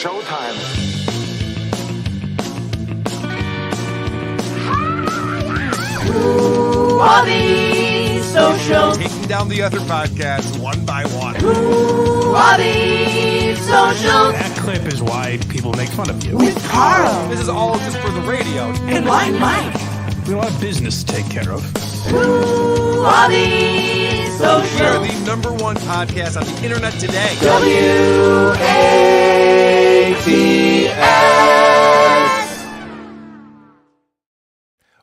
showtime. Who are these socials? Taking down the other podcasts one by one. Who are these socials? That clip is why people make fun of you. With Karl. This is all just for the radio. And Blind Mike. We have a lot of business to take care of. Who are these We are socials? the number one podcast on the internet today. WATS.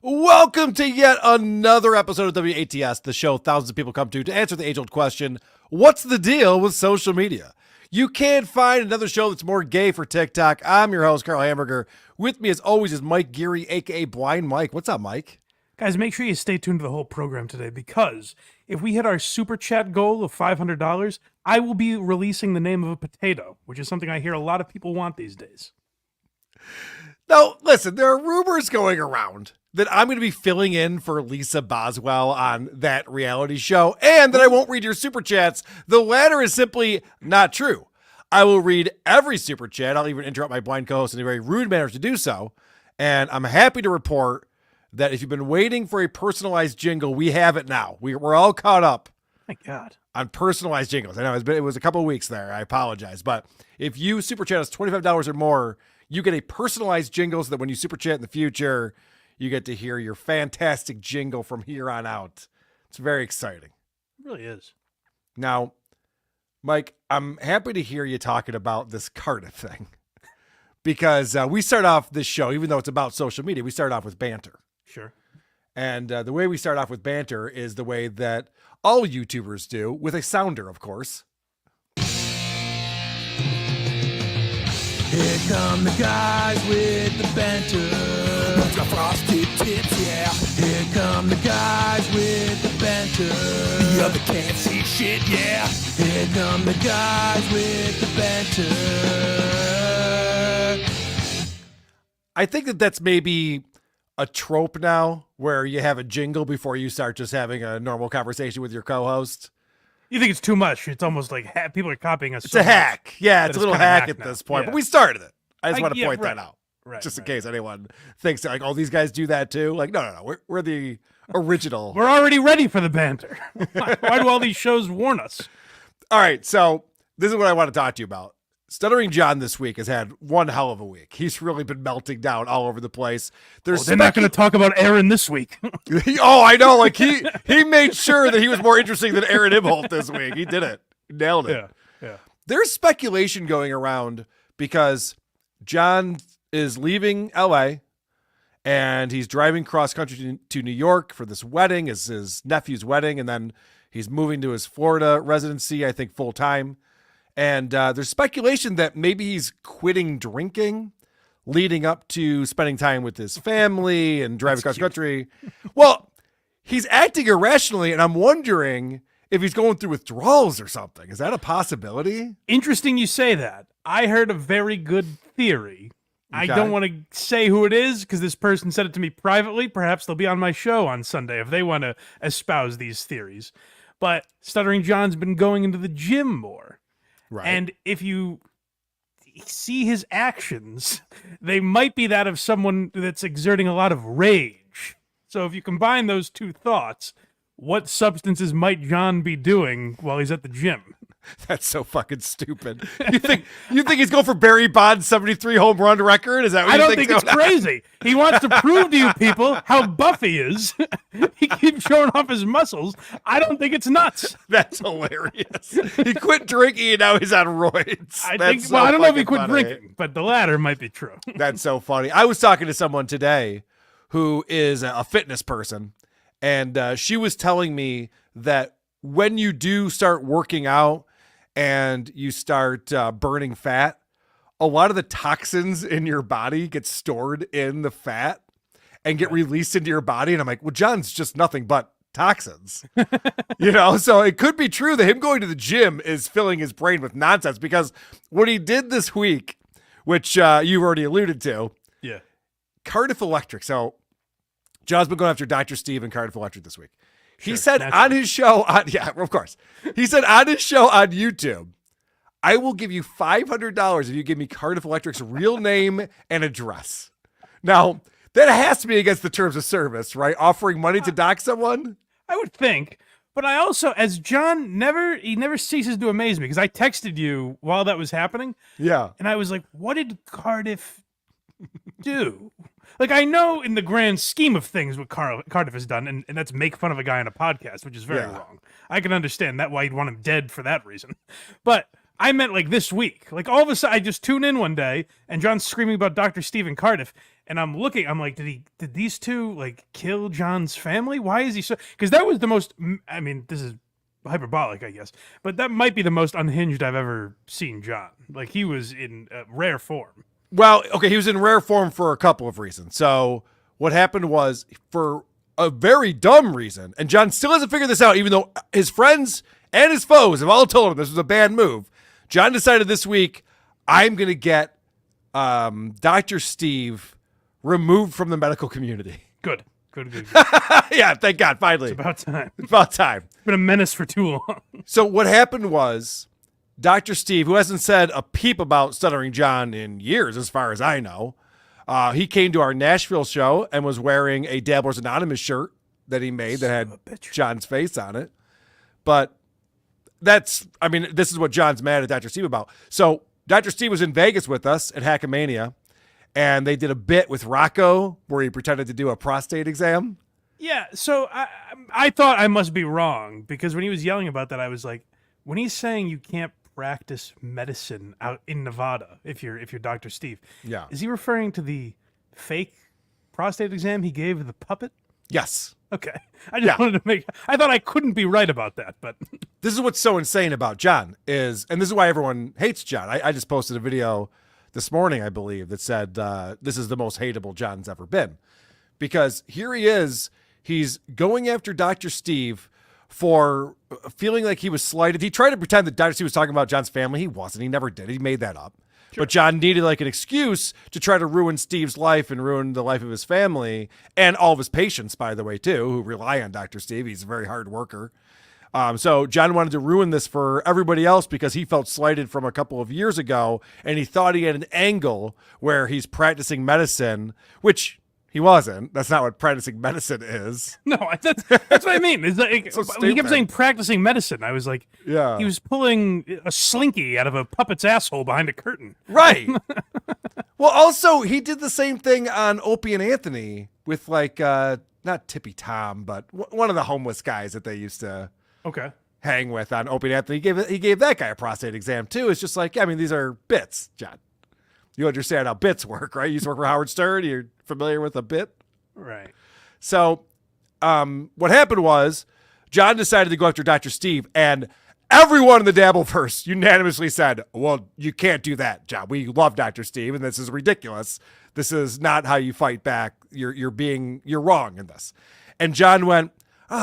Welcome to yet another episode of WATS, the show thousands of people come to answer the age-old question, what's the deal with social media? You can't find another show that's more gay for TikTok. I'm your host, Karl Hamburger. With me, as always, is Mike Geary, a.k.a. Blind Mike. What's up, Mike? Guys, make sure you stay tuned to the whole program today, because if we hit our super chat goal of $500, I will be releasing the name of a potato, which is something I hear a lot of people want these days. Now, listen, there are rumors going around that I'm going to be filling in for Lisa Boswell on that reality show, and that I won't read your super chats. The latter is simply not true. I will read every super chat. I'll even interrupt my blind co-host in a very rude manner to do so. And I'm happy to report that if you've been waiting for a personalized jingle, we have it now. We're all caught up. Thank God. On personalized jingles. I know it was a couple of weeks there. I apologize. But if you super chat us $25 or more, you get a personalized jingle so that when you super chat in the future, you get to hear your fantastic jingle from here on out. It's very exciting. It really is. Now, Mike, I'm happy to hear you talking about this Cardiff thing. because we start off this show, even though it's about social media, we start off with banter. Sure. And the way we start off with banter is the way that all YouTubers do, with a sounder, of course. Here come the guys with the banter. One's got frosted tips, yeah. Here come the guys with the banter. The other can't see shit, yeah. Here come the guys with the banter. I think that that's maybe a trope now, where you have a jingle before you start just having a normal conversation with your co-host. You think it's too much? It's almost like people are copying us. It's a hack. Yeah, it's a little hack at now. this point, Yeah. but we started it. I just want to yeah, point right. that out. Right, Just in right. case anyone thinks like, oh, these guys do that too. Like, no. We're the original. We're already ready for the banter. Why do all these shows warn us? All right, so this is what I want to talk to you about. Stuttering John this week has had one hell of a week. He's really been melting down all over the place. They're not going to talk about Aaron this week. Oh, I know. Like he made sure that he was more interesting than Aaron Imholt this week. He did it. Nailed it. Yeah. There's speculation going around because John is leaving LA and he's driving cross country to New York for this wedding. It's his nephew's wedding, and then he's moving to his Florida residency, I think, full time. And there's speculation that maybe he's quitting drinking, leading up to spending time with his family and driving cross country. Well, he's acting irrationally, and I'm wondering if he's going through withdrawals or something. Is that a possibility? Interesting you say that. I heard a very good theory. I Okay. don't want to say who it is because this person said it to me privately. Perhaps they'll be on my show on Sunday if they want to espouse these theories. But Stuttering John's been going into the gym more. Right. And if you see his actions, they might be that of someone that's exerting a lot of rage. So if you combine those two thoughts, what substances might John be doing while he's at the gym? That's so fucking stupid. You think he's going for Barry Bonds' 73 home run record? Is that what I you don't think's think it's going on? crazy. He wants to prove to you people how buff he is. He keeps showing off his muscles. I don't think it's nuts. That's hilarious. He quit drinking and now he's on roids. I That's think. so Well, I don't know if he fucking quit funny. drinking, but the latter might be true. That's so funny. I was talking to someone today who is a fitness person, and she was telling me that when you do start working out and you start burning fat, a lot of the toxins in your body get stored in the fat and get released into your body. And I'm like, well, John's just nothing but toxins, so it could be true that him going to the gym is filling his brain with nonsense, because what he did this week, which you've already alluded to, Yeah. Cardiff Electric. So John's been going after Dr. Steve and Cardiff Electric this week. He Sure, said naturally. on his show, of course. He said on his show on YouTube, I will give you $500 if you give me Cardiff Electric's real name and address. Now, that has to be against the terms of service, right? Offering money to dock someone? I would think. But I also, as John, he never ceases to amaze me, because I texted you while that was happening, Yeah. and I was like, what did Cardiff do? Like, I know in the grand scheme of things what Cardiff has done, and that's make fun of a guy on a podcast, which is very Yeah. wrong. I can understand that, why you'd want him dead for that reason. But I meant like this week. Like all of a sudden, I just tune in one day, and John's screaming about Dr. Stephen Cardiff, and I'm like, did these two like kill John's family? Why is he so? Because that was the most. I mean, this is hyperbolic, I guess, but that might be the most unhinged I've ever seen John. Like he was in rare form. Well, okay, he was in rare form for a couple of reasons. So what happened was, for a very dumb reason, and John still hasn't figured this out, even though his friends and his foes have all told him this was a bad move. John decided this week, I'm going to get Dr. Steve removed from the medical community. Good. Yeah, thank God, finally. It's about time. It's about time. It's been a menace for too long. So what happened was, Dr. Steve, who hasn't said a peep about Stuttering John in years, as far as I know, he came to our Nashville show and was wearing a Dabblers Anonymous shirt that he made that had John's face on it. But this is what John's mad at Dr. Steve about. So Dr. Steve was in Vegas with us at Hackamania, and they did a bit with Rocco where he pretended to do a prostate exam. Yeah, so I thought I must be wrong, because when he was yelling about that, I was like, when he's saying you can't practice medicine out in Nevada. If you're Dr. Steve, Yeah. is he referring to the fake prostate exam he gave the puppet? Yes. Okay, I just wanted to make. I thought I couldn't be right about that, but This is what's so insane about John is, and this is why everyone hates John. I just posted a video this morning, I believe, that said this is the most hateable John's ever been. Because here he is, he's going after Dr. Steve for feeling like he was slighted. He tried to pretend that Dr. Steve was talking about John's family. He wasn't. He never did. He made that up. Sure. But John needed like an excuse to try to ruin Steve's life and ruin the life of his family and all of his patients, by the way, too, who rely on Dr. Steve. He's a very hard worker. So John wanted to ruin this for everybody else because he felt slighted from a couple of years ago, and he thought he had an angle where he's practicing medicine, which he wasn't. That's not what practicing medicine is. no, that's what I mean. It's like So he kept stupid. saying practicing medicine. I was like, Yeah. he was pulling a slinky out of a puppet's asshole behind a curtain. Right. Well, also, he did the same thing on Opie and Anthony with like, not Tippy Tom, but one of the homeless guys that they used to Okay. hang with on Opie and Anthony. He gave that guy a prostate exam too. It's just like, I mean, these are bits, John. You understand how bits work, right? You used to work for Howard Stern. You're familiar with a bit. Right. So what happened was John decided to go after Dr. Steve, and everyone in the Dabbleverse unanimously said, well, you can't do that, John. We love Dr. Steve, and this is ridiculous. This is not how you fight back. You're wrong in this. And John went,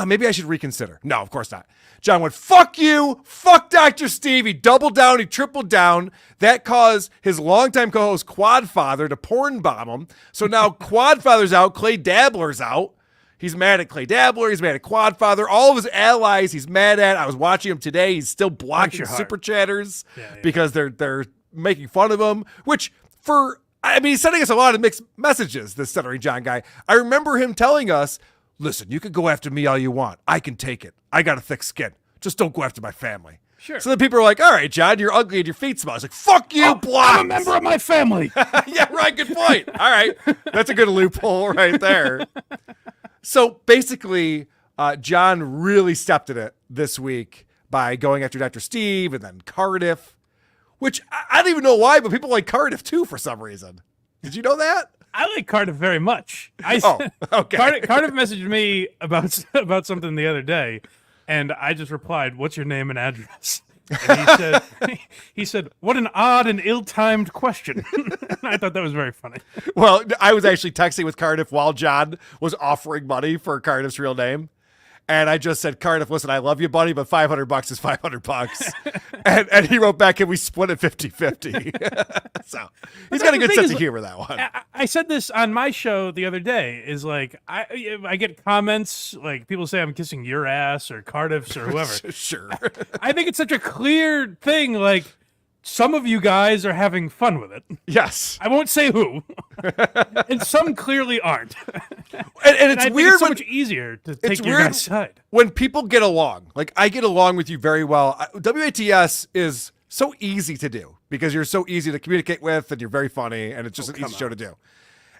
maybe I should reconsider. No, of course not. John went, fuck you, fuck Dr. Steve. He doubled down, he tripled down. That caused his longtime co-host Quadfather to porn bomb him. So now Quadfather's out, Clay Dabbler's out. He's mad at Clay Dabbler, he's mad at Quadfather. All of his allies he's mad at. I was watching him today. He's still blocking super chatters because they're making fun of him, which he's sending us a lot of mixed messages, this Stuttering John guy. I remember him telling us, listen, you can go after me all you want. I can take it. I got a thick skin. Just don't go after my family. Sure. So then people are like, all right, John, you're ugly and your feet smell. It's like, fuck you, block. I'm a member of my family. Yeah, right. Good point. All right. That's a good loophole right there. So basically, John really stepped in it this week by going after Dr. Steve and then Cardiff, which I don't even know why, but people like Cardiff too for some reason. Did you know that? I like Cardiff very much. Okay. Cardiff messaged me about something the other day, and I just replied, "What's your name and address?" And he said, "What an odd and ill-timed question." I thought that was very funny. Well, I was actually texting with Cardiff while John was offering money for Cardiff's real name. And I just said, Cardiff, listen, I love you, buddy, but $500 is $500. and he wrote back, and we split it 50-50. So he's got a good sense of humor, that one. I said this on my show the other day, is like, I get comments, like people say I'm kissing your ass or Cardiff's or whoever. Sure. I think it's such a clear thing, like, some of you guys are having fun with it. Yes. I won't say who. And some clearly aren't. And it's I think weird. It's so much easier to take your guy's side. When people get along, like I get along with you very well. WATS is so easy to do because you're so easy to communicate with and you're very funny and it's just an easy show to do.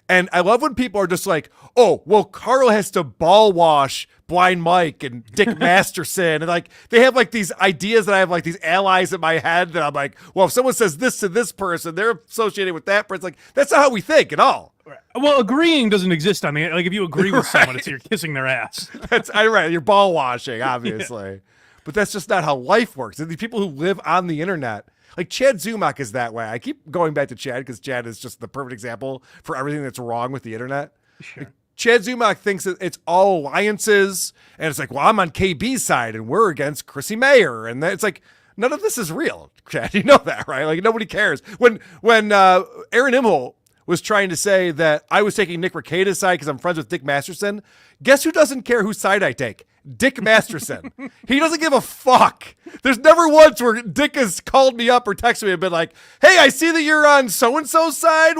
And I love when people are just like, oh, well, Karl has to ball wash Blind Mike and Dick Masterson. And like, they have like these ideas that I have like these allies in my head that I'm like, well, if someone says this to this person, they're associated with that person. Like, that's not how we think at all. Well, agreeing doesn't exist on the, like, if you agree with someone, it's you're kissing their ass. You're ball washing, obviously. Yeah. But that's just not how life works. And the people who live on the internet, like Chad Zumach is that way. I keep going back to Chad because Chad is just the perfect example for everything that's wrong with the internet. Sure. Like, Chad Zumach thinks that it's all alliances, and it's like, well, I'm on KB's side, and we're against Chrissy Mayer, and it's like, none of this is real, Chad. You know that, right? Like, nobody cares. When Aaron Imholt was trying to say that I was taking Nick Rekieta's side because I'm friends with Dick Masterson, guess who doesn't care whose side I take? Dick Masterson. He doesn't give a fuck. There's never once where Dick has called me up or texted me and been like, hey, I see that you're on so-and-so's side.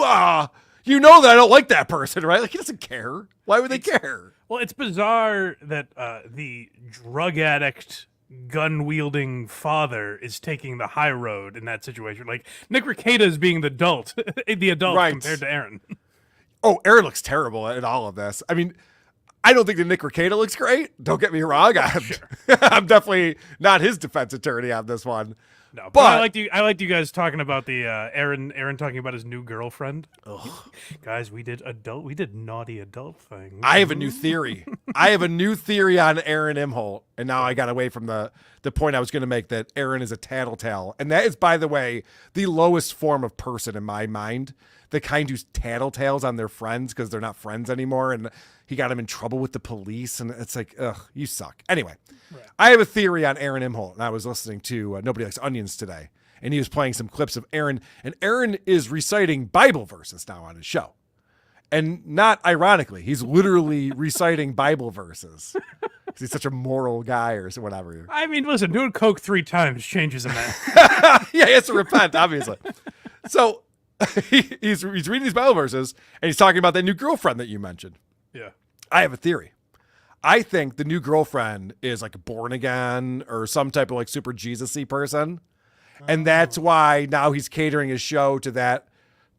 You know that I don't like that person, right? Like, he doesn't care. Why would they care? Well, it's bizarre that the drug addict, gun-wielding father is taking the high road in that situation. Like, Nick Rekieta is being the adult Right. compared to Aaron. Oh, Aaron looks terrible at all of this. I mean, I don't think that Nick Rekieta looks great. Don't get me wrong. I'm definitely not his defense attorney on this one. No, but But- I liked you guys talking about the Aaron talking about his new girlfriend. Guys, we did naughty adult things. I have a new theory. I have a new theory on Aaron Imholt, and now I got away from the point I was going to make that Aaron is a tattletale, and that is, by the way, the lowest form of person in my mind. The kind who's tattletales on their friends because they're not friends anymore, and he got him in trouble with the police, and it's like, ugh, you suck. Anyway, I have a theory on Aaron Imholt, and I was listening to Nobody Likes Onions today, and he was playing some clips of Aaron, and Aaron is reciting Bible verses now on his show. And not ironically, he's literally reciting Bible verses. 'Cause he's such a moral guy or whatever. I mean, listen, doing coke 3 times changes a man. Yeah, he has to repent, obviously. So he's reading these Bible verses, and he's talking about that new girlfriend that you mentioned. Yeah. I have a theory. I think the new girlfriend is like born again or some type of like super Jesus-y person. And that's why now he's catering his show to that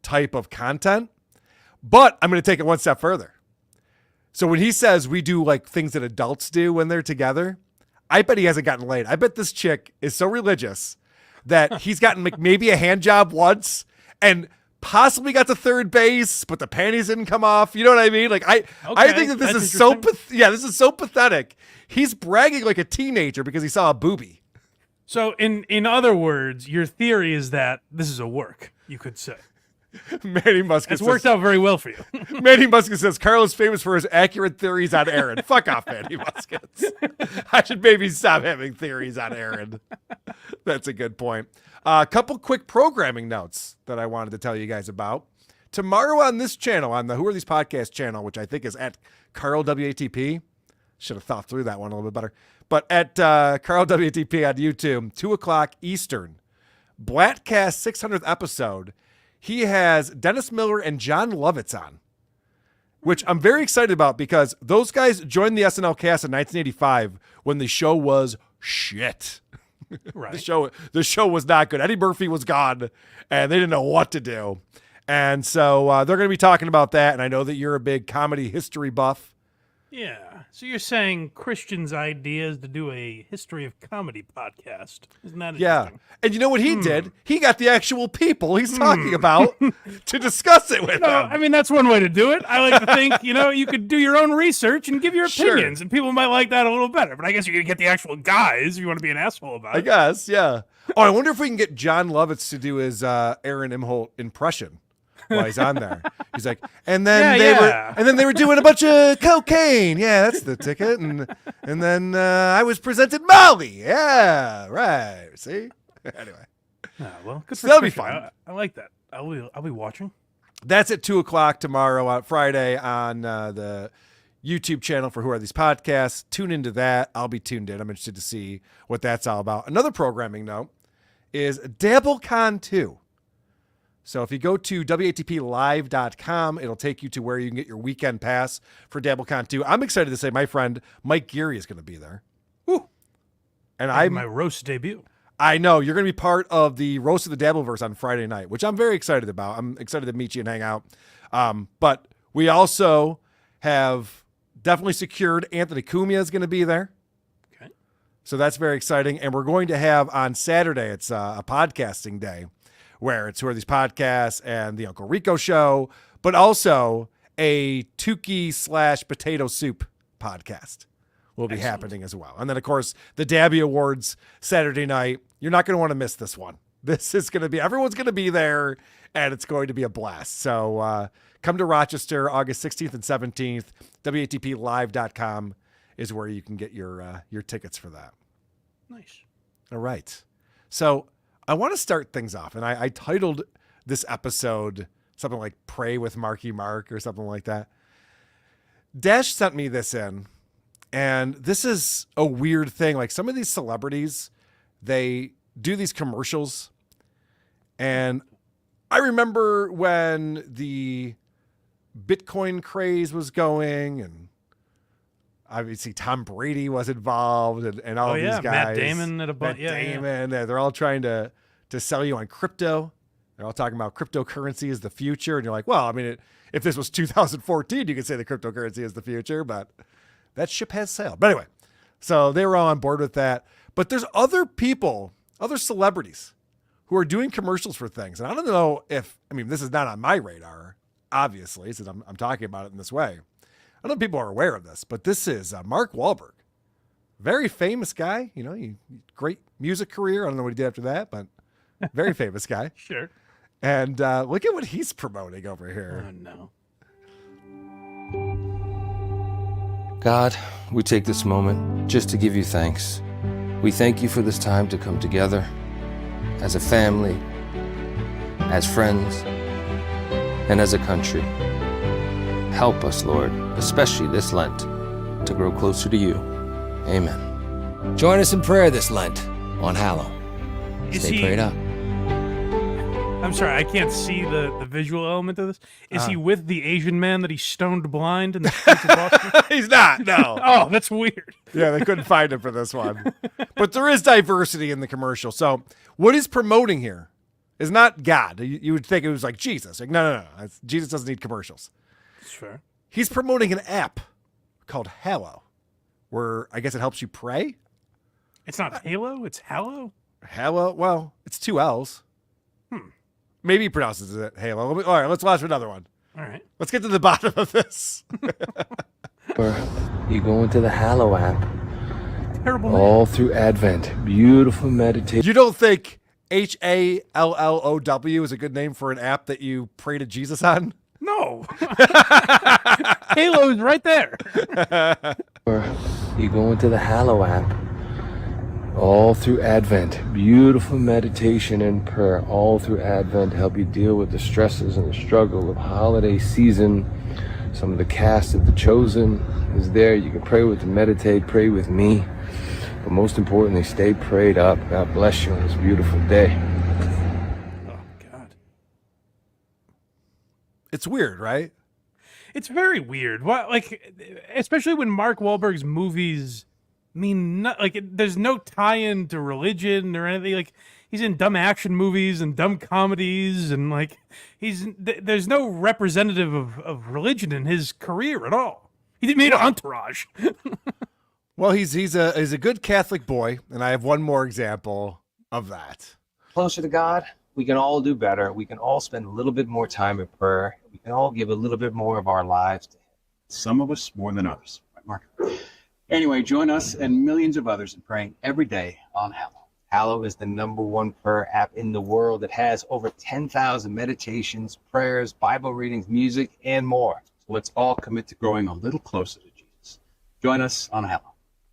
type of content. But I'm going to take it one step further. So when he says we do like things that adults do when they're together, I bet he hasn't gotten laid. I bet this chick is so religious that he's gotten like maybe a hand job once and possibly got to third base, but the panties didn't come off. You know what I mean? Like I think that this that's is so interesting. this is so pathetic. He's bragging like a teenager because he saw a boobie. So in other words, your theory is that this is a work, you could say. Manny Musket It's worked out very well for you. Manny Musket says Karl is famous for his accurate theories on Aaron. Fuck off, Manny Muskets. I should maybe stop having theories on Aaron. That's a good point. A couple quick programming notes that I wanted to tell you guys about. Tomorrow on this channel, on the Who Are These Podcast channel, which I think is at Karl WATP. Should have thought through that one a little bit better. But at Karl WATP on YouTube, 2 o'clock Eastern, Blatcast 600th episode, he has Dennis Miller and John Lovitz on, which I'm very excited about because those guys joined the SNL cast in 1985 when the show was shit. Right. The show was not good. Eddie Murphy was gone, and they didn't know what to do. And so they're going to be talking about that, and I know that you're a big comedy history buff. Yeah. So you're saying Christian's idea is to do a history of comedy podcast. Isn't that interesting? Yeah. And you know what he did? He got the actual people he's talking about to discuss it with No, them. I mean, that's one way to do it. I like to think, you could do your own research and give your Sure. opinions, and people might like that a little better. But I guess you're going to get the actual guys if you want to be an asshole about I it. guess, yeah. Oh, I wonder if we can get John Lovitz to do his Aaron Imholt impression while he's on there. He's like, and then they were doing a bunch of cocaine. Yeah, that's the ticket. And then I was presented Molly. Yeah, right. See? Anyway, Well, good So for that'll be Christian. fun. I like that. I'll be watching. that's at 2 o'clock tomorrow on Friday on the YouTube channel for Who Are These Podcasts. Tune into that. I'll be tuned in. I'm interested to see what that's all about. Another programming note is DabbleCon 2. So if you go to WATPlive.com, it'll take you to where you can get your weekend pass for DabbleCon 2. I'm excited to say my friend Mike Geary is going to be there. Woo. And My roast debut. I know you're going to be part of the Roast of the Dabbleverse on Friday night, which I'm very excited about. I'm excited to meet you and hang out. But we also have definitely secured Anthony Cumia is going to be there. Okay. So that's very exciting. And we're going to have on Saturday, it's a podcasting day where it's Who Are These Podcasts and the Uncle Rico Show, but also a Tukey/potato soup podcast will be happening as well. And then, of course, the Dabby Awards Saturday night. You're not going to want to miss this one. This is going to be, everyone's going to be there, and it's going to be a blast. So come to Rochester August 16th and 17th. WATPlive.com is where you can get your tickets for that. Nice. All right. So I want to start things off, and I titled this episode something like Pray with Marky Mark or something like that. Dash sent me this in, and this is a weird thing. Like some of these celebrities, they do these commercials, and I remember when the Bitcoin craze was going, and obviously Tom Brady was involved, and all these guys. Matt Damon at a bunch. Matt Damon. They're all trying to sell you on crypto. They're all talking about cryptocurrency is the future. And you're like, well, I mean, if this was 2014, you could say the cryptocurrency is the future, but that ship has sailed. But anyway, so they were all on board with that. But there's other people other celebrities who are doing commercials for things. And I don't know if, this is not on my radar, obviously, since I'm talking about it in this way. I don't know if people are aware of this, but this is Mark Wahlberg. Very famous guy. Great music career. I don't know what he did after that, but very famous guy. Sure. And look at what he's promoting over here. Oh, no. God, we take this moment just to give you thanks. We thank you for this time to come together as a family, as friends, and as a country. Help us, Lord, especially this Lent, to grow closer to you. Amen. Join us in prayer this Lent on Hallow. Stay prayed up. I'm sorry, I can't see the visual element of this. Is he with the Asian man that he stoned blind in the streets of Boston? He's not, no. Oh, that's weird. Yeah, they couldn't find him for this one. But there is diversity in the commercial. So what he's promoting here is not God. You would think it was like Jesus. Like, no. Jesus doesn't need commercials. Sure. He's promoting an app called Hallow, where I guess it helps you pray. It's not Halo, it's Hallow? Hallow? Well, it's 2 L's. Maybe he pronounces it Halo. All right, let's watch another one. All right. Let's get to the bottom of this. You go into the Hallow app. Terrible name. All through Advent. Beautiful meditation. You don't think HALLOW is a good name for an app that you pray to Jesus on? No. Halo's right there. You go into the Hallow app. All through Advent. Beautiful meditation and prayer all through Advent to help you deal with the stresses and the struggle of holiday season. Some of the cast of The Chosen is there. You can pray with them, meditate, pray with me. But most importantly, stay prayed up. God bless you on this beautiful day. Oh, God. It's weird, right? It's very weird. What, especially when Mark Wahlberg's movies mean there's no tie-in to religion or anything. Like, he's in dumb action movies and dumb comedies, and there's no representative of religion in his career at all. He made Entourage. Well, he's a good Catholic boy, and I have one more example of that. Closer to God, we can all do better. We can all spend a little bit more time in prayer. We can all give a little bit more of our lives to Him. Some of us more than others. Right, Mark? Anyway, join us and millions of others in praying every day on Hallow. Hallow is the #1 prayer app in the world. It has over 10,000 meditations, prayers, Bible readings, music, and more. So let's all commit to growing a little closer to Jesus. Join us on Hallow.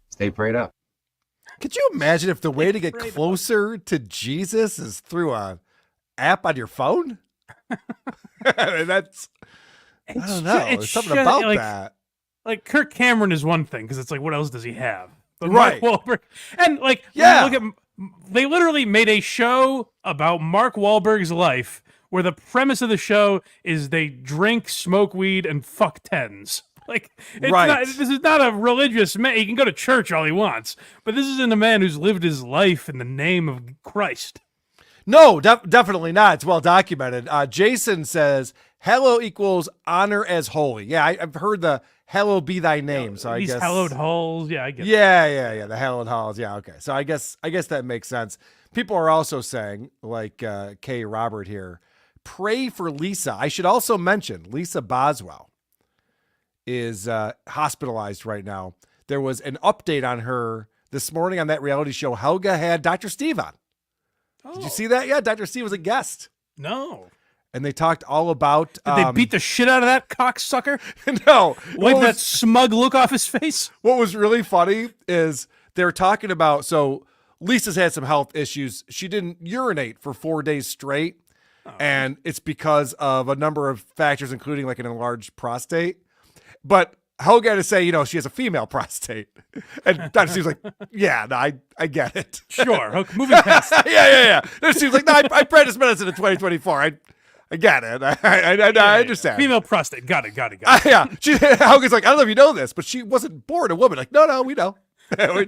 Stay prayed up. Could you imagine if the way to get closer to Jesus is through a app on your phone? I don't know. There's something about that. Like, Kirk Cameron is one thing, because it's like, what else does he have? But Right. Mark Wahlberg, and Yeah. look at, they literally made a show about Mark Wahlberg's life, where the premise of the show is they drink, smoke weed, and fuck tens. Like, this is not a religious man. He can go to church all he wants, but this isn't a man who's lived his life in the name of Christ. No, definitely not. It's well documented. Jason says, Hallow equals honor as holy. Yeah, I've heard the Hallow be thy name. So I These guess hallowed halls. Yeah, I get it. Yeah. The hallowed halls. Yeah, okay. So I guess that makes sense. People are also saying, like K. Robert here, pray for Lisa. I should also mention Lisa Boswell is hospitalized right now. There was an update on her this morning on that reality show. Helga had Dr. Steve on. Oh. Did you see that? Yeah, Dr. Steve was a guest. No. And they talked all about... Did they beat the shit out of that cocksucker? No. Wipe that smug look off his face? What was really funny is they're talking about... So Lisa's had some health issues. She didn't urinate for 4 days straight. Oh. And it's because of a number of factors, including like an enlarged prostate. But Helga had to say, she has a female prostate. And Dr. Steve's like, yeah, no, I get it. Sure. Okay, moving past that. Yeah. Dr. Steve's like, no, I practiced medicine in 2024. I get it. I understand. Female prostate. Got it. Yeah. Helga's like, I don't know if you know this, but she wasn't born a woman. Like, no, we know. We're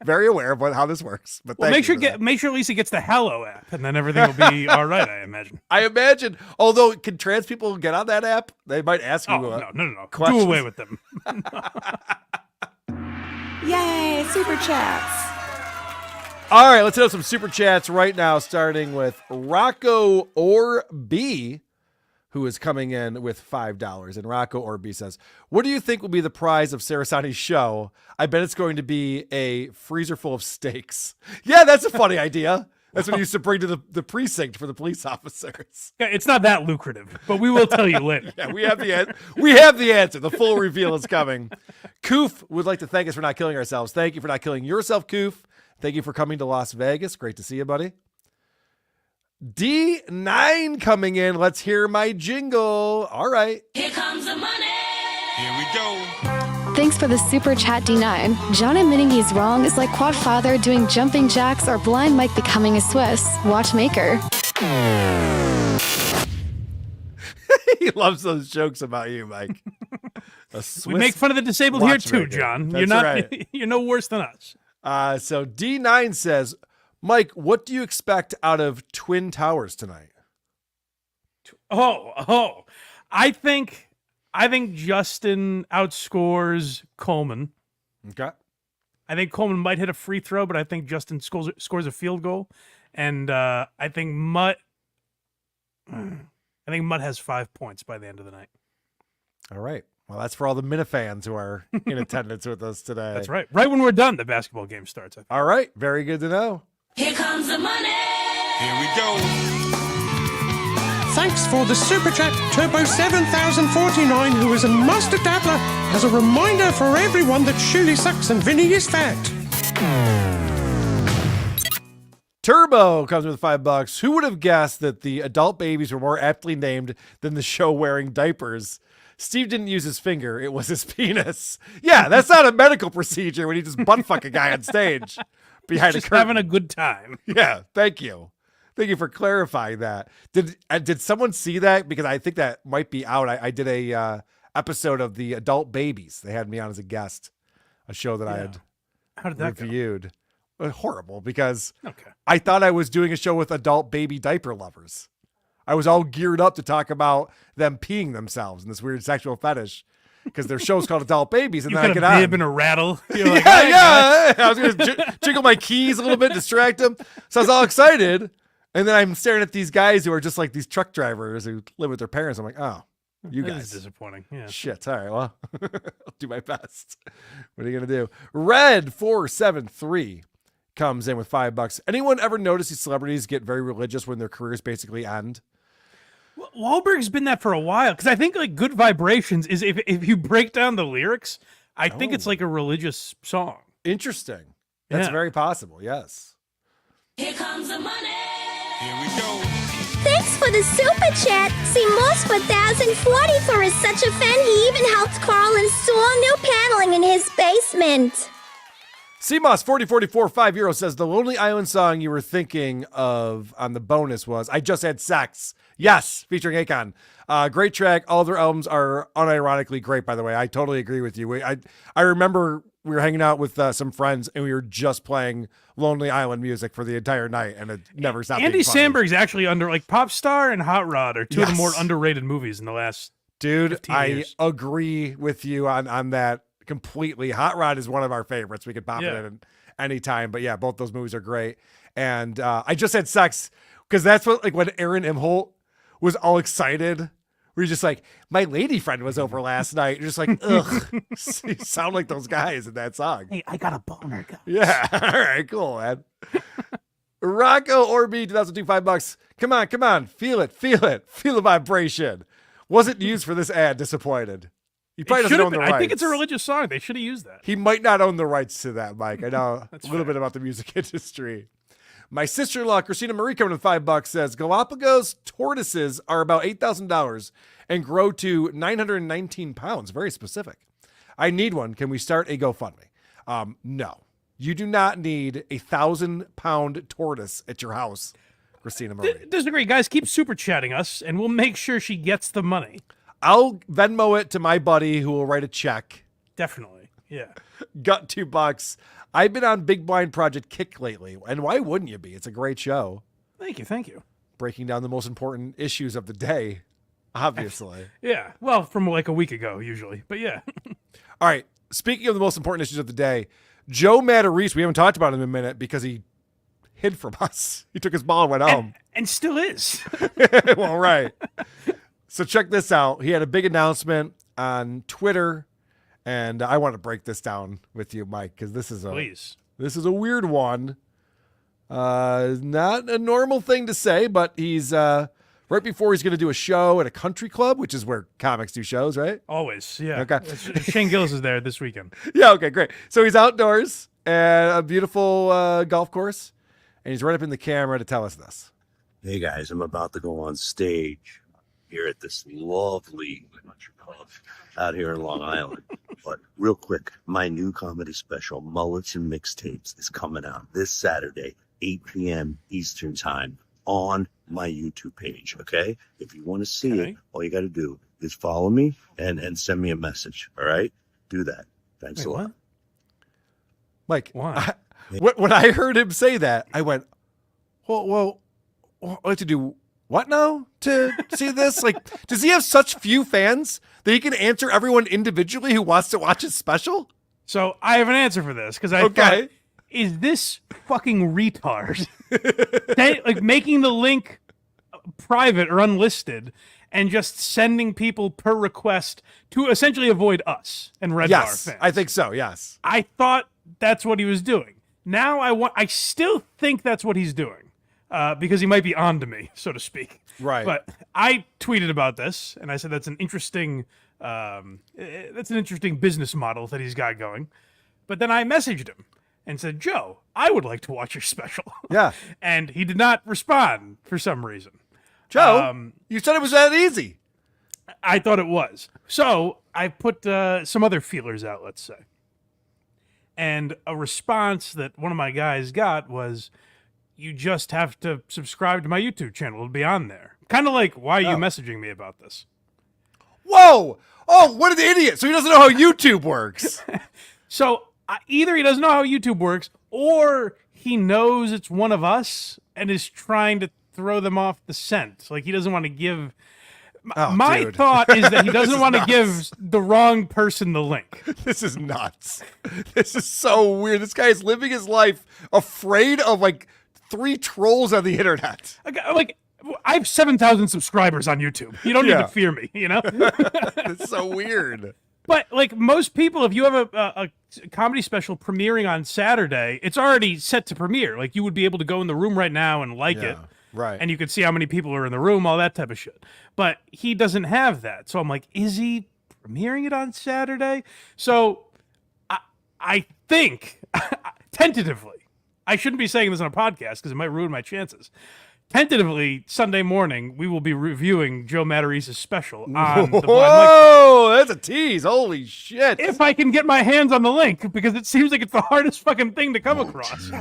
very aware of how this works. But make sure Lisa gets the Hallow app, and then everything will be all right. I imagine. Although, can trans people get on that app? They might ask you. No. Questions. Do away with them. Yay, super chats. All right, let's hit up some super chats right now, starting with Rocco or B, who is coming in with $5. And Rocco or B says, what do you think will be the prize of Cersani's show? I bet it's going to be a freezer full of steaks. Yeah, that's a funny idea. That's what he used to bring to the precinct for the police officers. Yeah, it's not that lucrative, but we will tell you later. Yeah, we have the answer. The full reveal is coming. Koof would like to thank us for not killing ourselves. Thank you for not killing yourself, Koof. Thank you for coming to Las Vegas. Great to see you, buddy. D9 coming in. Let's hear my jingle. All right. Here comes the money. Here we go. Thanks for the super chat, D9. John admitting he's wrong is like Quad Father doing jumping jacks or Blind Mike becoming a Swiss watchmaker. He loves those jokes about you, Mike. We make fun of the disabled here too, watchmaker. John. That's You're not. right. You're no worse than us. So D9 says, Mike, what do you expect out of Twin Towers tonight? I think Justin outscores Coleman. Okay. I think Coleman might hit a free throw, but I think Justin scores a field goal, and I think Mutt has 5 points by the end of the night. All right. Well, that's for all the Minifans who are in attendance with us today. That's right. Right when we're done, the basketball game starts. I think. All right. Very good to know. Here comes the money. Here we go. Thanks for the super chat, Turbo 7049, who is a master dabbler, as a reminder for everyone that Shuli sucks and Vinny is fat. Turbo comes with $5. Who would have guessed that the adult babies were more aptly named than the show wearing diapers? Steve didn't use his finger. It was his penis. Yeah, that's not a medical procedure when you just butt fuck a guy on stage behind Just a curtain. having a good time. Yeah, thank you. Thank you for clarifying that. Did someone see that? Because I think that might be out. I did a episode of the Adult Babies. They had me on as a guest, a show that I had How did that reviewed. Horrible, because Okay. I thought I was doing a show with adult baby diaper lovers. I was all geared up to talk about them peeing themselves and this weird sexual fetish because their show's called Adult Babies, and You then I got get a bib on. and a rattle. You're like, Yeah, "All right, guys." yeah. I was going to jiggle my keys a little bit, distract them. So I was all excited. And then I'm staring at these guys who are just like these truck drivers who live with their parents. I'm like, oh, you That guys. is disappointing. Yeah. Shit. All right. Well, I'll do my best. What are you going to do? Red 473 comes in with $5. Anyone ever notice these celebrities get very religious when their careers basically end? Wahlberg's been that for a while because I think like Good Vibrations is if you break down the lyrics, I think it's like a religious song. Interesting. That's Yeah. very possible. Yes. Here comes the money. Here we go. Thanks for the super chat. See, Moss for 1044 is such a fan, he even helped Karl install new paneling in his basement. CMOS 4044 €5 says the Lonely Island song you were thinking of on the bonus was I Just Had Sex. Yes, featuring Akon. Great track. All their albums are unironically great, by the way. I totally agree with you. I remember we were hanging out with some friends and we were just playing Lonely Island music for the entire night, and it never stopped. Andy being funny. Samberg's actually under like Pop Star and Hot Rod are two of the more underrated movies in the last Dude, 15 I years. agree with you on that completely. Hot Rod is one of our favorites. We could pop it in anytime. But yeah, both those movies are great. And I Just Had Sex because that's what, like, when Aaron Imholt was all excited. We're just like, my lady friend was over last night. You're just like, ugh, you sound like those guys in that song. Hey, I got a boner, guys. Yeah. All right, cool, man. Rocco Orby, 2002, $5. Come on. Feel it. Feel the vibration. Wasn't used for this ad. Disappointed. He probably doesn't own the rights. I think it's a religious song. They should have used that. He might not own the rights to that, Mike. I know a little bit about the music industry. My sister-in-law, Christina Marie, coming with $5, says Galapagos tortoises are about $8,000 and grow to 919 pounds. Very specific. I need one. Can we start a GoFundMe? No. You do not need 1,000-pound tortoise at your house, Christina Marie. Disagree, guys. Keep super chatting us, and we'll make sure she gets the money. I'll Venmo it to my buddy who will write a check. Definitely. Yeah. Got $2. I've been on Big Blind Project Kick lately, and why wouldn't you be? It's a great show. Thank you. Breaking down the most important issues of the day, obviously. Yeah. Well, from like a week ago, usually. But yeah. All right. Speaking of the most important issues of the day, Joe Matarese, we haven't talked about him in a minute because he hid from us. He took his ball and went home. And still is. Well, right. So check this out. He had a big announcement on Twitter, and I want to break this down with you, Mike, because this is a weird one. Not a normal thing to say, but he's right before he's going to do a show at a country club, which is where comics do shows, right? Always, yeah. Okay. Shane Gillis is there this weekend. Yeah, okay, great. So he's outdoors at a beautiful golf course, and he's right up in the camera to tell us this. Hey guys, I'm about to go on stage here at this lovely country club out here in Long Island. But real quick, my new comedy special, Mullets and Mixtapes, is coming out this Saturday, 8 p.m. Eastern Time on my YouTube page, okay? If you want to see it, all you got to do is follow me and send me a message, all right? Do that. Thanks a lot. What? Mike, why? When I heard him say that, I went, well, I have to do what now to see this? Like, does he have such few fans that he can answer everyone individually who wants to watch his special? So I have an answer for this because I thought, is this fucking retard like making the link private or unlisted and just sending people per request to essentially avoid us and Red Bar fans? I think so. Yes, I thought that's what he was doing. Now I still think that's what he's doing. Because he might be on to me, so to speak. Right. But I tweeted about this, and I said that's an interesting business model that he's got going. But then I messaged him and said, Joe, I would like to watch your special. Yeah. And he did not respond for some reason. Joe, you said it was that easy. I thought it was. So I put some other feelers out, let's say. And a response that one of my guys got was, you just have to subscribe to my YouTube channel. It'll be on there. Kind of like, why are you messaging me about this? Whoa! Oh, what an idiot! So he doesn't know how YouTube works. So either he doesn't know how YouTube works, or he knows it's one of us and is trying to throw them off the scent. Like he doesn't want to give... My thought is that he doesn't want to give the wrong person the link. This is nuts. This is so weird. This guy is living his life afraid of, like, 3 trolls on the internet. Like, I have 7,000 subscribers on YouTube. You don't need to fear me, you know? It's so weird. But, like, most people, if you have a comedy special premiering on Saturday, it's already set to premiere. Like, you would be able to go in the room right now and like it. Right. And you could see how many people are in the room, all that type of shit. But he doesn't have that. So I'm like, is he premiering it on Saturday? So I think, tentatively, I shouldn't be saying this on a podcast because it might ruin my chances. Tentatively, Sunday morning, we will be reviewing Joe Matarese's special on the Blind Mike. Whoa, that's a tease. Holy shit. If I can get my hands on the link, because it seems like it's the hardest fucking thing to come across.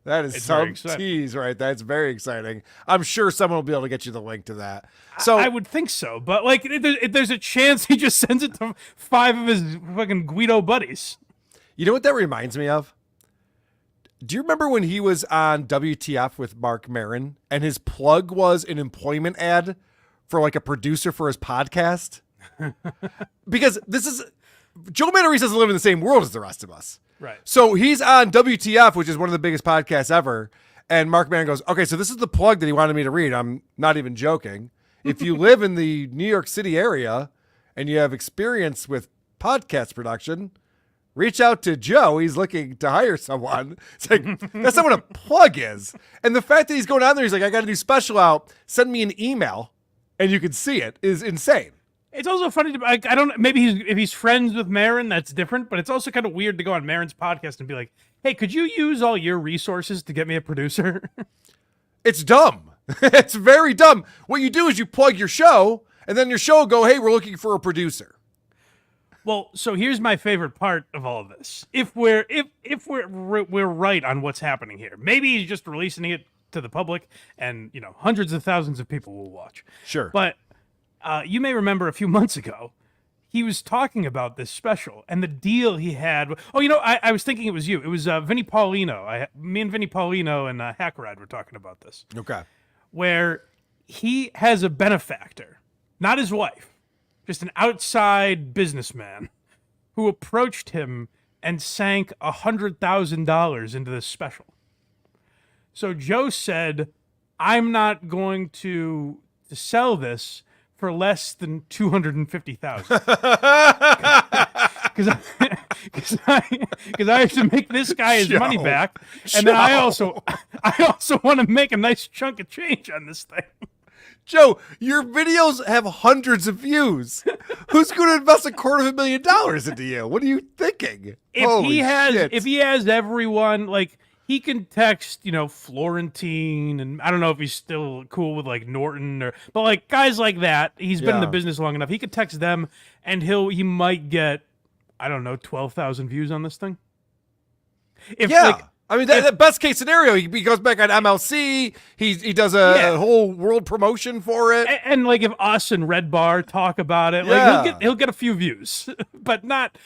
That is some tease right there. That's very exciting. I'm sure someone will be able to get you the link to that. So I would think so, but like, if there's a chance he just sends it to 5 of his fucking Guido buddies. You know what that reminds me of? Do you remember when he was on WTF with Mark Maron and his plug was an employment ad for like a producer for his podcast? Because this is Joe Matarese doesn't live in the same world as the rest of us. Right. So he's on WTF, which is one of the biggest podcasts ever. And Mark Maron goes, okay, so this is the plug that he wanted me to read. I'm not even joking. If you live in the New York City area and you have experience with podcast production, reach out to Joe. He's looking to hire someone. It's like, that's not what a plug is. And the fact that he's going on there, he's like, I got a new special out. Send me an email and you can see it is insane. It's also funny to, I don't, maybe if he's friends with Maron, that's different, but it's also kind of weird to go on Maron's podcast and be like, hey, could you use all your resources to get me a producer? It's dumb. It's very dumb. What you do is you plug your show and then your show will go, hey, we're looking for a producer. Well, so here's my favorite part of all of this. If we're right on what's happening here, maybe he's just releasing it to the public, and you know, hundreds of thousands of people will watch. Sure. But you may remember a few months ago, he was talking about this special and the deal he had. Oh, you know, I was thinking it was you. It was Vinny Paulino. Me and Vinny Paulino and Hackride were talking about this. Okay. Where he has a benefactor, not his wife, just an outside businessman who approached him and sank $100,000 into this special. So Joe said, I'm not going to sell this for less than $250,000 because I have to make this guy his money back, and then I also want to make a nice chunk of change on this thing. Joe, your videos have hundreds of views. Who's going to invest $250,000 into you? What are you thinking? If he has everyone, like, he can text, Florentine, and I don't know if he's still cool with like Norton but like guys like that. He's been in the business long enough. He could text them, and he might get, I don't know, 12,000 views on this thing. The best case scenario, he goes back on MLC. He does a whole world promotion for it, and like if us and Red Bar talk about it, like he'll get a few views, but not.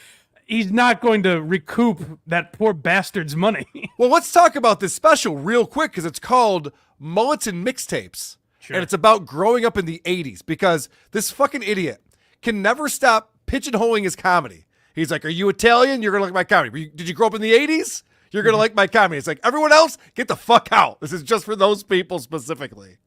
He's not going to recoup that poor bastard's money. Well, let's talk about this special real quick, because it's called Mullets and Mixtapes. Sure. And it's about growing up in the 80s, because this fucking idiot can never stop pigeonholing his comedy. He's like, are you Italian? You're going to like my comedy. Did you grow up in the 80s? You're going to like my comedy. It's like, everyone else, get the fuck out. This is just for those people specifically.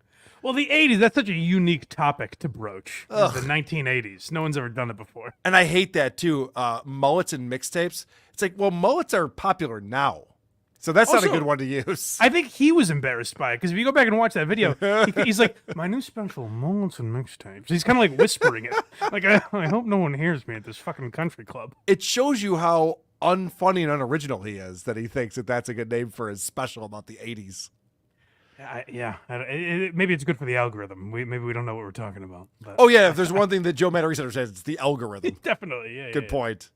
Well, the 80s, that's such a unique topic to broach. The 1980s. No one's ever done it before. And I hate that, too. Mullets and mixtapes. It's like, well, mullets are popular now. So that's not a good one to use. I think he was embarrassed by it, because if you go back and watch that video, he's like, my new special, Mullets and Mixtapes. He's kind of like whispering it. Like, I hope no one hears me at this fucking country club. It shows you how unfunny and unoriginal he is, that he thinks that that's a good name for his special about the 80s. Maybe it's good for the algorithm. Maybe we don't know what we're talking about. But. Oh, yeah, if there's one thing that Joe Matarese understands, it's the algorithm. Definitely, yeah. Good point.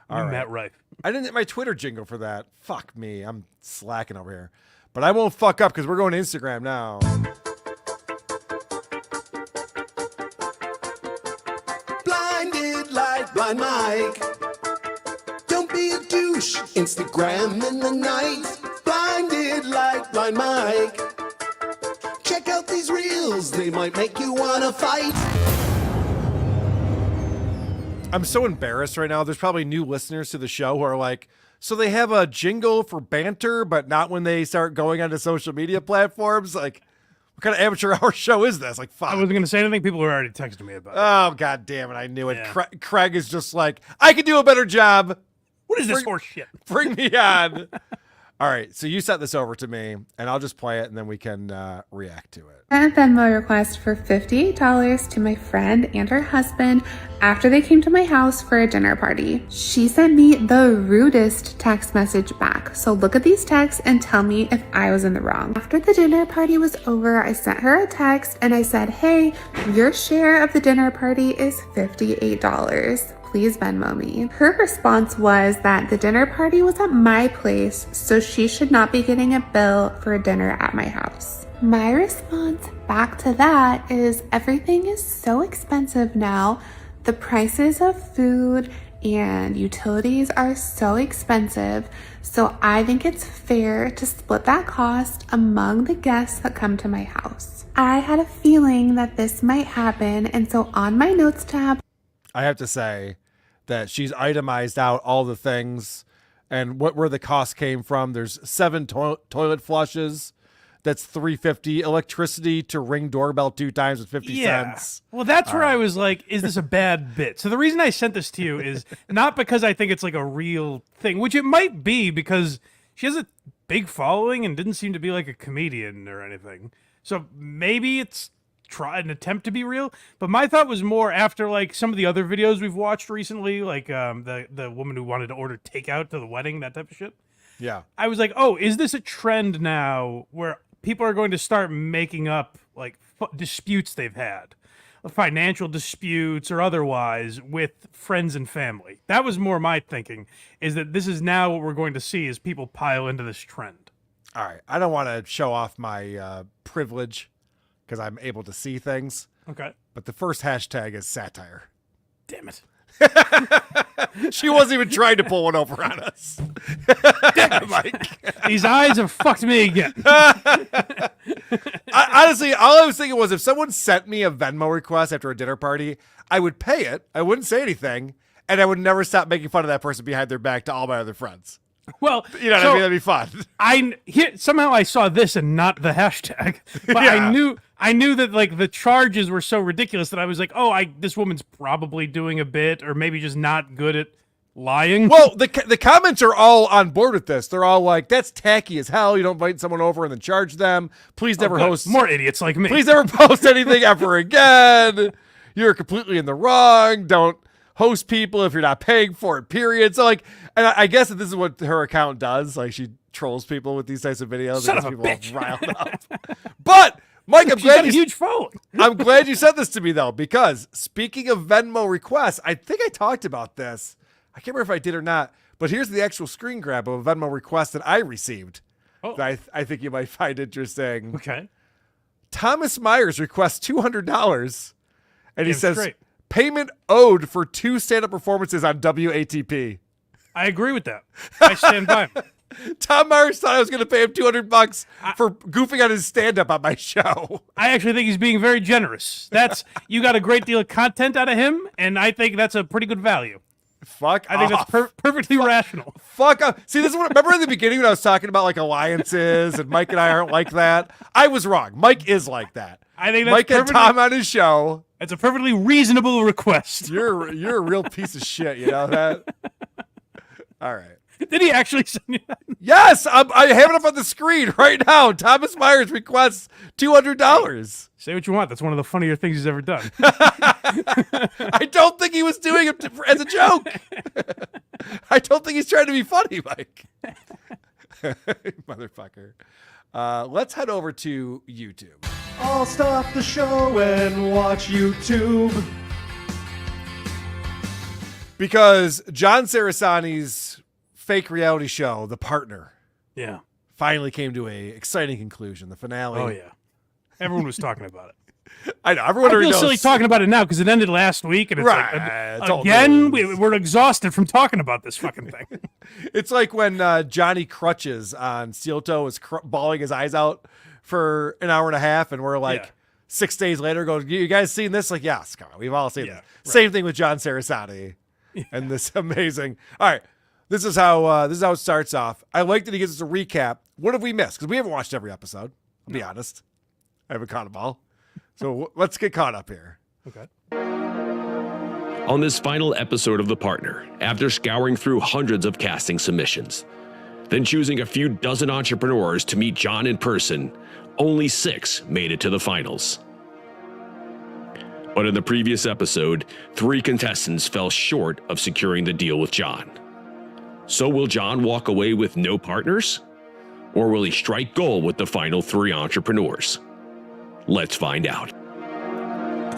All right. Matt Rife. I didn't hit my Twitter jingle for that. Fuck me. I'm slacking over here. But I won't fuck up, because we're going to Instagram now. Blinded like Blind Mike. Don't be a douche. Instagram in the night. Blinded like Blind Mike. Check out these reels. They might make you want to fight. I'm so embarrassed right now. There's probably new listeners to the show who are like, so they have a jingle for banter, but not when they start going onto social media platforms? Like, what kind of amateur hour show is this? Like, fuck. I wasn't going to say anything. People were already texting me about it. Oh, God damn it. I knew it. Yeah. Craig is just like, I can do a better job. What is this horse shit? Bring me on. All right, so you sent this over to me, and I'll just play it, and then we can react to it. I sent a Venmo request for $58 to my friend and her husband after they came to my house for a dinner party. She sent me the rudest text message back. So look at these texts and tell me if I was in the wrong. After the dinner party was over, I sent her a text and I said, hey, your share of the dinner party is $58. Please Venmo me. Her response was that the dinner party was at my place, so she should not be getting a bill for a dinner at my house. My response back to that is everything is so expensive now. The prices of food and utilities are so expensive, so I think it's fair to split that cost among the guests that come to my house. I had a feeling that this might happen, and so on my notes tab, I have to say that she's itemized out all the things and where the cost came from. There's 7 toilet flushes. That's $3.50. Electricity to ring doorbell 2 times with 50 cents. Well, that's where I was like, is this a bad bit? So the reason I sent this to you is not because I think it's like a real thing, which it might be, because she has a big following and didn't seem to be like a comedian or anything. So maybe it's an attempt to be real, but my thought was more after like some of the other videos we've watched recently, like the woman who wanted to order takeout to the wedding, that type of shit. Yeah, I was like, oh, is this a trend now where people are going to start making up like disputes they've had, financial disputes or otherwise, with friends and family? That was more my thinking, is that this is now what we're going to see as people pile into this trend. All right, I don't want to show off my privilege, because I'm able to see things. Okay. But the first hashtag is satire. Damn it. She wasn't even trying to pull one over on us. Damn it, Mike. These eyes have fucked me again. Honestly, all I was thinking was if someone sent me a Venmo request after a dinner party, I would pay it. I wouldn't say anything. and I would never stop making fun of that person behind their back to all my other friends. Well, You know what I mean? That'd be fun. Somehow I saw this and not the hashtag, but Yeah. I knew that like the charges were so ridiculous that I was like, oh, this woman's probably doing a bit, or maybe just not good at lying. Well, the comments are all on board with this. They're all like, that's tacky as hell. You don't invite someone over and then charge them. Please never good. host. More idiots like me. Please never post anything ever again. You're completely in the wrong. Don't host people if you're not paying for it, period. So like, and I guess that this is what her account does. Like she trolls people with these types of videos. Son and of a gets people bitch. all riled up. But Mike, I'm She's got glad a huge following. I'm glad you said this to me though, because speaking of Venmo requests, I think I talked about this. I can't remember if I did or not, but here's the actual screen grab of a Venmo request that I received. Oh. That I think you might find interesting. Okay. Thomas Myers requests $200, and he Damn says straight. payment owed for 2 stand-up performances on WATP. I agree with that. I stand by him. Tom Myers thought I was going to pay him $200 for goofing on his stand-up on my show. I actually think he's being very generous. You got a great deal of content out of him, and I think that's a pretty good value. Fuck I think off. that's perfectly rational. Fuck up. See, this is what, remember in the beginning when I was talking about like alliances and Mike and I aren't like that? I was wrong. Mike is like that. I think that's Mike and Tom on his show. It's a perfectly reasonable request. You're a real piece of shit, you know that? All right. Did he actually send you that? Yes, I have it up on the screen right now. Thomas Myers requests $200. Say what you want. That's one of the funnier things he's ever done. I don't think he was doing it as a joke. I don't think he's trying to be funny, Mike. Motherfucker. Let's head over to YouTube. I'll stop the show and watch YouTube. Because John Cersani's fake reality show, The Partner, Yeah. finally came to a exciting conclusion. The finale. Oh, yeah. Everyone was talking about it. I know. Everyone I already feel knows. silly talking about it now because it ended last week, and it's Right, it's like, old again, news. we're exhausted from talking about this fucking thing. It's like when Johnny Crutches on Steel Toe was bawling his eyes out for an hour and a half, and we're like 6 days later going, you guys seen this? Like, yes, come on, we've all seen this. Right. Same thing with John Cersani and this amazing. All right, this is how it starts off. I like that he gives us a recap. What have we missed? Because we haven't watched every episode. I'll be honest. I haven't caught them all. So let's get caught up here. Okay. On this final episode of The Partner, after scouring through hundreds of casting submissions, then choosing a few dozen entrepreneurs to meet John in person, only 6 made it to the finals. But in the previous episode, 3 contestants fell short of securing the deal with John. So will John walk away with no partners? Or will he strike gold with the final 3 entrepreneurs? Let's find out.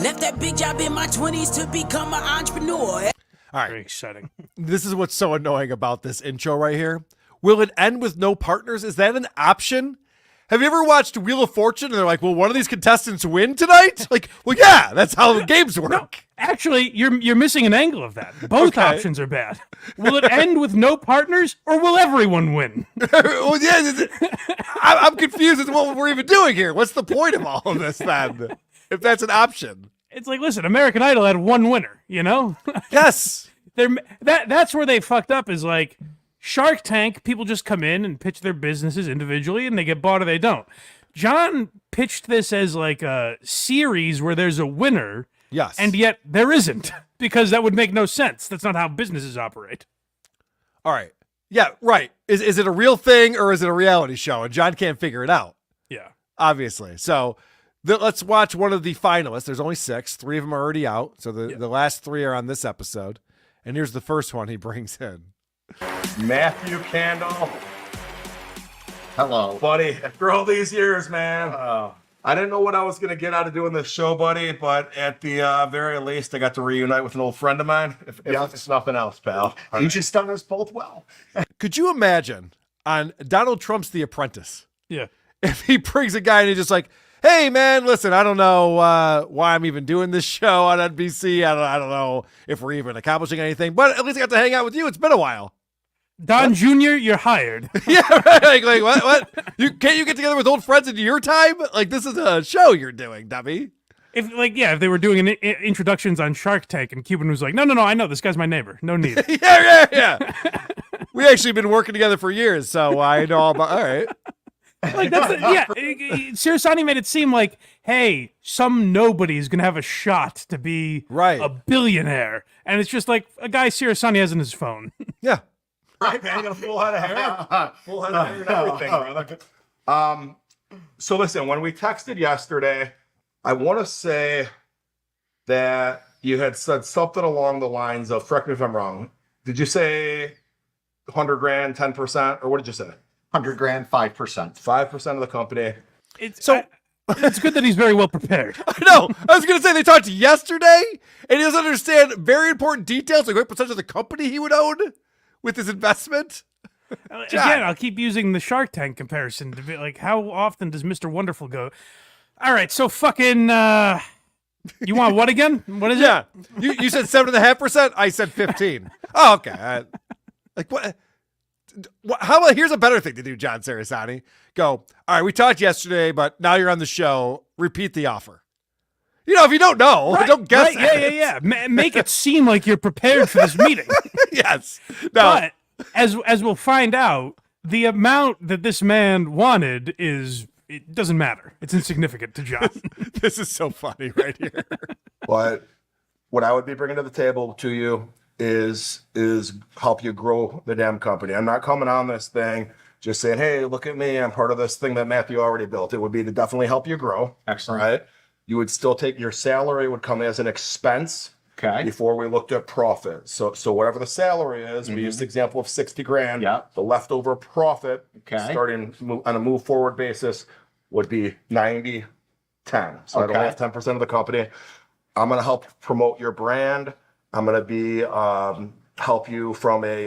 Left that big job in my 20s to become an entrepreneur. All right. Very exciting. This is what's so annoying about this intro right here. Will it end with no partners? Is that an option? Have you ever watched Wheel of Fortune and they're like, will one of these contestants win tonight? Like, well, yeah, that's how the games work. No, actually, you're missing an angle of that. Both options are bad. Will it end with no partners, or will everyone win? Well, yeah, I'm confused as to what we're even doing here. What's the point of all of this then? If that's an option. It's like, listen, American Idol had one winner, you know? Yes. That's where they fucked up, is like Shark Tank, people just come in and pitch their businesses individually and they get bought or they don't. John pitched this as like a series where there's a winner. Yes. And yet there isn't, because that would make no sense. That's not how businesses operate. All right. Yeah, right. Is it a real thing or is it a reality show? And John can't figure it out. Yeah. Obviously. So let's watch one of the finalists. There's only 6. 3 of them are already out. So the last 3 are on this episode. And here's the first one he brings in. Matthew Candle. Hello. Buddy, after all these years, man, I didn't know what I was going to get out of doing this show, buddy, but at the very least, I got to reunite with an old friend of mine. If it's nothing else, pal. You just done us both well. Could you imagine on Donald Trump's The Apprentice? Yeah. If he brings a guy and he's just like, hey, man, listen, I don't know why I'm even doing this show on NBC. I don't know if we're even accomplishing anything, but at least I got to hang out with you. It's been a while. Don Jr., you're hired. Yeah, right. Like what? Can't you get together with old friends in your time? Like, this is a show you're doing, dummy. if they were doing introductions on Shark Tank and Cuban was like, no, I know this guy's my neighbor. No need. yeah. We actually been working together for years, so I know all about. All right. Like Cersani made it seem like, hey, some nobody's gonna have a shot to be a billionaire, and it's just like a guy Cersani has in his phone. Yeah. Right, man. Got a full head of hair. Full head of hair and everything, brother. So listen, when we texted yesterday, I want to say that you had said something along the lines of, correct me if I'm wrong, did you say 100 grand, 10%, or what did you say? 100 grand, 5%. 5% of the company. It's good that he's very well prepared. I know. I was going to say they talked yesterday, and he doesn't understand very important details, like what percentage of the company he would own with his investment. Again, I'll keep using the Shark Tank comparison to be like, how often does Mr. Wonderful go? All right, so fucking, you want what again? What is it? You said 7.5%. I said 15. Oh, okay. Like what? How about, here's a better thing to do, John Cersani. Go, all right, we talked yesterday, but now you're on the show. Repeat the offer. If you don't know, don't guess. Right, yeah. Make it seem like you're prepared for this meeting. Yes. No. But as we'll find out, the amount that this man wanted it doesn't matter. It's insignificant to John. This is so funny right here. But what I would be bringing to the table to you is help you grow the damn company. I'm not coming on this thing just saying, hey, look at me, I'm part of this thing that Matthew already built. It would be to definitely help you grow. Excellent. Right? You would still take your salary would come as an expense before we looked at profit. So whatever the salary is, we used the example of 60 grand. Yeah. The leftover profit starting on a move forward basis would be 90-10. So I'd only have 10% of the company. I'm going to help promote your brand. I'm going to be help you from a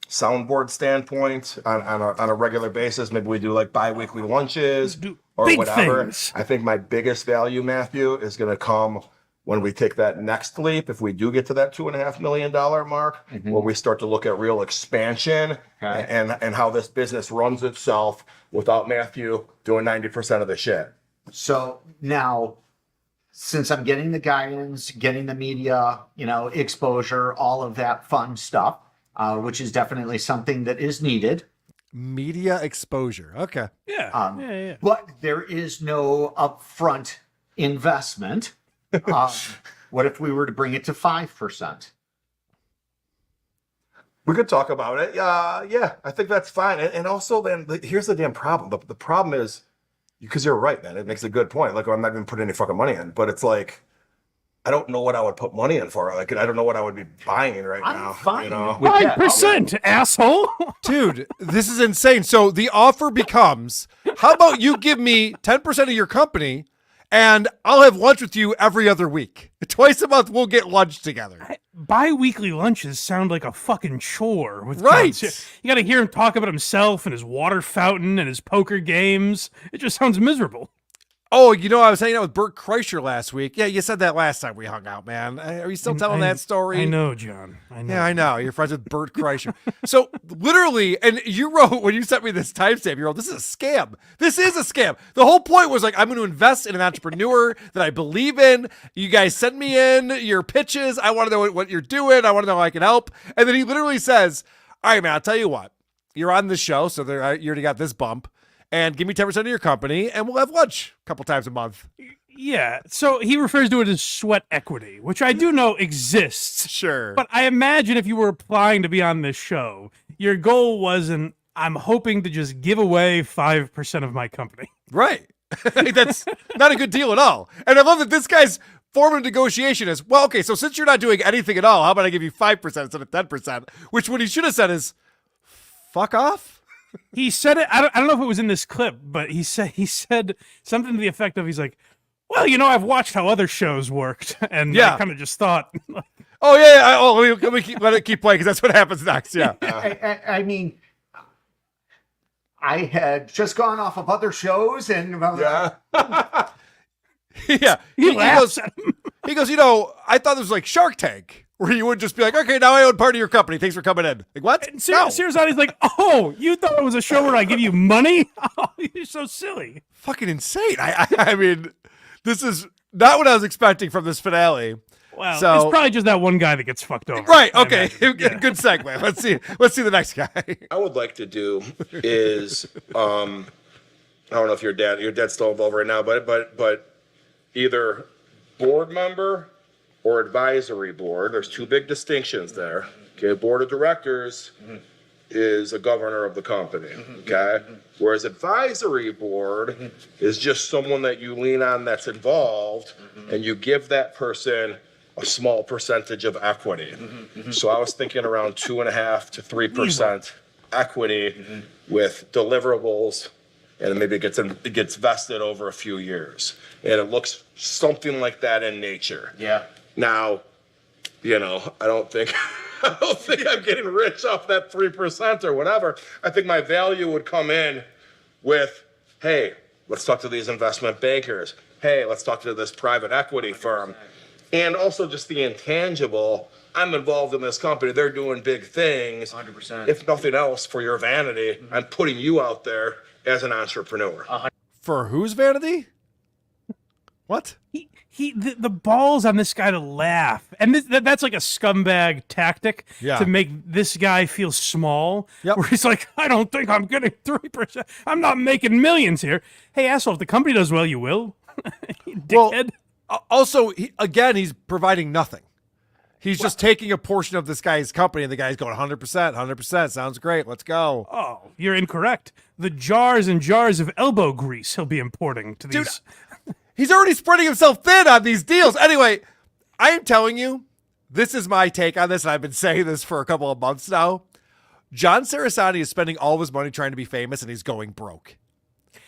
soundboard standpoint on a regular basis. Maybe we do like bi-weekly lunches or whatever. Things. I think my biggest value, Matthew, is going to come when we take that next leap. If we do get to that $2.5 million mark, where we start to look at real expansion and how this business runs itself without Matthew doing 90% of the shit. So now, since I'm getting the guidance, getting the media, exposure, all of that fun stuff, which is definitely something that is needed. Media exposure. Okay. Yeah. But there is no upfront investment. What if we were to bring it to 5%? We could talk about it. Yeah, I think that's fine. And also, then here's the damn problem. The problem is, because you're right, man. It makes a good point. Like, I'm not even putting any fucking money in, but it's like, I don't know what I would put money in for. Like, I don't know what I would be buying right now. I'm fine. 5%, asshole. Dude, this is insane. So the offer becomes, how about you give me 10% of your company and I'll have lunch with you every other week. Twice a month, we'll get lunch together. Bi-weekly lunches sound like a fucking chore. With right. You got to hear him talk about himself and his water fountain and his poker games. It just sounds miserable. Oh, I was hanging out with Bert Kreischer last week. Yeah, you said that last time we hung out, man. Are you still telling that story? I know, John. I know. Yeah, I know. You're friends with Bert Kreischer. So literally, and you wrote, when you sent me this timestamp, you wrote, this is a scam. This is a scam. The whole point was like, I'm going to invest in an entrepreneur that I believe in. You guys send me in your pitches. I want to know what you're doing. I want to know how I can help. And then he literally says, all right, man, I'll tell you what. You're on the show, so you already got this bump. And give me 10% of your company, and we'll have lunch a couple times a month. Yeah, so he refers to it as sweat equity, which I do know exists. Sure. But I imagine if you were applying to be on this show, your goal wasn't, I'm hoping to just give away 5% of my company. Right. That's not a good deal at all. And I love that this guy's form of negotiation is, well, okay, so since you're not doing anything at all, how about I give you 5% instead of 10%? Which what he should have said is, fuck off. He said it. I don't know if it was in this clip, but he said something to the effect of, he's like, well, I've watched how other shows worked, and I kind of just thought, oh yeah, let it keep playing because that's what happens next. Yeah, I mean, I had just gone off of other shows, and yeah. He laughs at him. He goes, I thought this was like Shark Tank. Where you would just be like, okay, now I own part of your company. Thanks for coming in. Like, what? And Cersani's like, oh, you thought it was a show where I give you money? Oh, you're so silly. Fucking insane. I mean, this is not what I was expecting from this finale. Well, so, it's probably just that one guy that gets fucked over. Right. Okay. Good segue. Let's see the next guy. I would like to do is I don't know if your dad's still involved right now, but either board member or advisory board. There's two big distinctions there. Okay, board of directors is a governor of the company. Okay, whereas advisory board is just someone that you lean on that's involved, and you give that person a small percentage of equity. So I was thinking around 2.5 to 3% equity with deliverables, and maybe it gets vested over a few years, and it looks something like that in nature. Yeah. Now, I don't think I'm getting rich off that 3% or whatever. I think my value would come in with, hey, let's talk to these investment bankers. Hey, let's talk to this private equity firm. And also just the intangible, I'm involved in this company. They're doing big things. 100%. If nothing else, for your vanity, I'm putting you out there as an entrepreneur. For whose vanity? What? The balls on this guy to laugh, and that's like a scumbag tactic to make this guy feel small. Where he's like, I don't think I'm getting 3%. I'm not making millions here. Hey, asshole, if the company does well, you will. Dickhead. Well, also, he's providing nothing. He's just taking a portion of this guy's company, and the guy's going 100%. Sounds great. Let's go. Oh, you're incorrect. The jars and jars of elbow grease he'll be importing to these. Dude, he's already spreading himself thin on these deals. Anyway, I am telling you, this is my take on this, and I've been saying this for a couple of months now. John Cersani is spending all of his money trying to be famous, and he's going broke.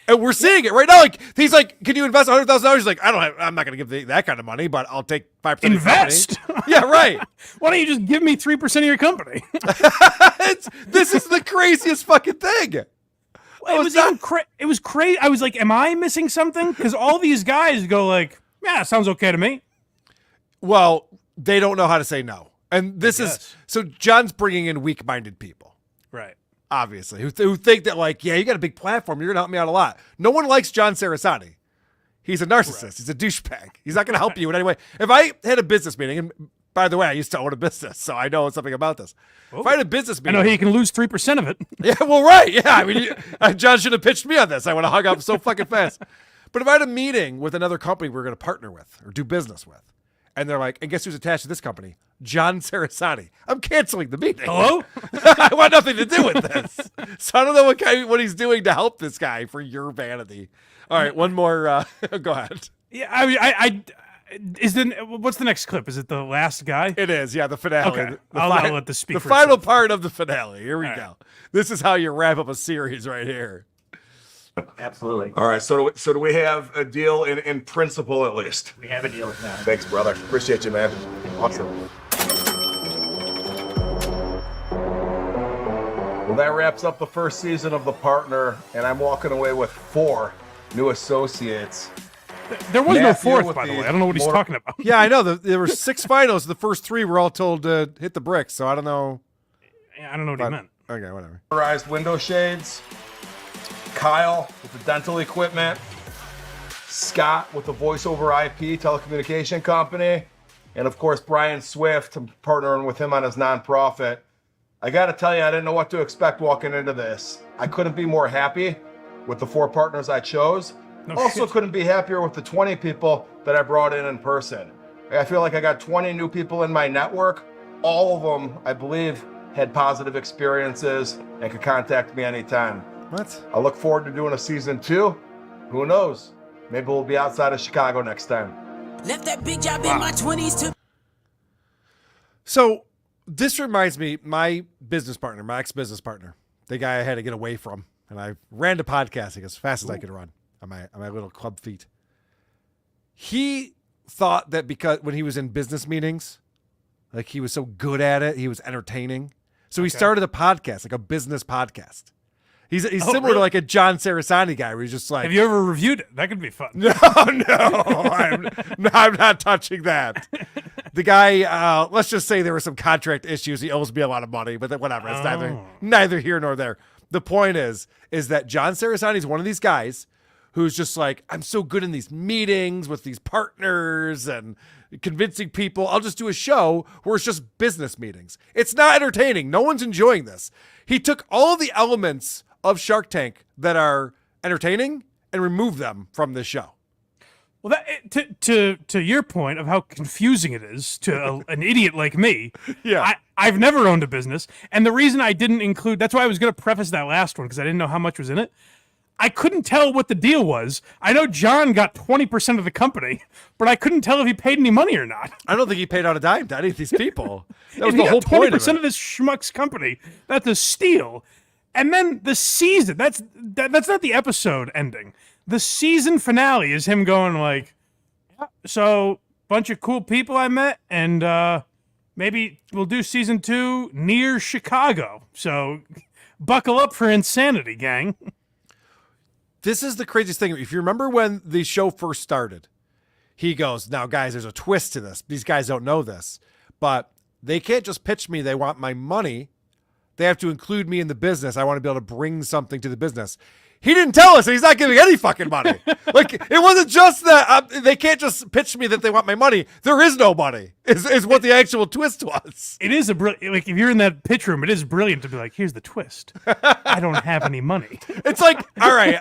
And we're seeing it right now. Like, he's like, can you invest $100,000? He's like, I'm not going to give that kind of money, but I'll take 5% Invest? of your company. Yeah, right. Why don't you just give me 3% of your company? This is the craziest fucking thing. It was crazy. I was like, am I missing something? Because all these guys go like, yeah, sounds okay to me. Well, they don't know how to say no. And this is, so John's bringing in weak-minded people. Right. Obviously, who think that, like, yeah, you got a big platform, you're going to help me out a lot. No one likes John Cersani. He's a narcissist. Right. He's a douchebag. He's not going to help you in any way. If I had a business meeting, and by the way, I used to own a business, so I know something about this. Oh. If I had a business meeting. I know he can lose 3% of it. Yeah, well, right. Yeah, I mean, John should have pitched me on this. I would have hung up so fucking fast. But if I had a meeting with another company we're going to partner with or do business with, and they're like, and guess who's attached to this company? John Cersani. I'm canceling the meeting. Hello? I want nothing to do with this. So I don't know what he's doing to help this guy for your vanity. All right, one more. Go ahead. Yeah, what's the next clip? Is it the last guy? It is, yeah, the finale. Okay. I'll let this speak the for final itself. part of the finale. Here we go. This is how you wrap up a series right here. Absolutely. All right, so do we have a deal in principle at least? We have a deal now. Thanks, brother. Appreciate you, man. Awesome. Well, that wraps up the first season of The Partner, and I'm walking away with 4 new associates. There was no fourth, by the way. I don't know what he's talking about. Yeah, I know. There were 6 finals. The first 3 were all told to hit the bricks, so I don't know. Yeah, I don't know what he meant. Okay, whatever. Motorized window shades. Kyle with the dental equipment. Scott with the voice over IP telecommunication company. And of course, Brian Swift. I'm partnering with him on his nonprofit. I got to tell you, I didn't know what to expect walking into this. I couldn't be more happy with the 4 partners I chose. Couldn't be happier with the 20 people that I brought in person. I feel like I got 20 new people in my network. All of them, I believe, had positive experiences and could contact me anytime. What? I look forward to doing a season 2. Who knows? Maybe we'll be outside of Chicago next time. Left that big job in my 20s to. So this reminds me, my ex-business partner, the guy I had to get away from, and I ran to podcasting as fast as I could run on my little club feet. He thought that because when he was in business meetings, like he was so good at it, he was entertaining. So he started a podcast, like a business podcast. He's similar to like a John Cersani guy where he's just like. Have you ever reviewed it? That could be fun. No, I'm not touching that. The guy, let's just say there were some contract issues. He owes me a lot of money, but whatever. It's neither here nor there. The point is that John Cersani is one of these guys who's just like, I'm so good in these meetings with these partners and convincing people. I'll just do a show where it's just business meetings. It's not entertaining. No one's enjoying this. He took all the elements of Shark Tank that are entertaining and removed them from this show. Well, to your point of how confusing it is to an idiot like me, I've never owned a business. And the reason I didn't include, that's why I was going to preface that last one, because I didn't know how much was in it. I couldn't tell what the deal was. I know John got 20% of the company, but I couldn't tell if he paid any money or not. I don't think he paid out a dime to any of these people. That was And the he whole got point of 20% it. of this schmuck's company. That's a steal. And then the season, that's not the episode ending. The season finale is him going like, so bunch of cool people I met, and maybe we'll do season 2 near Chicago. So buckle up for insanity, gang. This is the craziest thing. If you remember when the show first started, he goes, now guys, there's a twist to this. These guys don't know this, but they can't just pitch me. They want my money. They have to include me in the business. I want to be able to bring something to the business. He didn't tell us, and he's not giving any fucking money. Like, it wasn't just that they can't just pitch me that they want my money. There is no money, is what the actual twist was. It is like, if you're in that pitch room, it is brilliant to be like, here's the twist. I don't have any money. It's like, all right,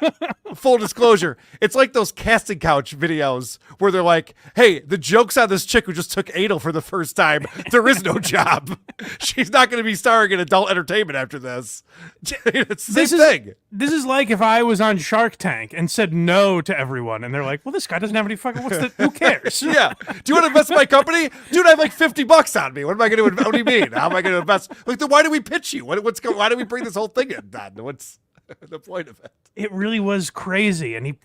full disclosure. It's like those casting couch videos where they're like, hey, the joke's on this chick who just took anal for the first time. There is no job. She's not going to be starring in adult entertainment after this. It's the same thing. This is like if I was on Shark Tank and said no to everyone, and they're like, well, this guy doesn't have any fucking, who cares? Yeah. Do you want to invest in my company? Dude, I have like $50 on me. What am I going to invest? What do you mean? How am I going to invest? Like, then why do we pitch you? Why do we bring this whole thing in, then? What's the point of it? It really was crazy. And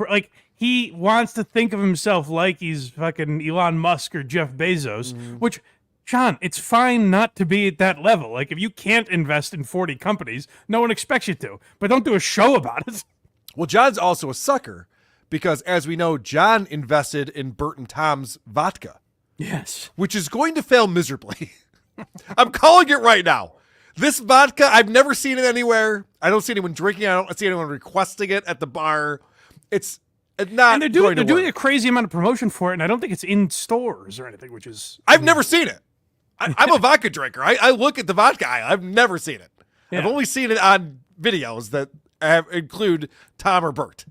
he wants to think of himself like he's fucking Elon Musk or Jeff Bezos, which, John, it's fine not to be at that level. Like, if you can't invest in 40 companies, no one expects you to. But don't do a show about it. Well, John's also a sucker because, as we know, John invested in Bert and Tom's vodka. Yes. Which is going to fail miserably. I'm calling it right now. This vodka, I've never seen it anywhere. I don't see anyone drinking it. I don't see anyone requesting it at the bar. It's not and they're doing a crazy amount of promotion for it, and I don't think it's in stores or anything, which is... I've never seen it. I'm a vodka drinker. I look at the vodka aisle. I've never seen it. Yeah. I've only seen it on videos that include Tom or Bert.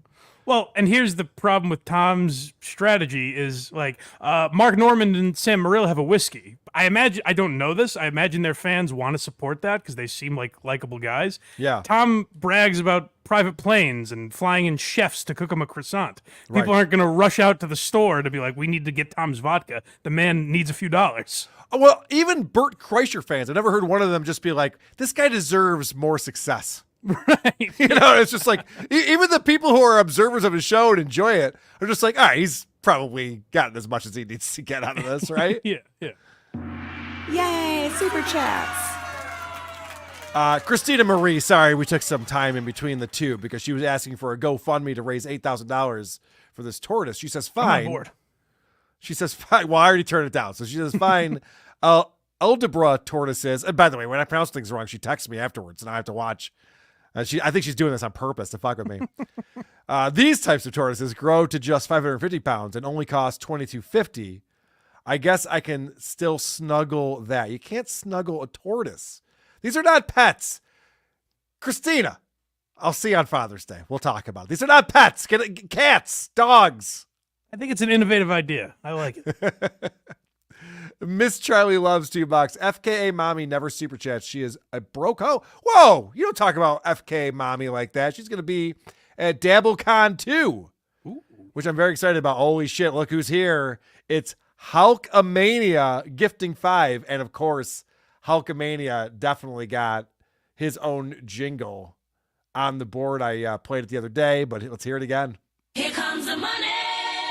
Well, and here's the problem with Tom's strategy is like Mark Normand and Sam Morril have a whiskey. I don't know this. I imagine their fans want to support that because they seem like likable guys. Yeah. Tom brags about private planes and flying in chefs to cook him a croissant. People Right. aren't going to rush out to the store to be like, we need to get Tom's vodka. The man needs a few dollars. Well, even Bert Kreischer fans, I never heard one of them just be like, this guy deserves more success. Right. You know, it's just like, even the people who are observers of his show and enjoy it are just like, all right, he's probably gotten as much as he needs to get out of this, right? Yeah. Yay, super chats. Christina Marie, sorry, we took some time in between the two because she was asking for a GoFundMe to raise $8,000 for this tortoise. She says, fine. I'm on board. She says, fine. Well, I already turned it down. So she says, fine. Aldebra tortoises. And by the way, when I pronounce things wrong, she texts me afterwards and I have to watch. I think she's doing this on purpose to fuck with me. These types of tortoises grow to just 550 pounds and only cost $22.50. I guess I can still snuggle that. You can't snuggle a tortoise. These are not pets. Christina, I'll see you on Father's Day. We'll talk about it. These are not pets. Get cats, dogs. I think it's an innovative idea. I like it. Miss Charlie loves $2. FKA mommy never super chats. She is a broke hoe. Whoa, you don't talk about FKA mommy like that. She's going to be at DabbleCon 2, which I'm very excited about. Holy shit, look who's here. It's Hulkamania gifting 5. And of course, Hulkamania definitely got his own jingle on the board. I played it the other day, but let's hear it again. Here comes the money.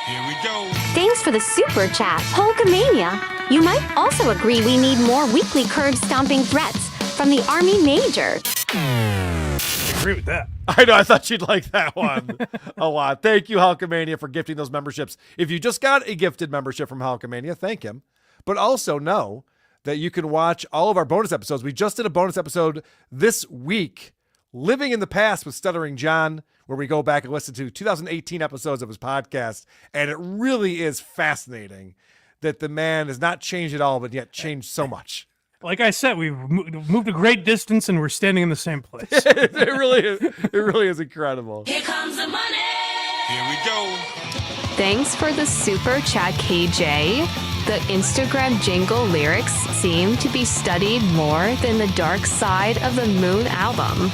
Here we go. Thanks for the super chat, Hulkamania. You might also agree we need more weekly curb stomping threats from the Army Major. I agree with that. I know. I thought you'd like that one a lot. Thank you, Hulkamania, for gifting those memberships. If you just got a gifted membership from Hulkamania, thank him. But also know that you can watch all of our bonus episodes. We just did a bonus episode this week Living in the Past with Stuttering John, where we go back and listen to 2018 episodes of his podcast. And it really is fascinating that the man has not changed at all, but yet changed so much. Like I said, we've moved a great distance and we're standing in the same place. It really is incredible. Here comes the money. Here we go. Thanks for the super chat, KJ. The Instagram jingle lyrics seem to be studied more than the Dark Side of the Moon album.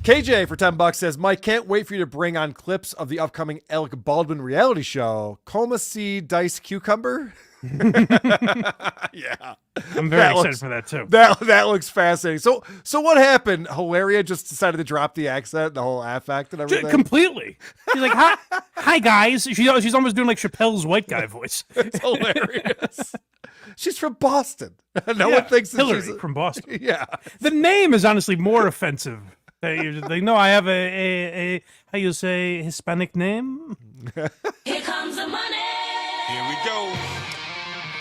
KJ for $10 says, Mike, can't wait for you to bring on clips of the upcoming Alec Baldwin reality show. Coma seed dice cucumber? Yeah. I'm very excited for that too. That looks fascinating. So what happened? Hilaria just decided to drop the accent, the whole affect and everything? Completely. She's like, hi guys. She's almost doing like Chappelle's white guy voice. It's hilarious. She's from Boston. No one thinks that Hillary she's from Boston. Yeah. The name is honestly more offensive. They know I have a how you say Hispanic name. Here comes the money. Here we go.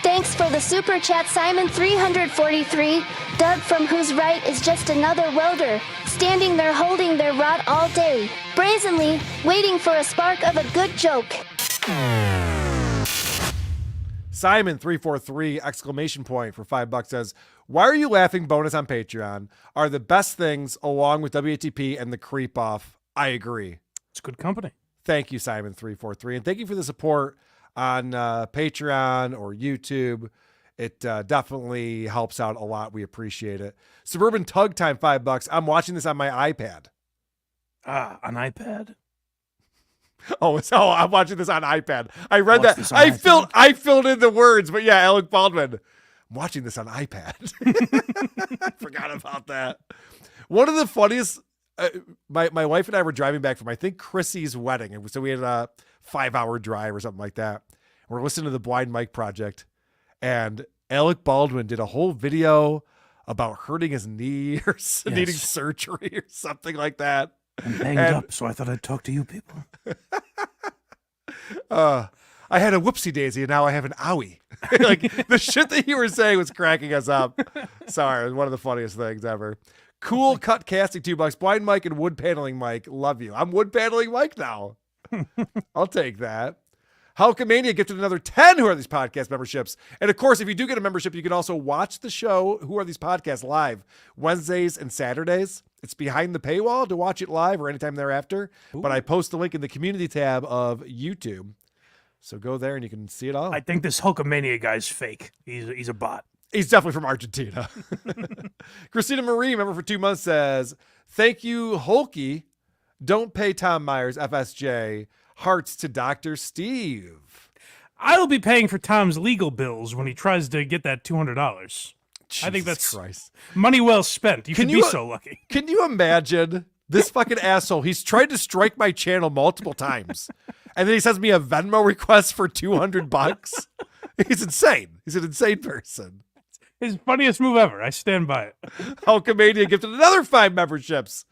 Thanks for the super chat, Simon 343. Doug from Who's Right is just another welder, standing there holding their rod all day, brazenly waiting for a spark of a good joke. Simon 343 exclamation point for $5 says, why are you laughing? Bonus on Patreon are the best things along with WATP and the creep off. I agree. It's good company. Thank you, Simon 343. And thank you for the support on Patreon or YouTube. It definitely helps out a lot. We appreciate it. Suburban Tug Time, $5. I'm watching this on my iPad. An iPad? Oh, I'm watching this on iPad. I read that. I filled in the words, but yeah, Alec Baldwin. I'm watching this on iPad. I forgot about that. One of the funniest, my wife and I were driving back from, I think, Chrissy's wedding. And so we had a 5-hour drive or something like that. We're listening to the Blind Mike Project. And Alec Baldwin did a whole video about hurting his knee or needing surgery or something like that. I'm banged up, so I thought I'd talk to you people. I had a whoopsie daisy and now I have an owie. Like the shit that you were saying was cracking us up. Sorry, it was one of the funniest things ever. Cool cut casting, $2. Blind Mike and wood paneling Mike. Love you. I'm wood paneling Mike now. I'll take that. Hulkamania gifted another 10 Who Are These Podcast memberships. And of course, if you do get a membership, you can also watch the show Who Are These Podcasts live Wednesdays and Saturdays. It's behind the paywall to watch it live or anytime thereafter. Ooh. But I post the link in the community tab of YouTube. So go there and you can see it all. I think this Hulkamania guy's fake. He's a bot. He's definitely from Argentina. Christina Marie, member for 2 months, says, thank you, Hulky. Don't pay Tom Myers, FSJ. Hearts to Dr. Steve. I'll be paying for Tom's legal bills when he tries to get that $200. I think that's Christ. Money well spent. You can be so lucky. Can you imagine this fucking asshole? He's tried to strike my channel multiple times. And then he sends me a Venmo request for $200. He's insane. He's an insane person. His funniest move ever. I stand by it. Hulkamania gifted another 5 memberships.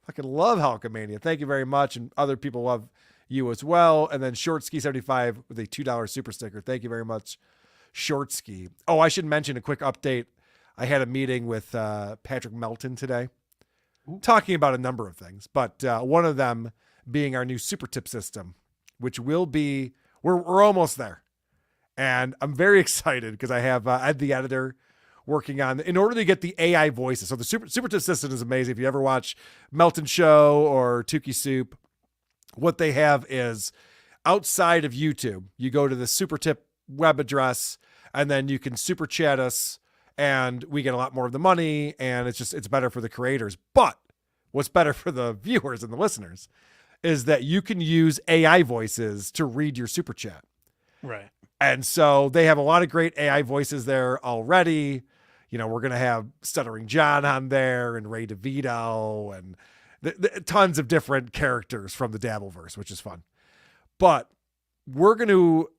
Fucking love Hulkamania. Thank you very much. And other people love you as well. And then Shortski75 with a $2 super sticker. Thank you very much, Shortski. Oh, I should mention a quick update. I had a meeting with Patrick Melton today, talking about a number of things, but one of them being our new super tip system, which will be, we're almost there. And I'm very excited because I have Ed the editor working on, in order to get the AI voices. So the super tip system is amazing. If you ever watch Melton Show or Tukey Soup, what they have is outside of YouTube, you go to the super tip web address and then you can super chat us and we get a lot more of the money and it's better for the creators. But what's better for the viewers and the listeners is that you can use AI voices to read your super chat. Right. And so they have a lot of great AI voices there already. You know, we're going to have Stuttering John on there and Ray DeVito and tons of different characters from the Dabbleverse, which is fun. But we're going to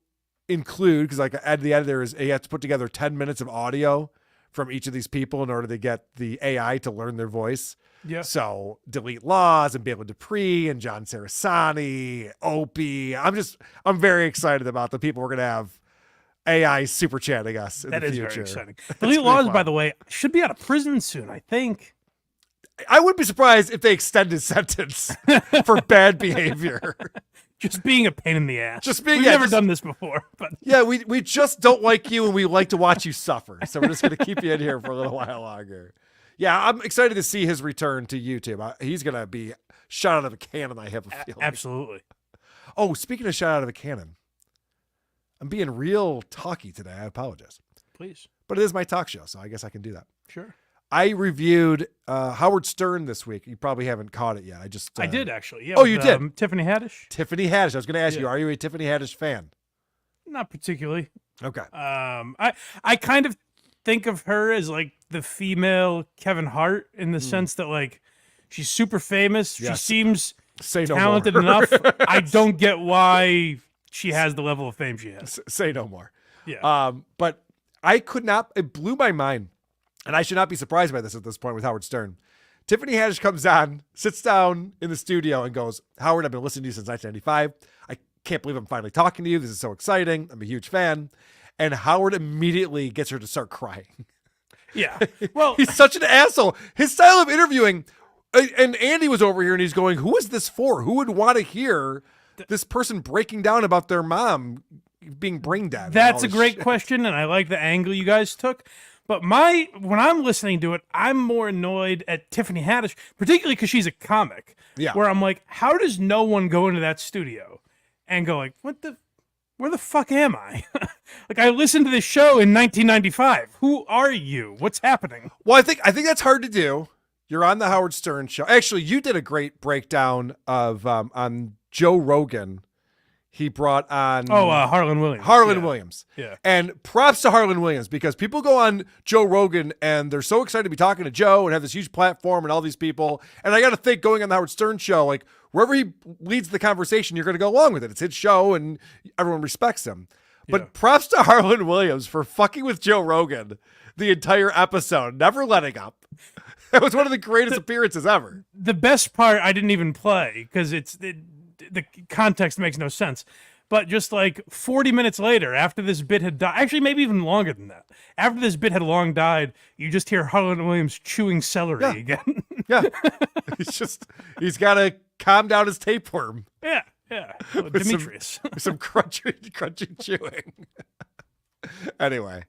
include, because like Ed the editor he has to put together 10 minutes of audio from each of these people in order to get the AI to learn their voice. Yeah. So Delete Laws and Baylor Dupree and John Cersani, Opie. I'm very excited about the people we're going to have AI super chatting us in That the is future. very exciting. It's Billy gonna be Laws, fun. by the way, should be out of prison soon, I think. I wouldn't be surprised if they extend his sentence for bad behavior. Just being a pain in the ass. We've never done this before. But yeah, we just don't like you, and we like to watch you suffer. So we're just going to keep you in here for a little while longer. Yeah, I'm excited to see his return to YouTube. He's going to be shot out of a cannon, I have a feeling. Absolutely. Oh, speaking of shot out of a cannon, I'm being real talky today. I apologize. Please. But it is my talk show, so I guess I can do that. Sure. I reviewed Howard Stern this week. You probably haven't caught it yet. I did, actually. Yeah, oh, with, you did? Tiffany Haddish? Tiffany Haddish. I was going to ask you, Yeah. are you a Tiffany Haddish fan? Not particularly. Okay. I kind of think of her as like the female Kevin Hart in the sense that like she's super famous. Yes. She seems Say no talented more. enough. I don't get why she has the level of fame she has. Say no more. Yeah. But I could not, it blew my mind. And I should not be surprised by this at this point with Howard Stern. Tiffany Haddish comes on, sits down in the studio and goes, Howard, I've been listening to you since 1995. I can't believe I'm finally talking to you. This is so exciting. I'm a huge fan. And Howard immediately gets her to start crying. Yeah. Well, he's such an asshole. His style of interviewing, and Andy was over here and he's going, who is this for? Who would want to hear this person breaking down about their mom being brain dead? That's a great question, and I like the angle you guys took. But when I'm listening to it, I'm more annoyed at Tiffany Haddish, particularly because she's a comic. Yeah. Where I'm like, how does no one go into that studio and go like, where the fuck am I? Like, I listened to this show in 1995. Who are you? What's happening? Well, I think that's hard to do. You're on the Howard Stern show. Actually, you did a great breakdown of on Joe Rogan. He brought on Harlan Williams. Williams. Yeah. And props to Harlan Williams, because people go on Joe Rogan and they're so excited to be talking to Joe and have this huge platform and all these people. And I got to think, going on the Howard Stern show, like wherever he leads the conversation, you're going to go along with it. It's his show and everyone respects him. But props to Harlan Williams for fucking with Joe Rogan the entire episode, never letting up. That was one of the greatest appearances ever. The best part I didn't even play because the context makes no sense. But just like 40 minutes later, after this bit had died, actually maybe even longer than that, after this bit had long died, you just hear Harlan Williams chewing celery again. Yeah. He's got to calm down his tapeworm. Yeah. Well, Demetrius. Some crunchy chewing. Anyway,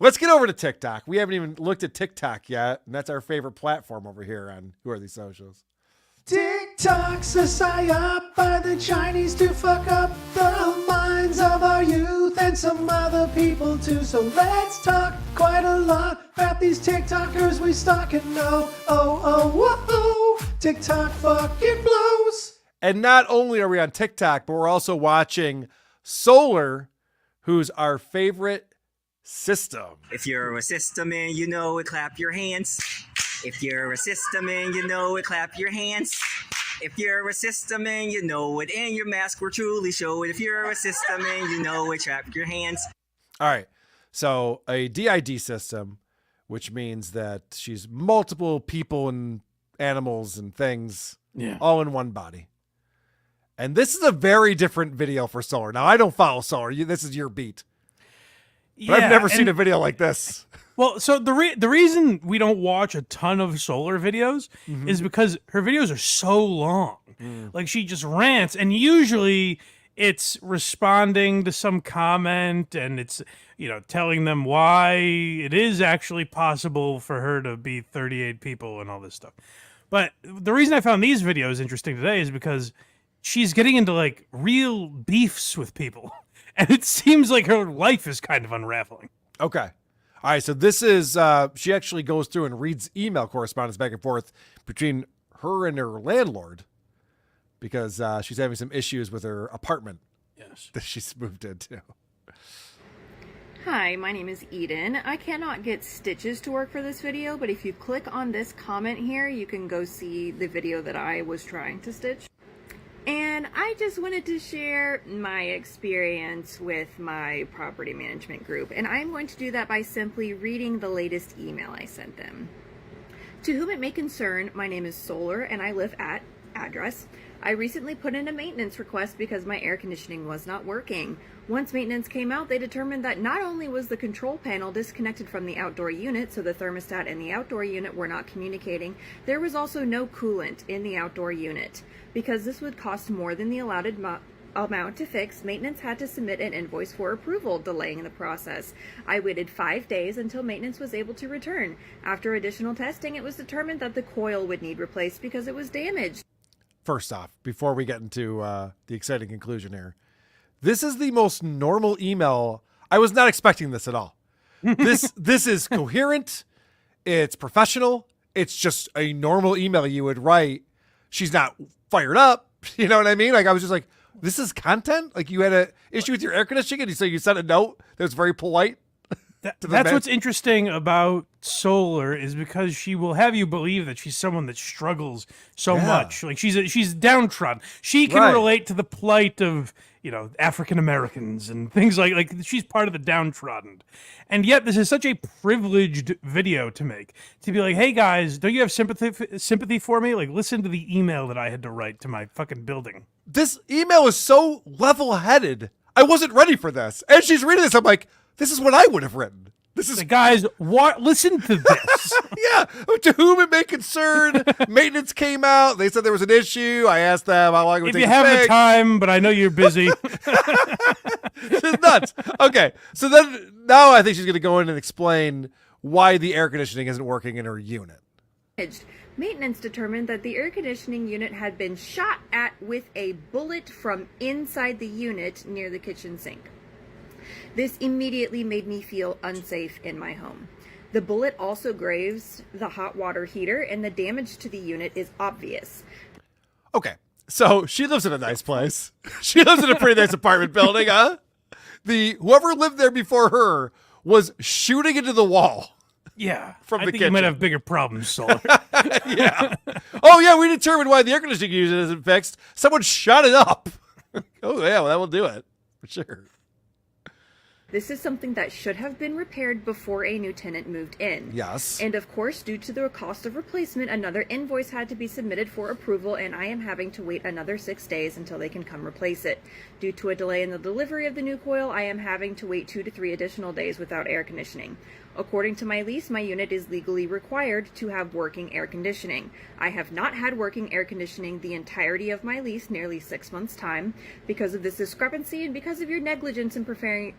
let's get over to TikTok. We haven't even looked at TikTok yet, and that's our favorite platform over here on Who Are These Socials. TikTok's a psyop by the Chinese to fuck up the minds of our youth and some other people too. So let's talk quite a lot about these TikTokers we stalk and know. Oh, TikTok fucking blows. And not only are we on TikTok, but we're also watching Solar, who's our favorite system. If you're a system and you know it, clap your hands. If you're a system and you know it, clap your hands. If you're a system and you know it, and your mask will truly show it. If you're a system and you know it, clap your hands. All right. So a DID system, which means that she's multiple people and animals and things all in one body. And this is a very different video for Solar. Now, I don't follow Solar. This is your beat. But I've never seen a video like this. Well, so the reason we don't watch a ton of Solar videos is because her videos are so long. Like, she just rants, and usually it's responding to some comment, and it's, telling them why it is actually possible for her to be 38 people and all this stuff. But the reason I found these videos interesting today is because she's getting into, like, real beefs with people. And it seems like her life is kind of unraveling. Okay. All right. So this is, she actually goes through and reads email correspondence back and forth between her and her landlord because she's having some issues with her apartment that she's moved into. Hi, my name is Eden. I cannot get stitches to work for this video, but if you click on this comment here, you can go see the video that I was trying to stitch. And I just wanted to share my experience with my property management group. And I'm going to do that by simply reading the latest email I sent them. To whom it may concern, my name is Solar and I live at address. I recently put in a maintenance request because my air conditioning was not working. Once maintenance came out, they determined that not only was the control panel disconnected from the outdoor unit, so the thermostat and the outdoor unit were not communicating, there was also no coolant in the outdoor unit. Because this would cost more than the allowed amount to fix, maintenance had to submit an invoice for approval, delaying the process. I waited 5 days until maintenance was able to return. After additional testing, it was determined that the coil would need replaced because it was damaged. First off, before we get into the exciting conclusion here, this is the most normal email. I was not expecting this at all. This is coherent. It's professional. It's just a normal email you would write. She's not fired up. You know what I mean? Like, I was just like, this is content? Like, you had an issue with your air conditioning and so you sent a note that was very polite? That's what's interesting about Solar, is because she will have you believe that she's someone that struggles so much. Like, she's downtrodden. She can relate to the plight of, African Americans and things like she's part of the downtrodden. And yet this is such a privileged video to make. To be like, hey guys, don't you have sympathy for me? Like, listen to the email that I had to write to my fucking building. This email is so level-headed. I wasn't ready for this. And she's reading this, I'm like, this is what I would have written. This is guys. Listen to this. Yeah, to whom it may concern. Maintenance came out. They said there was an issue. I asked them how long it would take. If you have the time, but I know you're busy. This is nuts. Okay, so then now I think she's going to go in and explain why the air conditioning isn't working in her unit. Maintenance determined that the air conditioning unit had been shot at with a bullet from inside the unit near the kitchen sink. This immediately made me feel unsafe in my home. The bullet also grazed the hot water heater, and the damage to the unit is obvious. Okay, so she lives in a nice place. She lives in a pretty nice apartment building, huh? Whoever lived there before her was shooting into the wall. Yeah, from the I think kitchen. you might have bigger problems, Solar. Yeah. Oh yeah, we determined why the air conditioning unit isn't fixed. Someone shot it up. Oh yeah, well, that will do it for sure. This is something that should have been repaired before a new tenant moved in. Yes. And of course, due to the cost of replacement, another invoice had to be submitted for approval, and I am having to wait another 6 days until they can come replace it. Due to a delay in the delivery of the new coil, I am having to wait 2 to 3 additional days without air conditioning. According to my lease, my unit is legally required to have working air conditioning. I have not had working air conditioning the entirety of my lease, nearly 6 months' time. Because of this discrepancy and because of your negligence in preparing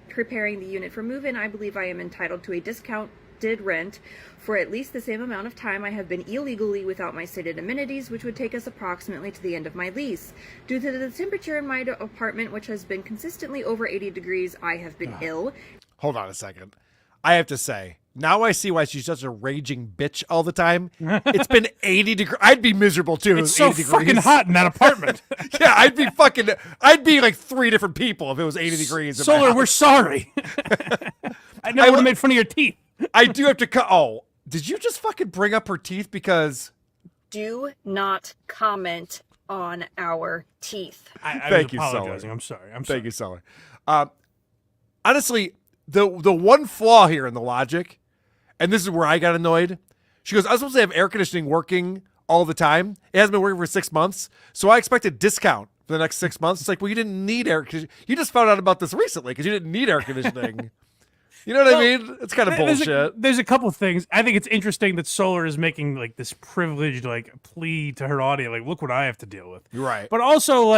the unit for move-in, I believe I am entitled to a discounted rent for at least the same amount of time I have been illegally without my stated amenities, which would take us approximately to the end of my lease. Due to the temperature in my apartment, which has been consistently over 80 degrees, I have been ill. Hold on a second. I have to say, now I see why she's such a raging bitch all the time. It's been 80 degrees. I'd be miserable too. It's so 80 degrees. fucking hot in that apartment. Yeah, I'd be like 3 different people if it was 80 degrees. Solar, we're sorry. I never would have made fun of your teeth. I do have to cut. Oh, did you just fucking bring up her teeth? Because Do not comment on our teeth. I Thank was you, apologizing. Solar. I'm sorry. Thank you, Solar. Honestly, the one flaw here in the logic, and this is where I got annoyed. She goes, I was supposed to have air conditioning working all the time. It hasn't been working for 6 months, so I expect a discount for the next 6 months. It's like, well, you didn't need air conditioning. You just found out about this recently because you didn't need air conditioning. You know what I mean? It's kind of bullshit. There's a couple of things. I think it's interesting that Solar is making like this privileged plea to her audience, like, look what I have to deal with. You're right. But also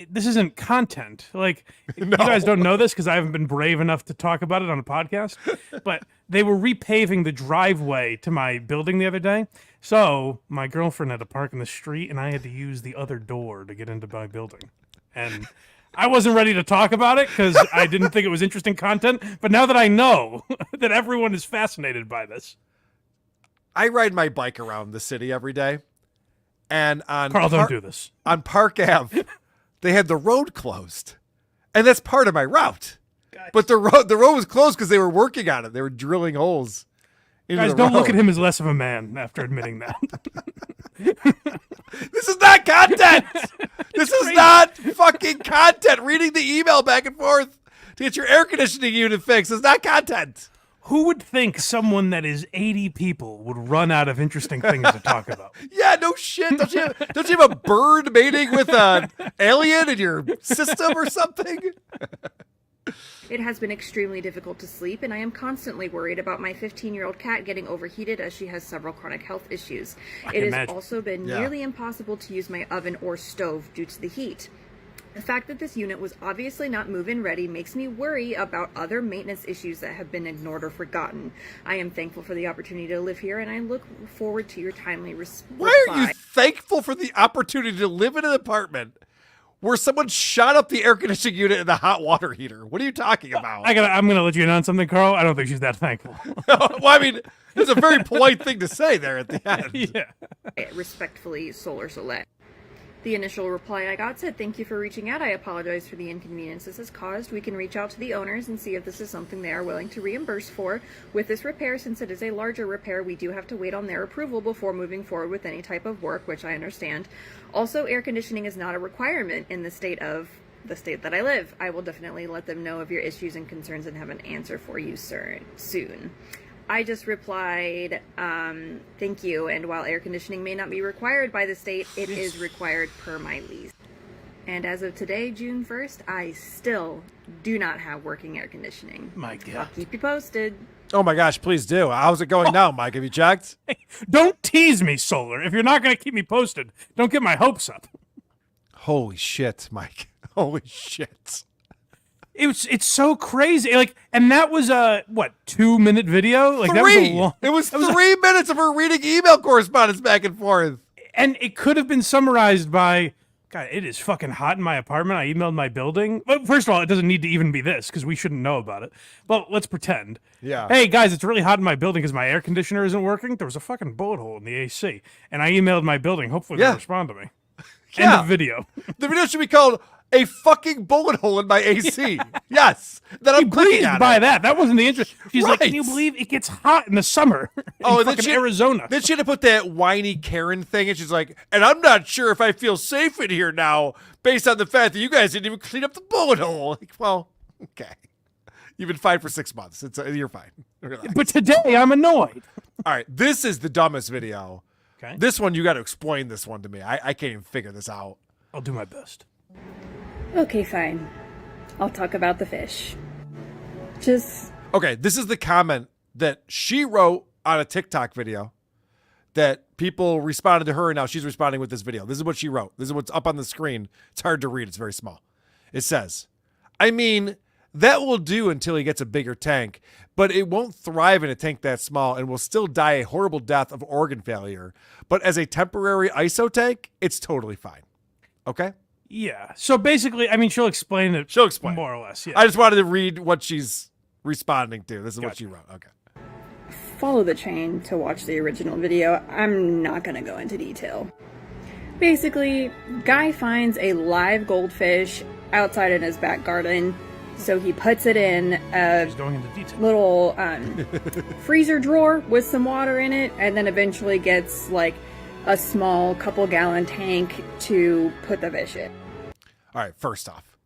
this isn't content. You guys don't know this because I haven't been brave enough to talk about it on a podcast, but they were repaving the driveway to my building the other day. So my girlfriend had to park in the street and I had to use the other door to get into my building. And I wasn't ready to talk about it because I didn't think it was interesting content. But now that I know that everyone is fascinated by this. I ride my bike around the city every day. And on Karl, don't do this. On Park Ave, they had the road closed. And that's part of my route. Guys. But the road was closed because they were working on it. They were drilling holes into Guys, the don't road. look at him as less of a man after admitting that. This is not content. This is not fucking content. Reading the email back and forth to get your air conditioning unit fixed is not content. Who would think someone that is 80 people would run out of interesting things to talk about? Yeah, no shit. Don't you have a bird mating with an alien in your system or something? It has been extremely difficult to sleep, and I am constantly worried about my 15-year-old cat getting overheated as she has several chronic health issues. It has also been nearly impossible to use my oven or stove due to the heat. The fact that this unit was obviously not move-in ready makes me worry about other maintenance issues that have been ignored or forgotten. I am thankful for the opportunity to live here, and I look forward to your timely reply. Why are you thankful for the opportunity to live in an apartment where someone shot up the air conditioning unit and the hot water heater? What are you talking about? I'm gonna let you in on something, Carl. I don't think she's that thankful. Well, I mean, it's a very polite thing to say there at the end. Yeah. Respectfully, Solar Soleil. The initial reply I got said, "Thank you for reaching out. I apologize for the inconvenience this has caused. We can reach out to the owners and see if this is something they are willing to reimburse for. With this repair, since it is a larger repair, we do have to wait on their approval before moving forward with any type of work," which I understand. Also, air conditioning is not a requirement in the state that I live. I will definitely let them know of your issues and concerns and have an answer for you soon. I just replied, thank you, and while air conditioning may not be required by the state, it is required per my lease. And as of today, June 1st, I still do not have working air conditioning. My God. I'll keep you posted. Oh my gosh, please do. How's it going now, Mike? Have you checked? Hey, don't tease me, Solar. If you're not going to keep me posted, don't get my hopes up. Holy shit, Mike. Holy shit. It's so crazy. Like, and that was a 2-minute video? Like, It was 3 minutes of her reading email correspondence back and forth. And it could have been summarized by, God, it is fucking hot in my apartment. I emailed my building. Well, first of all, it doesn't need to even be this because we shouldn't know about it. But let's pretend. Yeah. Hey, guys, it's really hot in my building because my air conditioner isn't working. There was a fucking bullet hole in the AC. And I emailed my building. Hopefully they'll respond to me. End of video. The video should be called "A Fucking Bullet Hole in My AC." Yes. Then I'm clicking on by it. that. That wasn't the interest. She's like, can you believe it gets hot in the summer in fucking Arizona? Then she had to put that whiny Karen thing, and she's like, "And I'm not sure if I feel safe in here now based on the fact that you guys didn't even clean up the bullet hole." Like, well, okay. You've been fine for 6 months. You're fine. Relax. But today I'm annoyed. All right. This is the dumbest video. Okay. This one, you got to explain this one to me. I can't even figure this out. I'll do my best. Okay, fine. I'll talk about the fish. Okay, this is the comment that she wrote on a TikTok video that people responded to her, and now she's responding with this video. This is what she wrote. This is what's up on the screen. It's hard to read. It's very small. It says, "I mean, that will do until he gets a bigger tank, but it won't thrive in a tank that small and will still die a horrible death of organ failure. But as a temporary ISO tank, it's totally fine." Okay? Yeah. So basically, I mean, she'll explain it. She'll explain more or less. Yeah. I just wanted to read what she's responding to. This is what she wrote. Okay. Follow the chain to watch the original video. I'm not going to go into detail. Basically, guy finds a live goldfish outside in his back garden, so he puts it in a little freezer drawer with some water in it, and then eventually gets like a small couple gallon tank to put the fish in. All right, first off,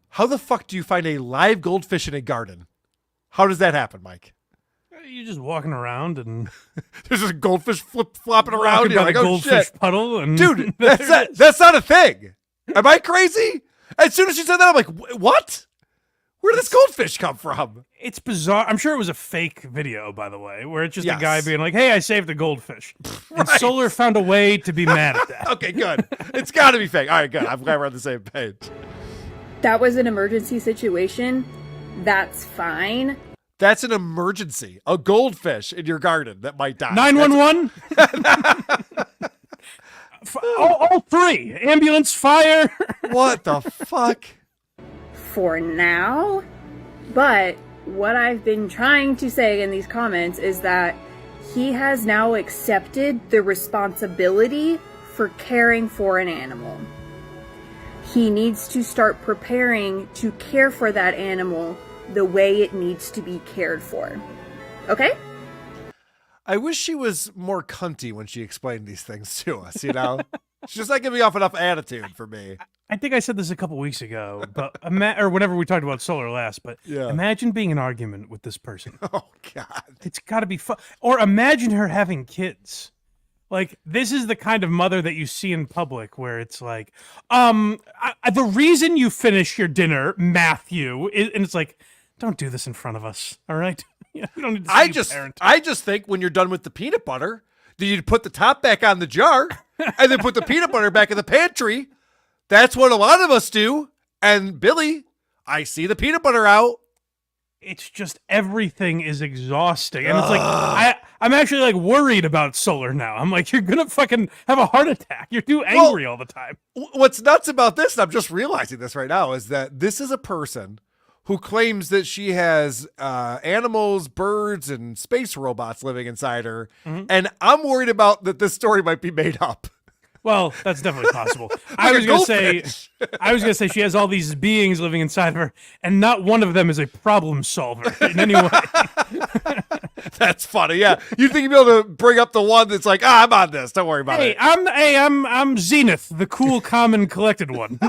how the fuck do you find a live goldfish in a garden? How does that happen, Mike? You're just walking around and there's just a goldfish flopping around. You're like, a oh goldfish shit, puddle, and dude, that's not a thing. Am I crazy? As soon as she said that, I'm like, what? Where did this goldfish come from? It's bizarre. I'm sure it was a fake video, by the way, where it's just a guy being like, "Hey, I saved a goldfish," and Solar found a way to be mad at that. Okay, good. It's got to be fake. All right, good. I'm glad we're on the same page. That was an emergency situation. That's fine. That's an emergency. A goldfish in your garden that might die. 911. all three. Ambulance, fire. What the fuck? For now. But what I've been trying to say in these comments is that he has now accepted the responsibility for caring for an animal. He needs to start preparing to care for that animal the way it needs to be cared for. Okay? I wish she was more cunty when she explained these things to us, you know? She's just not giving off enough attitude for me. I think I said this a couple weeks ago, but or whenever we talked about solar last, but Yeah. imagine being in an argument with this person. Oh God. It's got to be fun. Or imagine her having kids. Like, this is the kind of mother that you see in public where it's like, the reason you finish your dinner, Matthew, and it's like, don't do this in front of us, all right? You don't need to see your parent. I just think when you're done with the peanut butter, that you put the top back on the jar and then put the peanut butter back in the pantry. That's what a lot of us do. And Billy, I see the peanut butter out. It's just everything is exhausting. And it's like, I'm actually like worried about solar now. I'm like, you're going to fucking have a heart attack. You're too angry all the time. What's nuts about this, and I'm just realizing this right now, is that this is a person who claims that she has animals, birds, and space robots living inside her. Mm-hmm. And I'm worried about that this story might be made up. Well, that's definitely possible. Like I was a going to say, goldfish. she has all these beings living inside of her, and not one of them is a problem solver in any way. That's funny. Yeah, you think you'd be able to bring up the one that's like, I'm on this. Don't worry about it. I'm Zenith, the cool, calm, and collected one.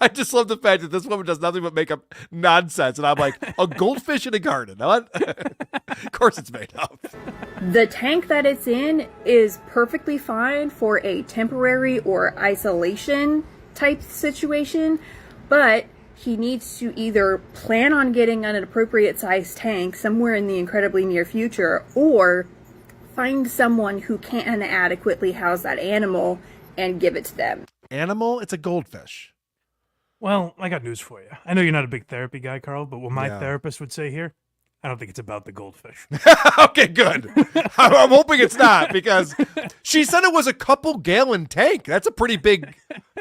I just love the fact that this woman does nothing but make up nonsense, and I'm like, a goldfish in a garden. What? Of course, it's made up. The tank that it's in is perfectly fine for a temporary or isolation type situation, but he needs to either plan on getting an appropriate sized tank somewhere in the incredibly near future, or find someone who can adequately house that animal and give it to them. Animal? It's a goldfish. Well, I got news for you. I know you're not a big therapy guy, Karl, but what my Yeah. therapist would say here, I don't think it's about the goldfish. Okay, good. I'm hoping it's not, because she said it was a couple gallon tank. That's a pretty big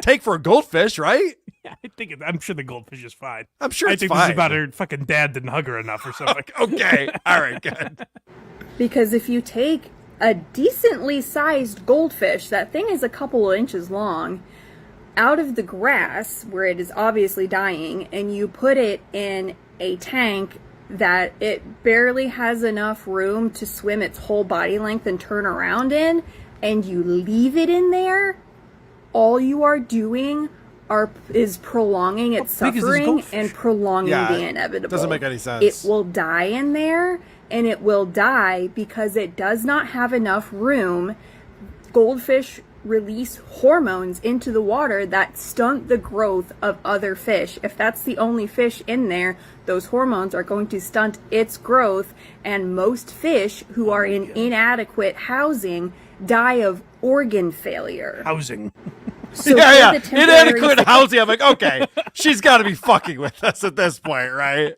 tank for a goldfish, right? Yeah, I'm sure the goldfish is fine. I'm sure I it's think fine. this is about her fucking dad didn't hug her enough or something. Okay, all right, good. Because if you take a decently sized goldfish, that thing is a couple of inches long, out of the grass where it is obviously dying, and you put it in a tank that it barely has enough room to swim its whole body length and turn around in, and you leave it in there, all you are doing is prolonging its big is this suffering goldfish? and prolonging Yeah, the inevitable. doesn't make any sense. It will die in there, and it will die because it does not have enough room. Goldfish release hormones into the water that stunt the growth of other fish. If that's the only fish in there, those hormones are going to stunt its growth, and most fish who are in inadequate housing die of organ failure. Housing. So yeah. for the temporary Inadequate housing. I'm like, okay, she's got to be fucking with us at this point, right?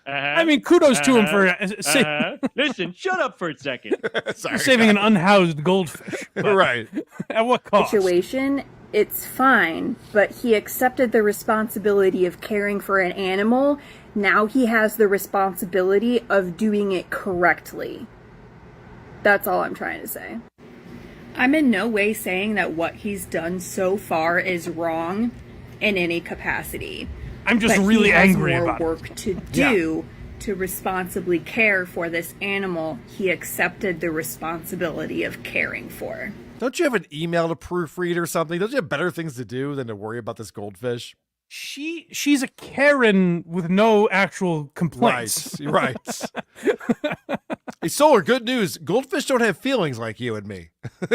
I mean, kudos to him for Listen, shut up for a second. Sorry, saving an unhoused goldfish. But Right. At what cost? situation, it's fine, but he accepted the responsibility of caring for an animal. Now he has the responsibility of doing it correctly. That's all I'm trying to say. I'm in no way saying that what he's done so far is wrong in any capacity. I'm just But really he has angry more about it. work to do to responsibly care for this animal he accepted the responsibility of caring for. Don't you have an email to proofread or something? Don't you have better things to do than to worry about this goldfish? She's a Karen with no actual complaints. Right. Hey, Solar, good news. Goldfish don't have feelings like you and me.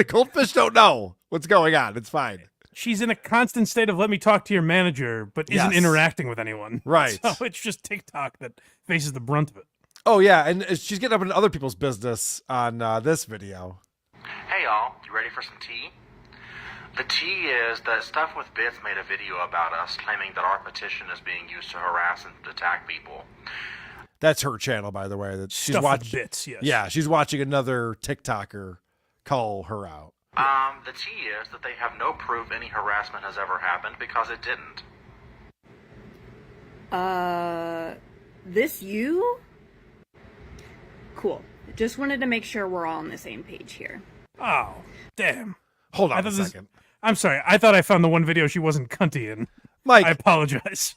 Goldfish don't know what's going on. It's fine. She's in a constant state of let me talk to your manager, but isn't Yes. interacting with anyone. Right. So it's just TikTok that faces the brunt of it. Oh, yeah, and she's getting up into other people's business on this video. Hey y'all, you ready for some tea? The tea is that Stuff with Bits made a video about us claiming that our petition is being used to harass and attack people. That's her channel, by the way. That she's Stuff with watching. Bits, yes. Yeah, she's watching another TikToker call her out. The tea is that they have no proof any harassment has ever happened because it didn't. This you? Cool. Just wanted to make sure we're all on the same page here. Oh, damn. Hold I on a thought this- second. I'm sorry. I thought I found the one video she wasn't cunty in. Mike, I apologize.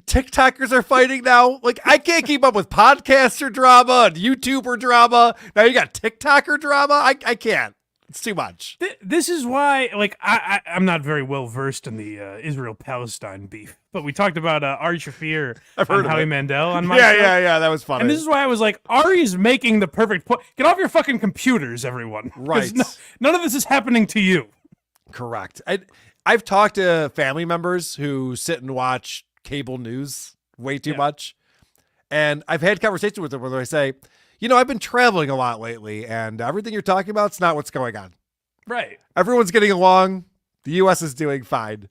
TikTokers are fighting now. Like, I can't keep up with podcaster drama and YouTuber drama. Now you got TikToker drama. I can't. It's too much. This is why, like, I'm not very well versed in the Israel-Palestine beef, but we talked about Ari Shaffir heard and of Howie it. Mandel on my Yeah, show. yeah, that was funny. And this is why I was like, Ari's making the perfect point. Get off your fucking computers, everyone. 'Cause Right. None of this is happening to you. Correct. I've talked to family members who sit and watch cable news way too much. And I've had conversations with them where I say, I've been traveling a lot lately, and everything you're talking about is not what's going on. Right. Everyone's getting along. The U.S. is doing fine.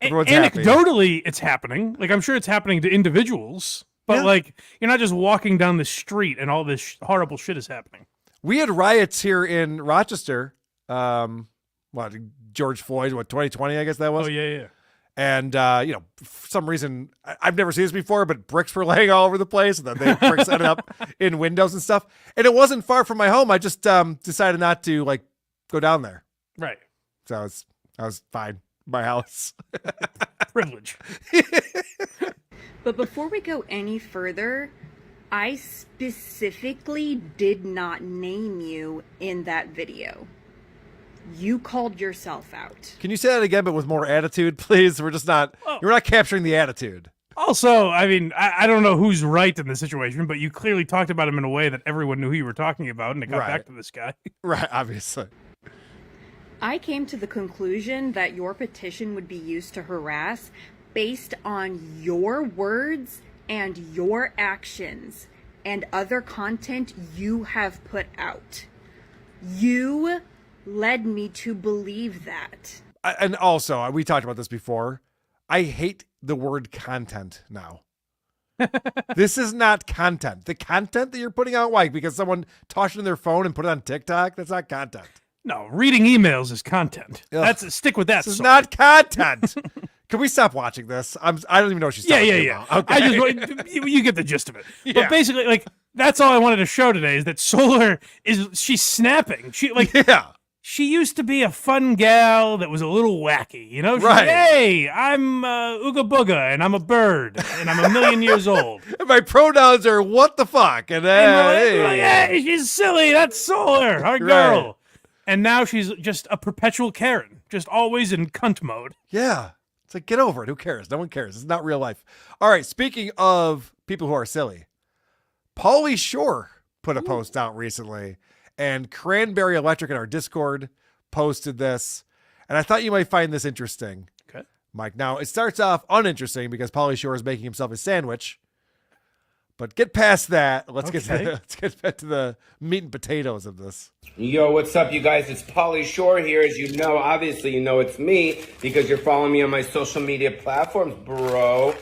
Everyone's happy. Anecdotally, it's happening. Like, I'm sure it's happening to individuals, but like, you're not just walking down the street and all this horrible shit is happening. We had riots here in Rochester. George Floyd, 2020, I guess that was. Oh, yeah. And, for some reason, I've never seen this before, but bricks were laying all over the place. And then bricks ended up in windows and stuff. And it wasn't far from my home. I just decided not to, go down there. Right. So I was fine. My house. Privilege. But before we go any further, I specifically did not name you in that video. You called yourself out. Can you say that again, but with more attitude, please? We're not capturing the attitude. Also, I mean, I don't know who's right in this situation, but you clearly talked about him in a way that everyone knew who you were talking about, and it got back to this guy. Right, obviously. I came to the conclusion that your petition would be used to harass based on your words and your actions and other content you have put out. You led me to believe that. And also, we talked about this before. I hate the word content now. This is not content. The content that you're putting out, why? Because someone tossed it in their phone and put it on TikTok? That's not content. No, reading emails is content. Stick with that. This is not content. Can we stop watching this? I don't even know what she's talking about. Okay. I just you get the gist of it. Yeah. But basically, that's all I wanted to show today is that Solar she's snapping. She used to be a fun gal that was a little wacky, She's like, hey, I'm Ooga Booga, and I'm a bird, and I'm 1,000,000 years old. And my pronouns are what the fuck, and we're like, hey, she's silly. That's Solar, our girl. Right. And now she's just a perpetual Karen, just always in cunt mode. Yeah. It's like, get over it. Who cares? No one cares. It's not real life. All right. Speaking of people who are silly, Pauly Shore put a post out recently, and Cranberry Electric in our Discord posted this. And I thought you might find this interesting. Okay. Mike. Now, it starts off uninteresting because Pauly Shore is making himself a sandwich. But get past that. Let's get back to the meat and potatoes of this. Yo, what's up, you guys? It's Pauly Shore here. As you know, obviously you know it's me because you're following me on my social media platforms, bro.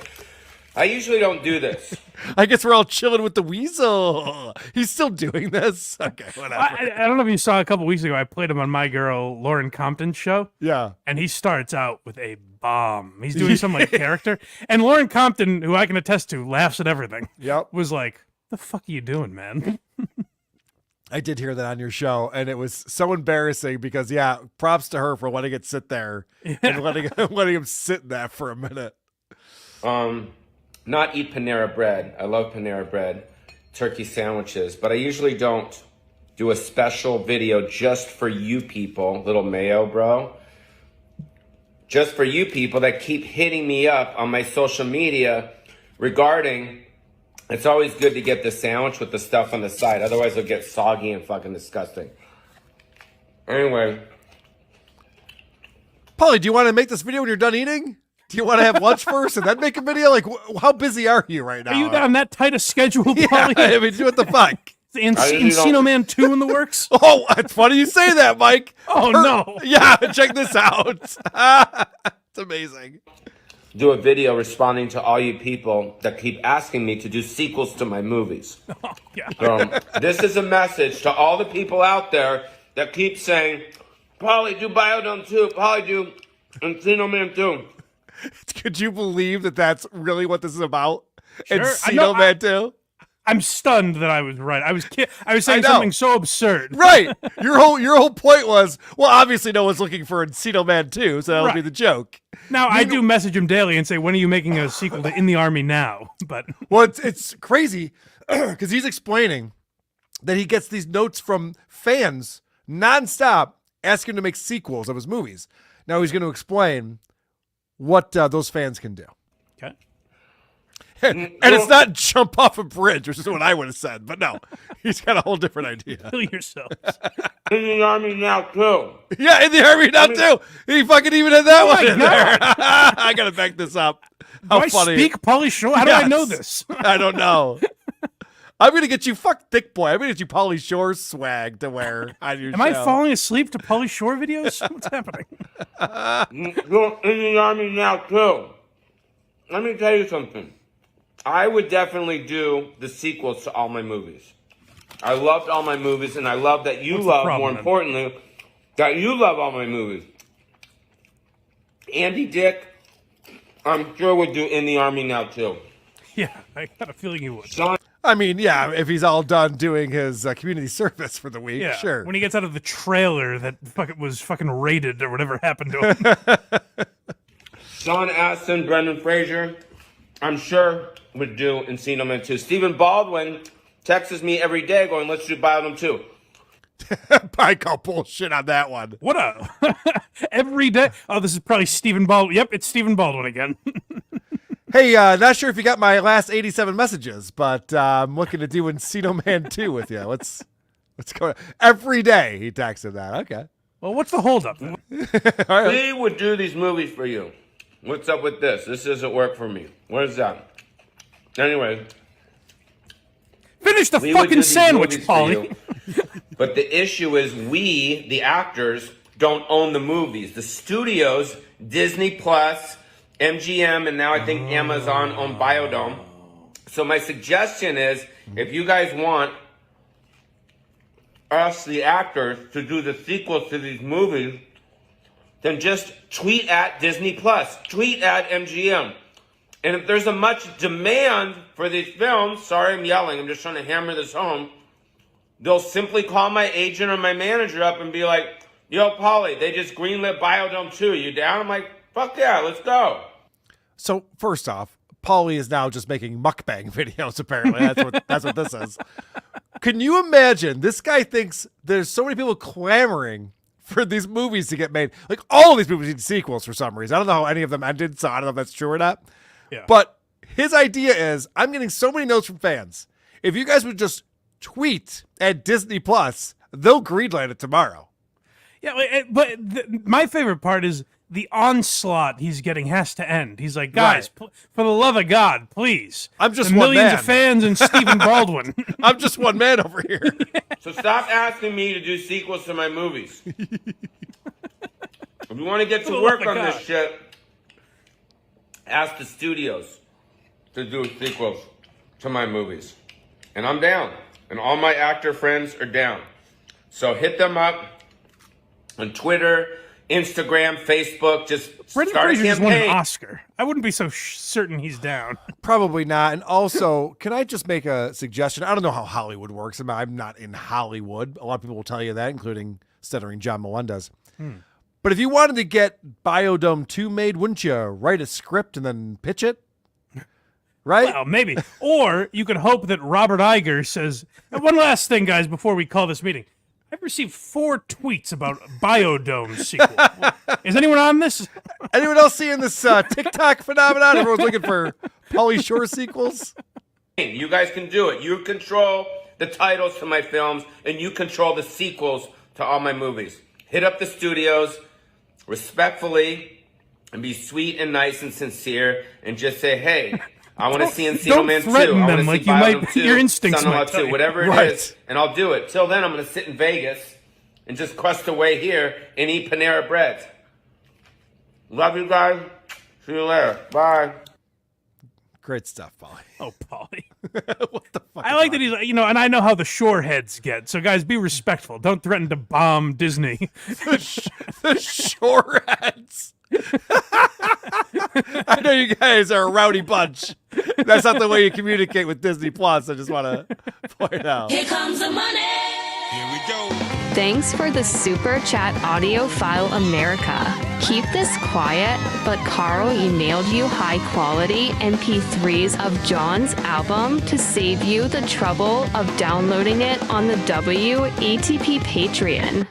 I usually don't do this. I guess we're all chilling with the weasel. He's still doing this. Okay, whatever. I don't know if you saw a couple weeks ago, I played him on my girl Lauren Compton's show. Yeah. And he starts out with a bomb. He's doing some character. And Lauren Compton, who I can attest to, laughs at everything. Yep. Was like, the fuck are you doing, man? I did hear that on your show, and it was so embarrassing because, props to her for letting it sit there and letting him sit in that for a minute. Not eat Panera bread. I love Panera bread, turkey sandwiches, but I usually don't do a special video just for you people, little mayo bro. Just for you people that keep hitting me up on my social media regarding, it's always good to get the sandwich with the stuff on the side. Otherwise it'll get soggy and fucking disgusting. Anyway. Pauly, do you want to make this video when you're done eating? Do you want to have lunch first and then make a video? Like, how busy are you right now? Are you on that tight a schedule, Pauly? I mean, what the fuck? Is Encino Man 2 in the works? Oh, it's funny you say that, Mike. No. Yeah, check this out. It's amazing. Do a video responding to all you people that keep asking me to do sequels to my movies. Oh, yeah. So, this is a message to all the people out there that keep saying, Pauly, do Biodome 2. Pauly, do Encino Man 2. Could you believe that that's really what this is about? Sure. Encino Man 2? I'm stunned that I was right. I was saying something so absurd. Right. Your whole point was, well, obviously no one's looking for Encino Man 2, so that'll be the joke. Now, I do message him daily and say, when are you making a sequel to In the Army Now? But well, it's crazy because he's explaining that he gets these notes from fans nonstop ask him to make sequels of his movies. Now he's going to explain what those fans can do. Okay. And it's not jump off a bridge, which is what I would have said. But no, he's got a whole different idea. Kill yourself. In the Army now, too. Yeah, in the Army now, too. He fucking even had that one in there. I got to back this up. How do funny. I speak Pauly Shore? How do I know this? I don't know. I'm going to get you, fuck Thick Boy, I'm going to get you Pauly Shore swag to wear on your Am show. I falling asleep to Pauly Shore videos? What's happening? You're in the Army now, too. Let me tell you something. I would definitely do the sequels to all my movies. I loved all my movies, and I love that you love, more importantly, that you love all my movies. Andy Dick, I'm sure would do In the Army Now, too. Yeah, I got a feeling he would. I mean, yeah, if he's all done doing his community service for the week, Yeah, sure. when he gets out of the trailer that was fucking raided or whatever happened to him. Sean Astin, Brendan Fraser, I'm sure would do Encino Man 2. Stephen Baldwin texts me every day going, let's do Biodome 2. I call bullshit on that one. What a... every day. Oh, this is probably Stephen Baldwin. Yep, it's Stephen Baldwin again. Hey, not sure if you got my last 87 messages, but I'm looking to do Encino Man 2 with you. What's going on? Every day he texted that. Okay. Well, what's the holdup? We would do these movies for you. What's up with this? This doesn't work for me. What is that? Anyway. Finish the fucking sandwich, Pauly. But the issue is we, the actors, don't own the movies. The studios, Disney Plus, MGM, and now I think Amazon own Biodome. So my suggestion is, if you guys want us, the actors, to do the sequels to these movies, then just tweet at Disney Plus, tweet at MGM. And if there's a much demand for these films, sorry I'm yelling, I'm just trying to hammer this home, they'll simply call my agent or my manager up and be like, yo, Pauly, they just greenlit Biodome 2. You down? I'm like, fuck yeah, let's go. So first off, Pauly is now just making mukbang videos, apparently. That's what this is. Can you imagine? This guy thinks there's so many people clamoring for these movies to get made. Like, all of these movies need sequels for some reason. I don't know how any of them ended, so I don't know if that's true or not. Yeah. But his idea is, I'm getting so many notes from fans. If you guys would just tweet at Disney Plus, they'll greenlight it tomorrow. Yeah, but my favorite part is the onslaught he's getting has to end. He's like, guys, for the love of God, please. I'm just the one millions man. of fans and Stephen Baldwin. I'm just one man over here. So stop asking me to do sequels to my movies. If you want to get to work on this shit, ask the studios to do sequels to my movies. And I'm down. And all my actor friends are down. So hit them up on Twitter, Instagram, Facebook. Just Brendan start a Fraser just won an campaign. Oscar. I wouldn't be so certain he's down. Probably not. And also, can I just make a suggestion? I don't know how Hollywood works. I'm not in Hollywood. A lot of people will tell you that, including stuttering John Melendez. But if you wanted to get Biodome 2 made, wouldn't you write a script and then pitch it? Right? Well, maybe. Or you could hope that Robert Iger says, and one last thing, guys, before we call this meeting. I've received 4 tweets about Biodome sequel. Is anyone on this? Anyone else seeing this TikTok phenomenon? Everyone's looking for Pauly Shore sequels. You guys can do it. You control the titles to my films, and you control the sequels to all my movies. Hit up the studios respectfully and be sweet and nice and sincere and just say, hey, I want to see Encino Man 2. I want to see like you Biodome might, 2, your instincts Son-in-Law might tell 2, you. whatever it is, and I'll do it. Till then, I'm going to sit in Vegas and just crust away here and eat Panera Bread. Love you guys. See you later. Bye. Great stuff, Pauly. Oh, Pauly. What the fuck? I like that he's, and I know how the shore heads get. So, guys, be respectful. Don't threaten to bomb Disney. The shore heads. I know you guys are a rowdy bunch. That's not the way you communicate with Disney Plus. I just want to point out. Here comes the money. Here we go. Thanks for the Super Chat Audio File America. Keep this quiet, but Karl emailed you high quality MP3s of John's album to save you the trouble of downloading it on the WETP Patreon.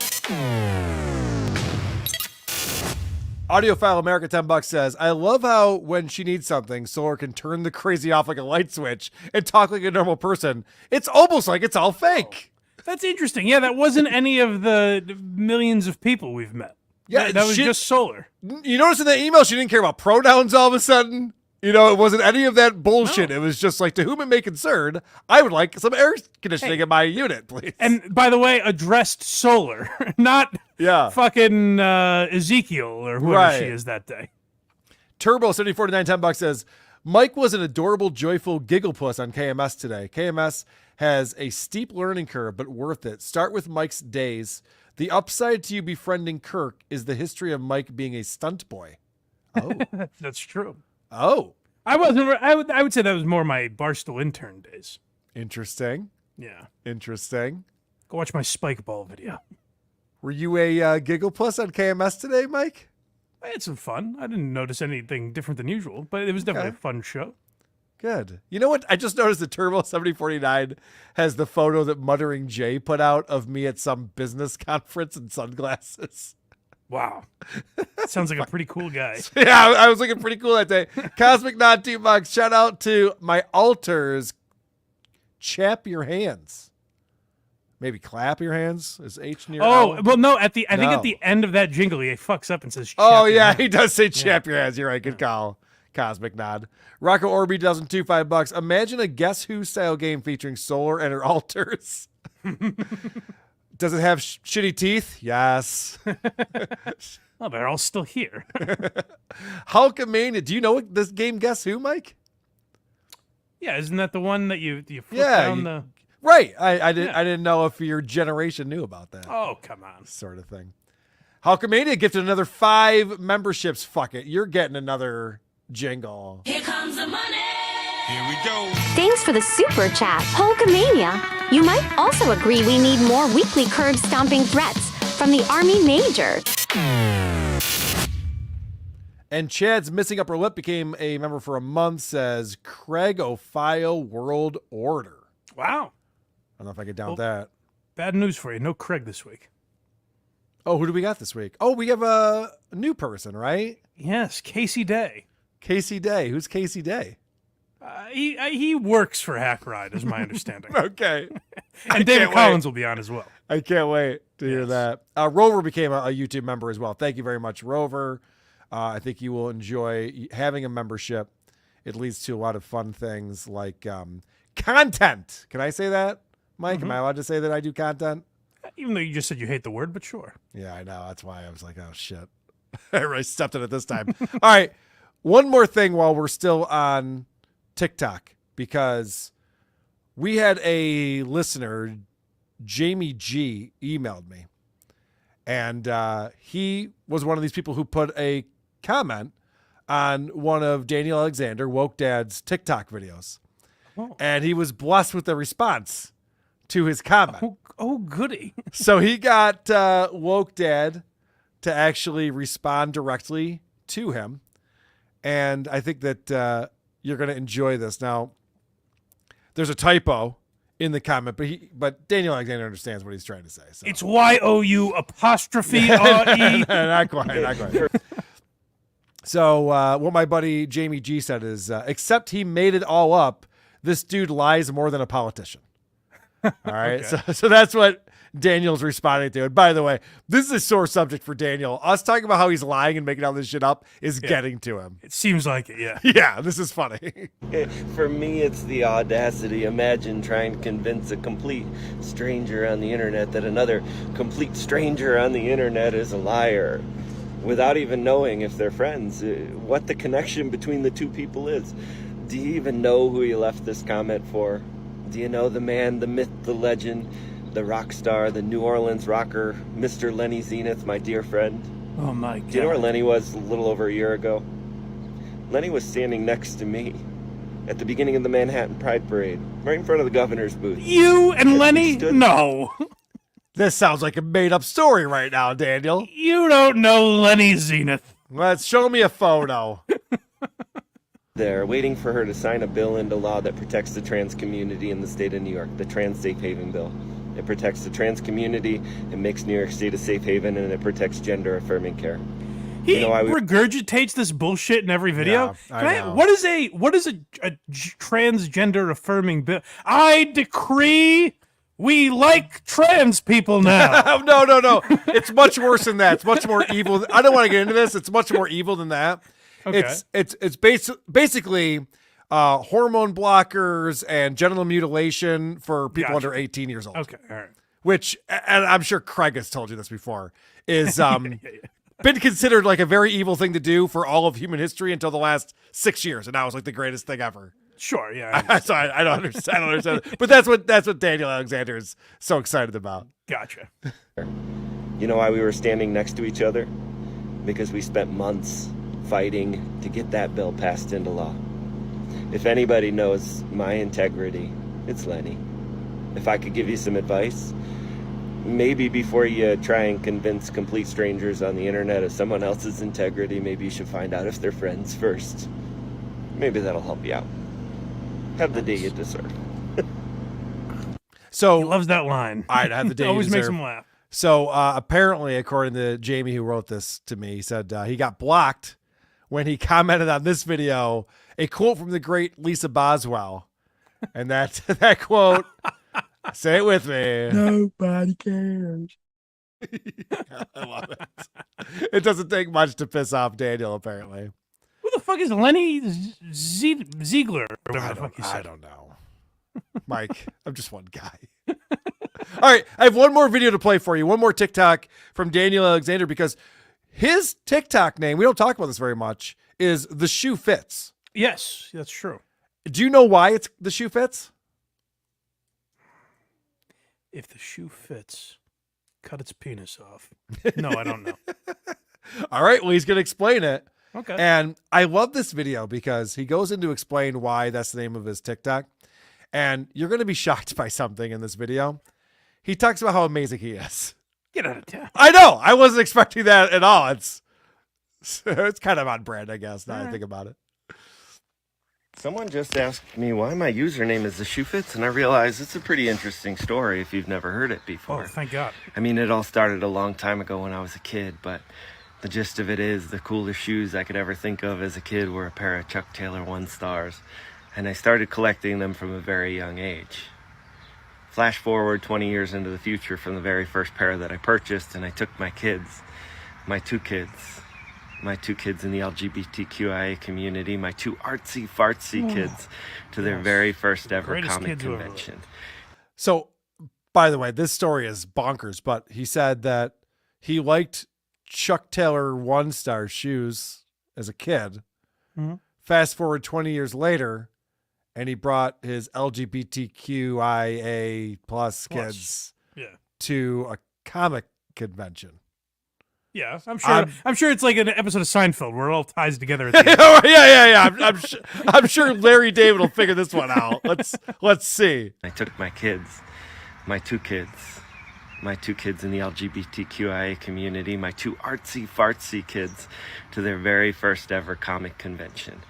Audiophile America $10 says, I love how when she needs something, Solar can turn the crazy off like a light switch and talk like a normal person. It's almost like it's all fake. That's interesting. Yeah, that wasn't any of the millions of people we've met. Yeah, that was just Solar. You notice in the email she didn't care about pronouns all of a sudden? You know, it wasn't any of that bullshit. No. It was just like, to whom it may concern, I would like some air conditioning in my unit, please. And by the way, addressed Solar, not fucking Ezekiel or whoever she is that day. Turbo 74.9 $10 says, Mike was an adorable, joyful giggle puss on KMS today. KMS has a steep learning curve, but worth it. Start with Mike's days. The upside to you befriending Kirk is the history of Mike being a stunt boy. Oh, that's true. Oh, I would say that was more my Barstool intern days. Interesting. Yeah. Interesting. Go watch my Spike Ball video. Were you a giggle puss on KMS today, Mike? I had some fun. I didn't notice anything different than usual, but it was definitely a fun show. Good. You know what? I just noticed that Turbo 7049 has the photo that Muttering Jay put out of me at some business conference in sunglasses. Wow. Sounds like a pretty cool guy. Yeah, I was looking pretty cool that day. Cosmic Nod $2. Shout out to my altars. Chap your hands. Maybe clap your hands. Is H near L? Well, no. I think at the end of that jingle, he fucks up and says, chap oh, your yeah, hands. he does say chap your hands. You're right. Good call. Cosmic Nod. Rocco Orby doesn't $5. Imagine a Guess Who style game featuring Solar and her altars. Does it have shitty teeth? Yes. Oh, they're all still here. Hulkamania. Do you know this game Guess Who, Mike? Yeah, isn't that the one that you flip down the... Right. I didn't know if your generation knew about that. Oh, come on. Sort of thing. Hulkamania gifted another 5 memberships. Fuck it. You're getting another jingle. Here comes the money. Here we go. Thanks for the super chat, Hulkamania. You might also agree we need more weekly curb stomping threats from the Army Major. And Chad's missing upper lip became a member for a month, says Craig O'File World Order. Wow. I don't know if I could doubt that. Bad news for you. No Craig this week. Oh, who do we got this week? Oh, we have a new person, right? Yes, Casey Day. Casey Day. Who's Casey Day? He works for Hack Ride, is my understanding. Okay. And David Collins will be on as well. I can't wait to hear that. Rover became a YouTube member as well. Thank you very much, Rover. I think you will enjoy having a membership. It leads to a lot of fun things like content. Can I say that, Mike? Am I allowed to say that I do content? Even though you just said you hate the word, but sure. Yeah, I know. That's why I was like, oh, shit. I really stepped in it this time. All right. One more thing while we're still on TikTok, because we had a listener, Jamie G, emailed me. And he was one of these people who put a comment on one of Daniel Alexander, Woke Dad's TikTok videos. Oh. And he was blessed with a response to his comment. Oh goody. So he got Woke Dad to actually respond directly to him. And I think that you're going to enjoy this. Now, there's a typo in the comment, but Daniel Alexander understands what he's trying to say. So. It's YOU''E. Not quite. So what my buddy Jamie G said is, except he made it all up, this dude lies more than a politician. All right. Okay. So that's what Daniel's responding to. And by the way, this is a sore subject for Daniel. Us talking about how he's lying and making all this shit up is getting to him. It seems like it, yeah. Yeah, this is funny. For me, it's the audacity. Imagine trying to convince a complete stranger on the internet that another complete stranger on the internet is a liar without even knowing if they're friends, what the connection between the two people is. Do you even know who you left this comment for? Do you know the man, the myth, the legend, the rock star, the New Orleans rocker, Mr. Lenny Zenith, my dear friend? Oh my God. Do you know where Lenny was a little over a year ago? Lenny was standing next to me at the beginning of the Manhattan Pride Parade, right in front of the governor's booth. You and Lenny? No. This sounds like a made-up story right now, Daniel. You don't know Lenny Zenith. Let's show me a photo. There, waiting for her to sign a bill into law that protects the trans community in the state of New York, the Trans Safe Haven Bill. It protects the trans community, it makes New York State a safe haven, and it protects gender-affirming care. He regurgitates this bullshit in every video. Yeah, I know. What is a transgender affirming bill? I decree we like trans people now. No. It's much worse than that. It's much more evil. I don't want to get into this. It's much more evil than that. Okay. It's basically hormone blockers and genital mutilation for people under 18 years old. Okay, all right. Which, and I'm sure Craig has told you this before, is been considered like a very evil thing to do for all of human history until the last 6 years, and now it's like the greatest thing ever. Sure, yeah. So I don't understand. I don't understand. But that's what Daniel Alexander is so excited about. Gotcha. You know why we were standing next to each other? Because we spent months fighting to get that bill passed into law. If anybody knows my integrity, it's Lenny. If I could give you some advice, maybe before you try and convince complete strangers on the internet of someone else's integrity, maybe you should find out if they're friends first. Maybe that'll help you out. Have the day you deserve. So he loves that line. I'd have the day. Always you makes deserve. him laugh. So apparently, according to Jamie, who wrote this to me, he said he got blocked when he commented on this video. A quote from the great Lisa Boswell, and that quote. Say it with me. Nobody cares. I love it. It doesn't take much to piss off Daniel, apparently. Who the fuck is Lenny Ziegler? Or whatever the fuck he said. I don't know. Mike, I'm just one guy. All right, I have one more video to play for you. One more TikTok from Daniel Alexander, because his TikTok name, we don't talk about this very much, is The Shoe Fits. Yes, that's true. Do you know why it's The Shoe Fits? If the shoe fits, cut its penis off. No, I don't know. All right, well, he's going to explain it. Okay. And I love this video because he goes in to explain why that's the name of his TikTok. And you're going to be shocked by something in this video. He talks about how amazing he is. Get out of town. I know. I wasn't expecting that at all. It's kind of on brand, I guess, now I think about it. Someone just asked me why my username is The Shoe Fits, and I realized it's a pretty interesting story if you've never heard it before. Oh, thank God. I mean, it all started a long time ago when I was a kid, but the gist of it is the coolest shoes I could ever think of as a kid were a pair of Chuck Taylor 1 Stars, and I started collecting them from a very young age. Flash forward 20 years into the future from the very first pair that I purchased, and I took my kids, my two kids in the LGBTQIA community, my two artsy-fartsy kids, to their very first ever comic convention. So, by the way, this story is bonkers, but he said that he liked Chuck Taylor 1 Star shoes as a kid. Mm-hmm. Fast forward 20 years later, and he brought his LGBTQIA plus kids to a comic convention. Yeah, I'm sure it's like an episode of Seinfeld where it all ties together. At the end. Yeah. I'm sure Larry David will figure this one out. Let's see. I took my kids, my two kids in the LGBTQIA community, my two artsy-fartsy kids, to their very first ever comic convention.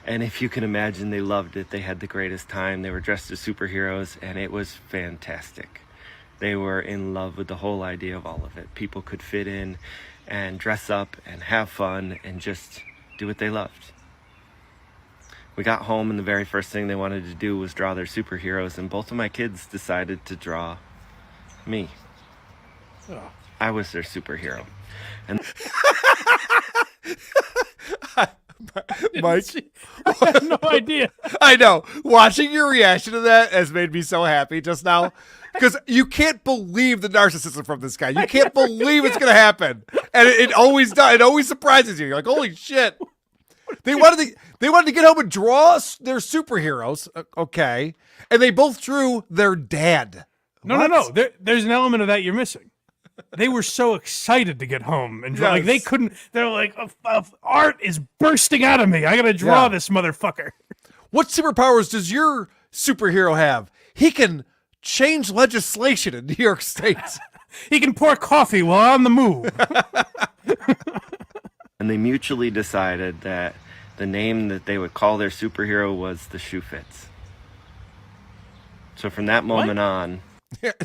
And if you can imagine, they loved it. They had the greatest time. They were dressed as superheroes, and it was fantastic. They were in love with the whole idea of all of it. People could fit in and dress up and have fun and just do what they loved. We got home, and the very first thing they wanted to do was draw their superheroes, and both of my kids decided to draw me. Oh. I was their superhero. And Mike, I have no idea. I know. Watching your reaction to that has made me so happy just now. Because you can't believe the narcissism from this guy. You can't believe it's going to happen. And it always does. It always surprises you. You're like, holy shit. They wanted to get home and draw their superheroes. Okay. And they both drew their dad. No. There's an element of that you're missing. They were so excited to get home and draw. Like they couldn't. They're like, art is bursting out of me. I got to draw this motherfucker. What superpowers does your superhero have? He can change legislation in New York State. He can pour coffee while on the move. And they mutually decided that the name that they would call their superhero was The Shoe Fits. So from that moment on,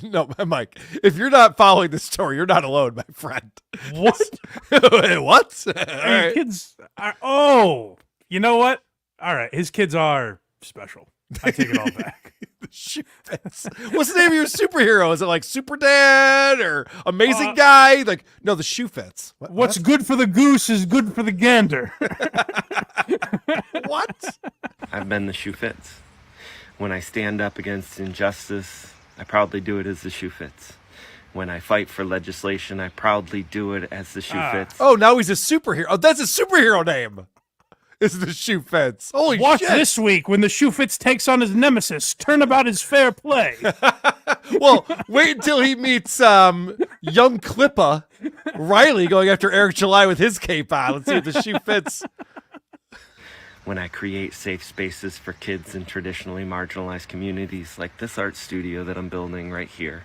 No, Mike, if you're not following this story, you're not alone, my friend. What? What? All right. Kids are, oh, you know what? All right. His kids are special. I take it all back. The shoe fits. What's the name of your superhero? Is it like Super Dad or Amazing Guy? Like, no, the shoe fits. What's good for the goose is good for the gander. What? I've been the shoe fits. When I stand up against injustice, I proudly do it as the shoe fits. When I fight for legislation, I proudly do it as the shoe fits. Oh, now he's a superhero. Oh, that's a superhero name. Is the shoe fits. Holy Watch shit. this week when the shoe fits takes on his nemesis. Turnabout is fair play. Well, wait until he meets young Clippa Riley going after Eric July with his cape on. Let's see if the shoe fits. When I create safe spaces for kids in traditionally marginalized communities like this art studio that I'm building right here.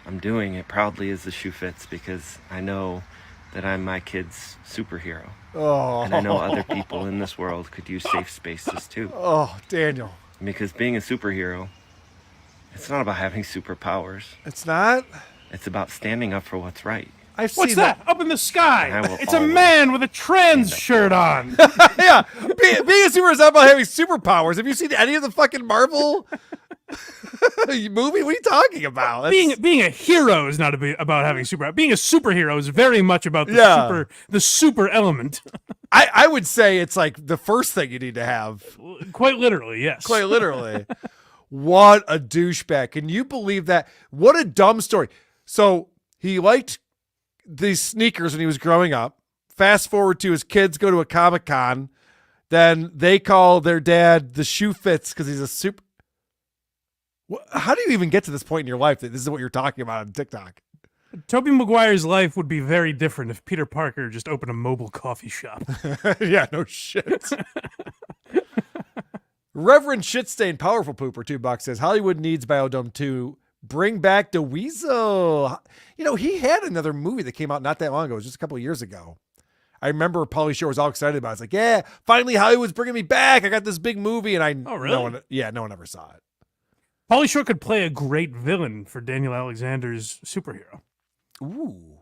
I'm doing it proudly as the shoe fits because I know that I'm my kid's superhero. Oh. And I know other people in this world could use safe spaces too. Oh, Daniel. Because being a superhero, it's not about having superpowers. It's not? It's about standing up for what's right. I've What's seen that? Up in the sky. And I will It's a always man with a trans shirt on. Yeah. Being a superhero is not about having superpowers. Have you seen any of the fucking Marvel movie? What are you talking about? Being a hero is not about having super. Being a superhero is very much about the super element. I would say it's like the first thing you need to have. Quite literally, yes. Quite literally. What a douchebag. Can you believe that? What a dumb story. So he liked these sneakers when he was growing up. Fast forward to his kids go to a Comic-Con. Then they call their dad the shoe fits because he's a super. How do you even get to this point in your life that this is what you're talking about on TikTok? Tobey Maguire's life would be very different if Peter Parker just opened a mobile coffee shop. Yeah, no shit. Reverend Shitstain Powerful Pooper $2 says Hollywood needs Biodome 2. Bring back the Weasel. You know, he had another movie that came out not that long ago. It was just a couple of years ago. I remember Pauly Shore was all excited about it. It's like, yeah, finally Hollywood's bringing me back. I got this big movie. And Oh, really? No one ever saw it. Pauly Shore could play a great villain for Daniel Alexander's superhero. Ooh.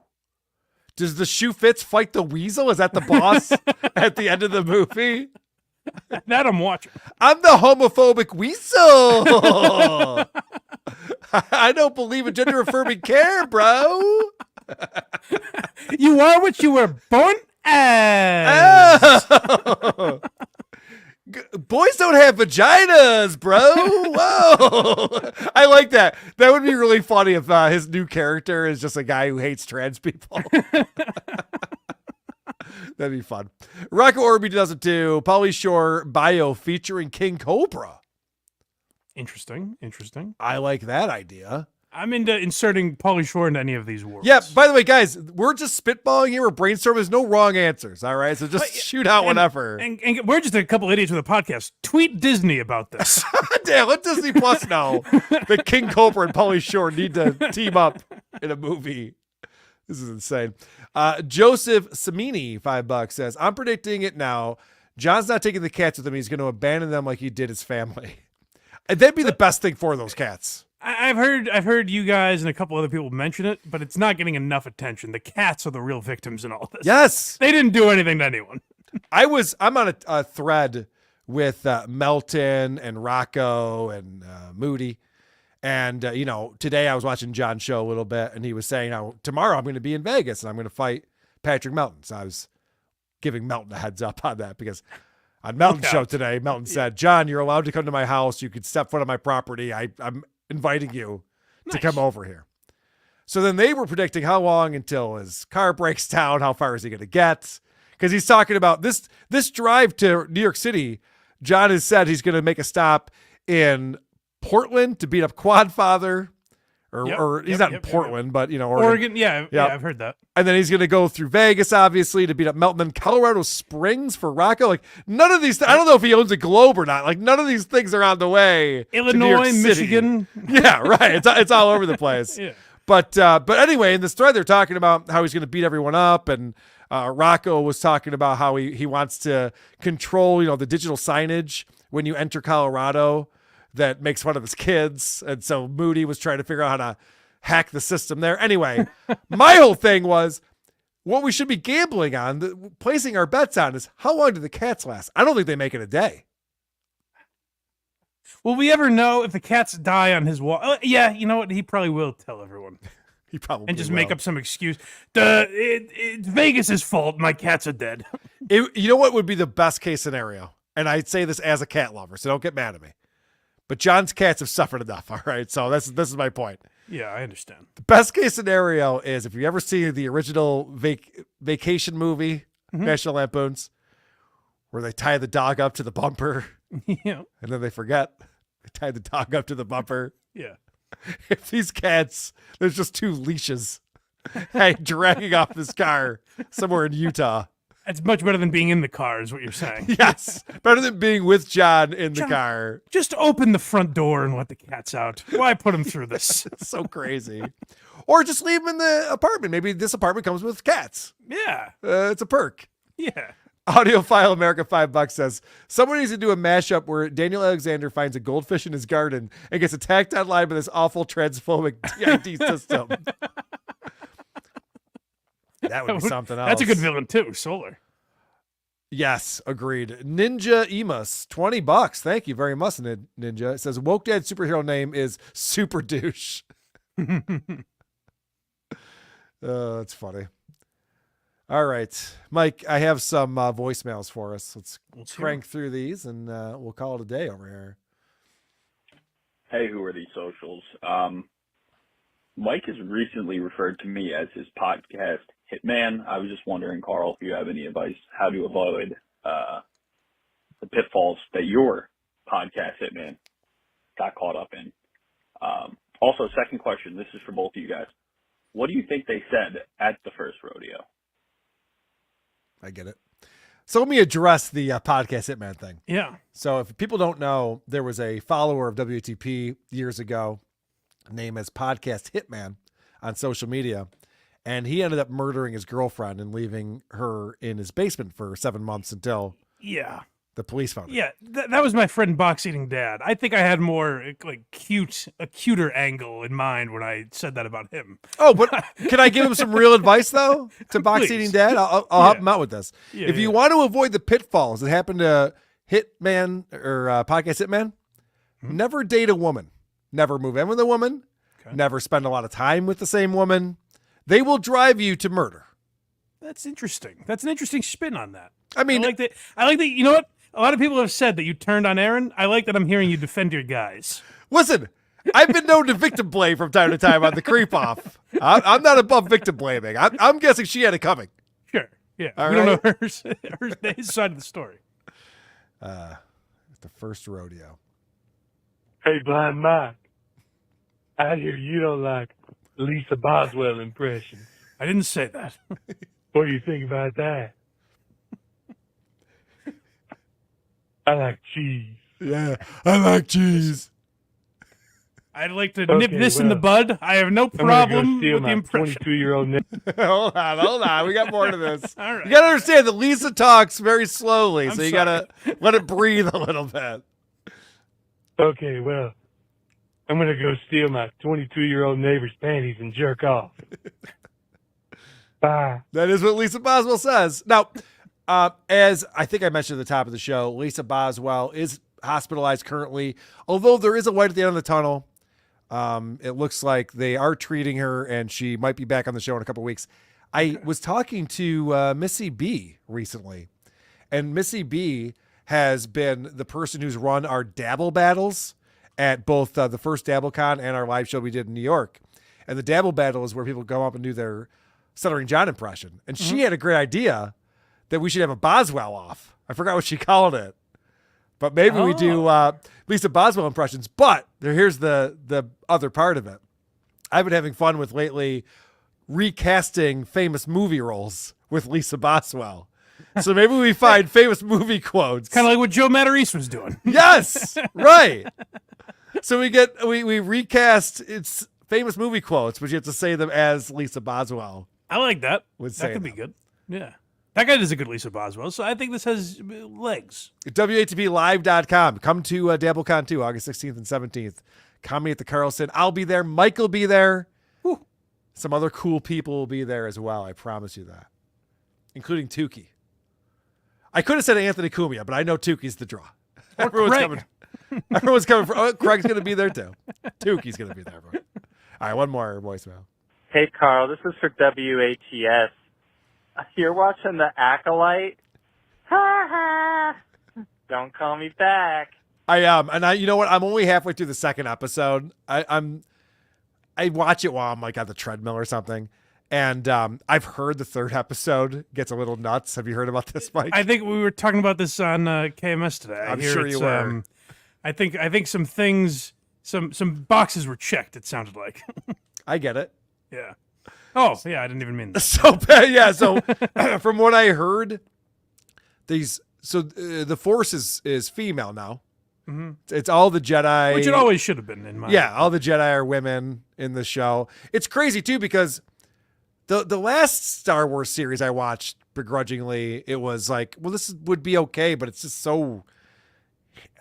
Does the shoe fits fight the Weasel? Is that the boss at the end of the movie? That I'm watching. I'm the homophobic Weasel. I don't believe in gender affirming care, bro. You are what you were born as. Oh. Boys don't have vaginas, bro. Whoa. I like that. That would be really funny if his new character is just a guy who hates trans people. That'd be fun. Rocco Orby 2002, Pauly Shore bio featuring King Cobra. Interesting. I like that idea. I'm into inserting Pauly Shore into any of these words. Yeah, by the way, guys, we're just spitballing here. We're brainstorming. There's no wrong answers, all right? So just shoot out whatever. And we're just a couple idiots with a podcast. Tweet Disney about this. Damn, let Disney Plus know that King Cobra and Pauly Shore need to team up in a movie. This is insane. Joseph Samini, $5 says, I'm predicting it now. John's not taking the cats with him. He's going to abandon them like he did his family. And that'd be the best thing for those cats. I've heard you guys and a couple other people mention it, but it's not getting enough attention. The cats are the real victims in all this. Yes. They didn't do anything to anyone. I'm on a thread with Melton and Rocco and Moody. And, today I was watching John's show a little bit, and he was saying, tomorrow I'm going to be in Vegas, and I'm going to fight Patrick Melton. So I was giving Melton a heads up on that because on Melton's show today, Melton said, John, you're allowed to come to my house. You can step foot on my property. I'm inviting you to come over here. So then they were predicting how long until his car breaks down. How far is he going to get? Because he's talking about this drive to New York City. John has said he's going to make a stop in Portland to beat up Quadfather, or he's not in Portland, but Oregon. Yeah, I've heard that. And then he's going to go through Vegas, obviously, to beat up Melton. Then Colorado Springs for Rocco. Like none of these. I don't know if he owns a Globe or not. Like none of these things are on the way. Illinois, Michigan. Yeah, right. It's all over the place. Yeah. But anyway, in this thread, they're talking about how he's going to beat everyone up, and Rocco was talking about how he wants to control, the digital signage when you enter Colorado. that makes fun of his kids. And so Moody was trying to figure out how to hack the system there. Anyway, my whole thing was what we should be gambling on, placing our bets on is how long do the cats last? I don't think they make it a day. Will we ever know if the cats die on his wall? Yeah, you know what? He probably will tell everyone. He probably and just will. make up some excuse. It's Vegas's fault. My cats are dead. You know what would be the best case scenario? And I'd say this as a cat lover, so don't get mad at me. But John's cats have suffered enough, all right? So this is my point. Yeah, I understand. The best case scenario is if you ever see the original vacation movie, National Lampoons, where they tie the dog up to the bumper. Yeah. And then they forget. They tie the dog up to the bumper. Yeah. If these cats, there's just 2 leashes dragging off this car somewhere in Utah. It's much better than being in the car, is what you're saying. Yes. Better than being with John in the car. Just open the front door and let the cats out. Why put them through this? It's so crazy. Or just leave them in the apartment. Maybe this apartment comes with cats. Yeah. It's a perk. Yeah. Audiophile America $5 says someone needs to do a mashup where Daniel Alexander finds a goldfish in his garden and gets attacked online by this awful transphobic DID system. That would be something else. That's a good villain too, Solar. Yes, agreed. Ninja Emus, $20. Thank you very much, Ninja. It says woke dad superhero name is Super Douche. That's funny. All right, Mike, I have some voicemails for us. Let's crank through these and we'll call it a day over here. Hey, who are these socials? Mike has recently referred to me as his podcast hitman. I was just wondering, Karl, if you have any advice how to avoid the pitfalls that your podcast hitman got caught up in. Also, second question, this is for both of you guys. What do you think they said at the first rodeo? I get it. So let me address the podcast hitman thing. Yeah. So if people don't know, there was a follower of WTP years ago named as Podcast Hitman on social media. And he ended up murdering his girlfriend and leaving her in his basement for 7 months until the police found her. Yeah, that was my friend Box Eating Dad. I think I had more a cuter angle in mind when I said that about him. Oh, but can I give him some real advice though to Box Eating Dad? I'll help him out with this. Yeah, if you want to avoid the pitfalls that happened to Hitman or Podcast Hitman, never date a woman, never move in with a woman, never spend a lot of time with the same woman. They will drive you to murder. That's interesting. That's an interesting spin on that. I mean, I like that. You know what? A lot of people have said that you turned on Aaron. I like that I'm hearing you defend your guys. Listen, I've been known to victim blame from time to time on the creep off. I'm not above victim blaming. I'm guessing she had it coming. Sure. Yeah. All we right. don't know his side of the story. The first rodeo. Hey, Blind Mike. I hear you don't like Lisa Boswell impression. I didn't say that. What do you think about that? I like cheese. Yeah, I like cheese. I'd like to nip this in the bud. I have no problem with the impression. 22-year-old. Hold on. We got more to this. All right. You got to understand that Lisa talks very slowly, so you got sorry. to let it breathe a little bit. Okay, well, I'm going to go steal my 22-year-old neighbor's panties and jerk off. Bye. That is what Lisa Boswell says. Now, as I think I mentioned at the top of the show, Lisa Boswell is hospitalized currently, although there is a light at the end of the tunnel. It looks like they are treating her and she might be back on the show in a couple of weeks. I was talking to Missy B recently, and Missy B has been the person who's run our Dabble battles at both the first DabbleCon and our live show we did in New York. And the Dabble battle is where people go up and do their Stuttering John impression. And she had a great idea that we should have a Boswell off. I forgot what she called it. But maybe we do Lisa Boswell impressions. But here's the other part of it. I've been having fun with lately recasting famous movie roles with Lisa Boswell. So maybe we find famous movie quotes. Kind of like what Joe Matarese was doing. Yes, right. So we recast its famous movie quotes, but you have to say them as Lisa Boswell. I like that. Would That say could be them. good. Yeah. That guy does a good Lisa Boswell, so I think this has legs. WATPlive.com. Come to DabbleCon 2, August 16th and 17th. Comedy at the Carlson. I'll be there. Mike will be there. Whew. Some other cool people will be there as well. I promise you that. Including Tukey. I could have said Anthony Cumia, but I know Tukey's the draw. Everyone's coming. Everyone's coming. Craig's going to be there too. Tukey's going to be there. All right, one more voicemail. Hey, Carl, this is for WATS. You're watching The Acolyte? Ha ha! Don't call me back. I am, and you know what? I'm only halfway through the second episode. I watch it while I'm like on the treadmill or something, and I've heard the third episode gets a little nuts. Have you heard about this, Mike? I think we were talking about this on KMS today. I'm sure you were. I think some things, some boxes were checked. It sounded like. I get it. Yeah. Oh, yeah. I didn't even mean that. So bad. Yeah. So from what I heard, the Force is female now. Mm-hmm. It's all the Jedi, which it always should have been in my opinion. all the Jedi are women in the show. It's crazy too because the last Star Wars series I watched begrudgingly, it was like, well, this would be okay, but it's just so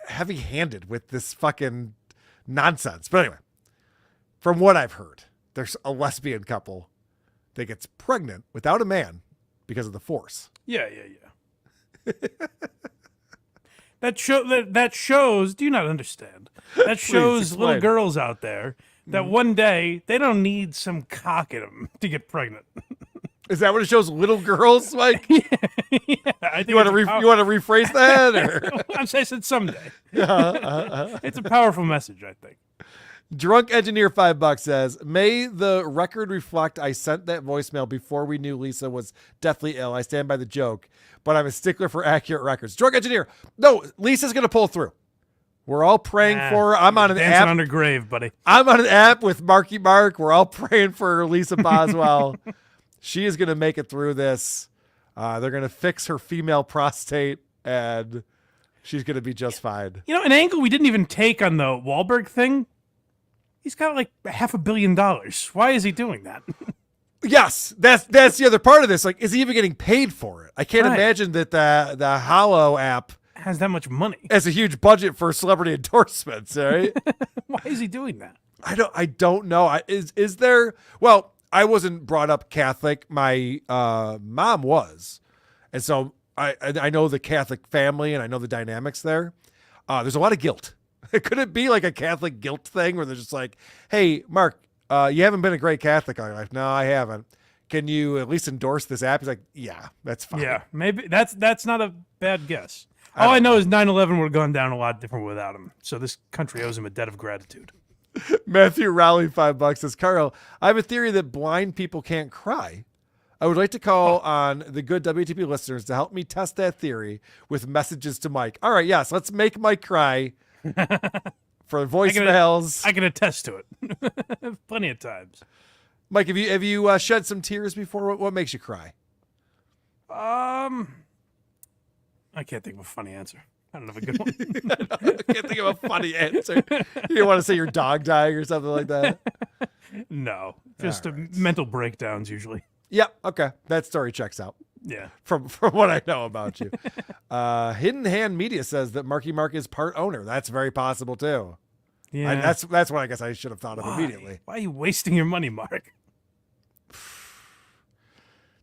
heavy-handed with this fucking nonsense. But anyway, from what I've heard, there's a lesbian couple that gets pregnant without a man because of the Force. Yeah. That shows. Do you not understand? That shows little girls out there that one day they don't need some cock in them to get pregnant. Is that what it shows? Little girls, Mike? Yeah, I think you want to rephrase that? Or? I said someday. It's a powerful message, I think. Drunk Engineer $5 says, may the record reflect I sent that voicemail before we knew Lisa was deathly ill. I stand by the joke, but I'm a stickler for accurate records. Drunk Engineer, no, Lisa's going to pull through. We're all praying for her. I'm on an app. on her grave, buddy. I'm on an app with Marky Mark. We're all praying for Lisa Boswell. She is going to make it through this. They're going to fix her female prostate, and she's going to be just fine. You know, an angle we didn't even take on the Wahlberg thing. He's got like $500 million. Why is he doing that? Yes, that's the other part of this. Like, is he even getting paid for it? I can't imagine that the Hollow app has that much money. Has a huge budget for celebrity endorsements, right? Why is he doing that? I don't know. Is there? Well, I wasn't brought up Catholic. My mom was, and so I know the Catholic family and I know the dynamics there. There's a lot of guilt. Could it be like a Catholic guilt thing where they're just like, hey, Mark, you haven't been a great Catholic all your life. No, I haven't. Can you at least endorse this app? He's like, yeah, that's fine. Yeah, maybe that's not a bad guess. All I know is 9/11 would have gone down a lot different without him. So this country owes him a debt of gratitude. Matthew Rowley, $5 says, Karl, I have a theory that blind people can't cry. I would like to call on the good WTP listeners to help me test that theory with messages to Mike. All right, yes, let's make Mike cry. For voicemails. I can attest to it. Plenty of times. Mike, have you shed some tears before? What makes you cry? I can't think of a funny answer. I don't have a good one. I can't think of a funny answer. You want to say your dog dying or something like that? No, just mental breakdowns usually. Yep. Okay. That story checks out. Yeah. From what I know about you. Hidden Hand Media says that Marky Mark is part owner. That's very possible too. Yeah. That's what I guess I should have thought of immediately. Why are you wasting your money, Mark?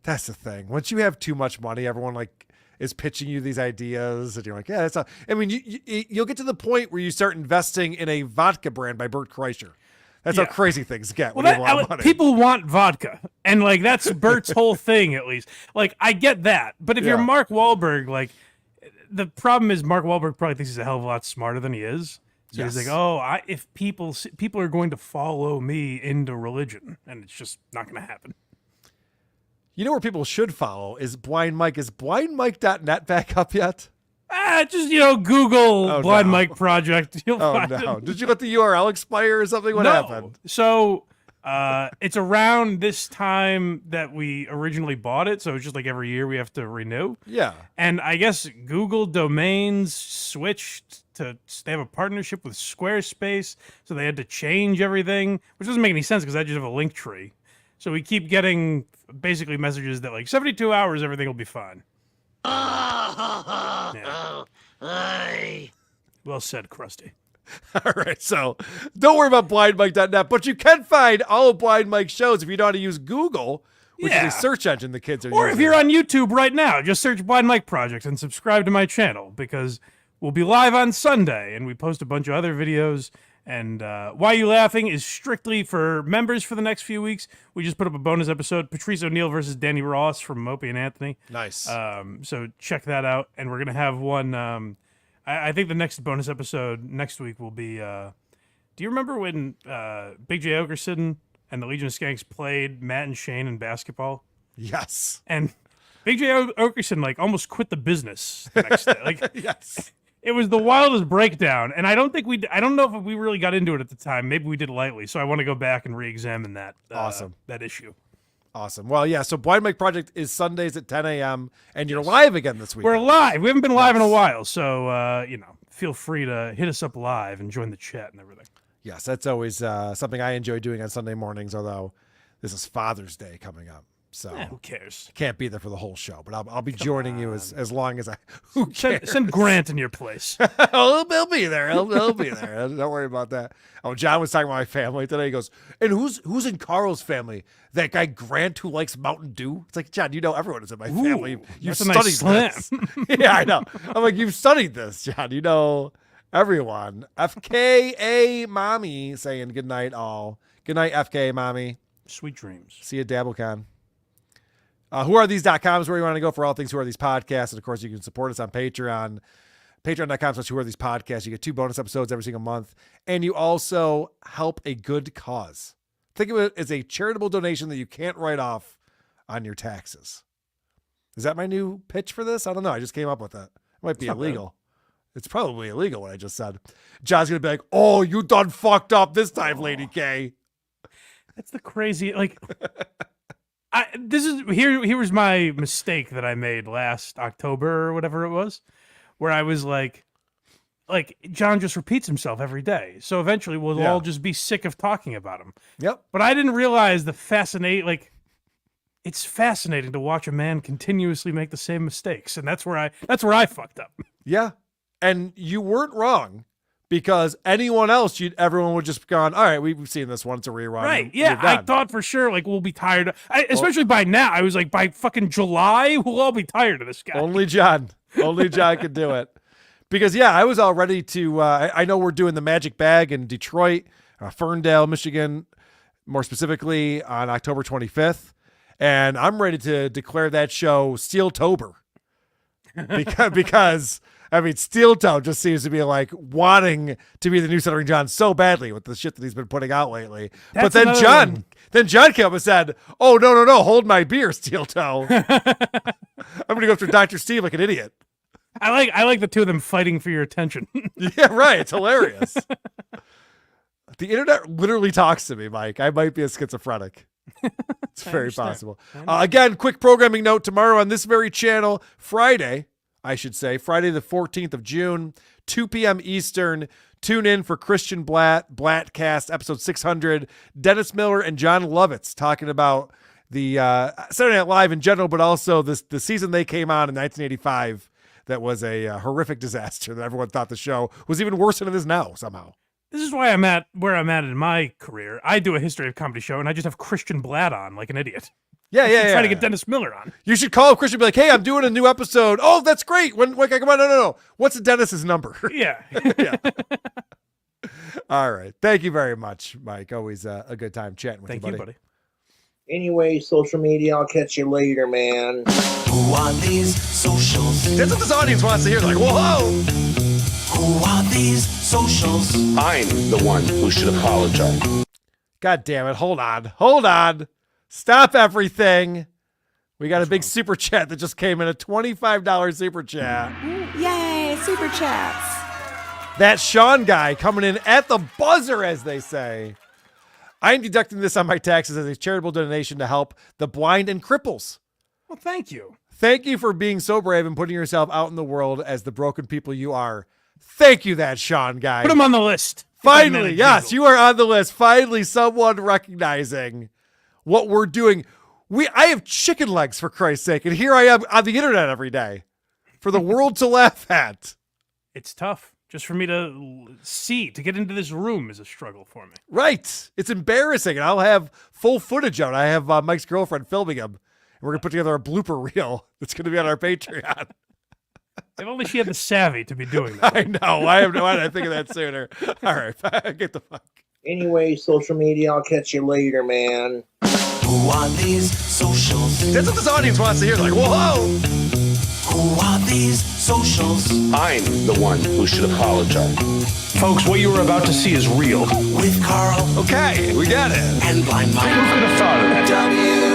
That's the thing. Once you have too much money, everyone like is pitching you these ideas and you're like, yeah, that's not. I mean, you'll get to the point where you start investing in a vodka brand by Bert Kreischer. That's how crazy things get when you have a lot of money. People want vodka. And, like, that's Bert's whole thing, at least. Like, I get that. But if you're Mark Wahlberg, like, the problem is Mark Wahlberg probably thinks he's a hell of a lot smarter than he is. So he's like, if people are going to follow me into religion, and it's just not going to happen. You know where people should follow is Blind Mike. Is blindmike.net back up yet? Just, Google Blind Mike Project. You'll find it. Did you let the URL expire or something? What happened? So it's around this time that we originally bought it. So it's just like every year we have to renew. Yeah. And I guess Google Domains switched to, they have a partnership with Squarespace. So they had to change everything, which doesn't make any sense because I just have a link tree. So we keep getting basically messages that like 72 hours, everything will be fine. Yeah. Well said, Krusty. All right, so don't worry about blindmike.net, but you can find all of Blind Mike's shows if you know how to use Google, which is a search engine the kids are using. Or if you're on YouTube right now, just search Blind Mike Project and subscribe to my channel because we'll be live on Sunday and we post a bunch of other videos. And Why You Laughing is strictly for members for the next few weeks. We just put up a bonus episode, Patrice O'Neal versus Danny Ross from Opie and Anthony. Nice. So check that out. And we're going to have one, I think the next bonus episode next week will be, do you remember when Big J. Okerson and the Legion of Skanks played Matt and Shane in basketball? Yes. And Big J. Okerson like almost quit the business the next day. Like, yes. It was the wildest breakdown, and I don't know if we really got into it at the time. Maybe we did lightly, so I want to go back and re-examine that. Awesome. That issue. Awesome. Well, yeah, so Blind Mike Project is Sundays at 10 a.m., and you're live again this week. We're live. We haven't been live in a while, so, feel free to hit us up live and join the chat and everything. Yes, that's always something I enjoy doing on Sunday mornings, although this is Father's Day coming up. So who cares? Can't be there for the whole show, but I'll be joining you as long as I. Who cares? Send Grant in your place. He'll be there. He'll be there. Don't worry about that. Oh, John was talking about my family today. He goes, and who's in Karl's family? That guy Grant who likes Mountain Dew. It's like, John, you know everyone is in my family. You've that's a studied nice this. Yeah, I know. I'm like, you've studied this, John. You know everyone. FKA mommy saying good night all. Good night, FKA mommy. Sweet dreams. See you, DabbleCon. Whoarethees.com is where you want to go for all things Who Are These Podcasts. And, of course, you can support us on Patreon. Patreon.com/Who Are These Podcasts. You get 2 bonus episodes every single month. And you also help a good cause. Think of it as a charitable donation that you can't write off on your taxes. Is that my new pitch for this? I don't know. I just came up with that. It might be illegal. It's probably illegal what I just said. John's going to be like, oh, you done fucked up this time, Lady K. That's the crazy, like... Here was my mistake that I made last October or whatever it was, where I was like John just repeats himself every day. So eventually we'll all just be sick of talking about him. Yep. But I didn't realize it's fascinating to watch a man continuously make the same mistakes. And that's where I fucked up. Yeah. And you weren't wrong. Because anyone else, everyone would just gone, all right, we've seen this once, a rerun. Right, yeah, I thought for sure, we'll be tired. Especially by now. I was like, by fucking July, we'll all be tired of this guy. Only John could do it. Because, yeah, I was all ready to, I know we're doing the Magic Bag in Detroit, Ferndale, Michigan, more specifically on October 25th. And I'm ready to declare that show Steel-Tober. Because I mean, Steel Toe just seems to be like wanting to be the new Stuttering John so badly with the shit that he's been putting out lately. But then John came up and said, "Oh no, hold my beer, Steel Toe. I'm gonna go after Dr. Steve like an idiot." I like the two of them fighting for your attention. Yeah, right. It's hilarious. The internet literally talks to me, Mike. I might be a schizophrenic. It's very possible. Again, quick programming note: tomorrow on this very channel, Friday the 14th of June, 2 p.m. Eastern. Tune in for Christian Blattcast, episode 600. Dennis Miller and John Lovitz talking about the Saturday Night Live in general, but also the season they came on in 1985. That was a horrific disaster that everyone thought the show was even worse than it is now somehow. This is why I'm at where I'm at in my career. I do a history of comedy show, and I just have Christian Blatt on like an idiot. Yeah. Trying to get Dennis Miller on. You should call up Christian and be like, hey, I'm doing a new episode. Oh, that's great. When come on, no. What's Dennis's number? Yeah. Yeah. All right. Thank you very much, Mike. Always a good time chatting with you, buddy. Thank you, buddy. Anyway, social media, I'll catch you later, man. Who are these socials? That's what this audience wants to hear. They're like, whoa. Who are these socials? I'm the one who should apologize. God damn it. Hold on. Stop everything. We got a big super chat that just came in, a $25 super chat. Yay, super chats. That Sean guy coming in at the buzzer, as they say. I'm deducting this on my taxes as a charitable donation to help the blind and cripples. Well, thank you. Thank you for being so brave and putting yourself out in the world as the broken people you are. Thank you, that Sean guy. Put him on the list. Finally, yes, you are on the list. Finally, someone recognizing what we're doing. I have chicken legs, for Christ's sake, and here I am on the internet every day for the world to laugh at. It's tough. Just for me to get into this room is a struggle for me. Right. It's embarrassing, and I'll have full footage out. I have Mike's girlfriend filming him, and we're going to put together a blooper reel that's going to be on our Patreon. If only she had the savvy to be doing that. I know. I have no idea. I think of that sooner. All right. Get the fuck. Anyway, social media, I'll catch you later, man. Who are these socials? That's what this audience wants to hear. Like, whoa! Who are these socials? I'm the one who should apologize. Folks, what you are about to see is real. With Karl. Okay, we got it. And Blind Mike. Who could have thought of that?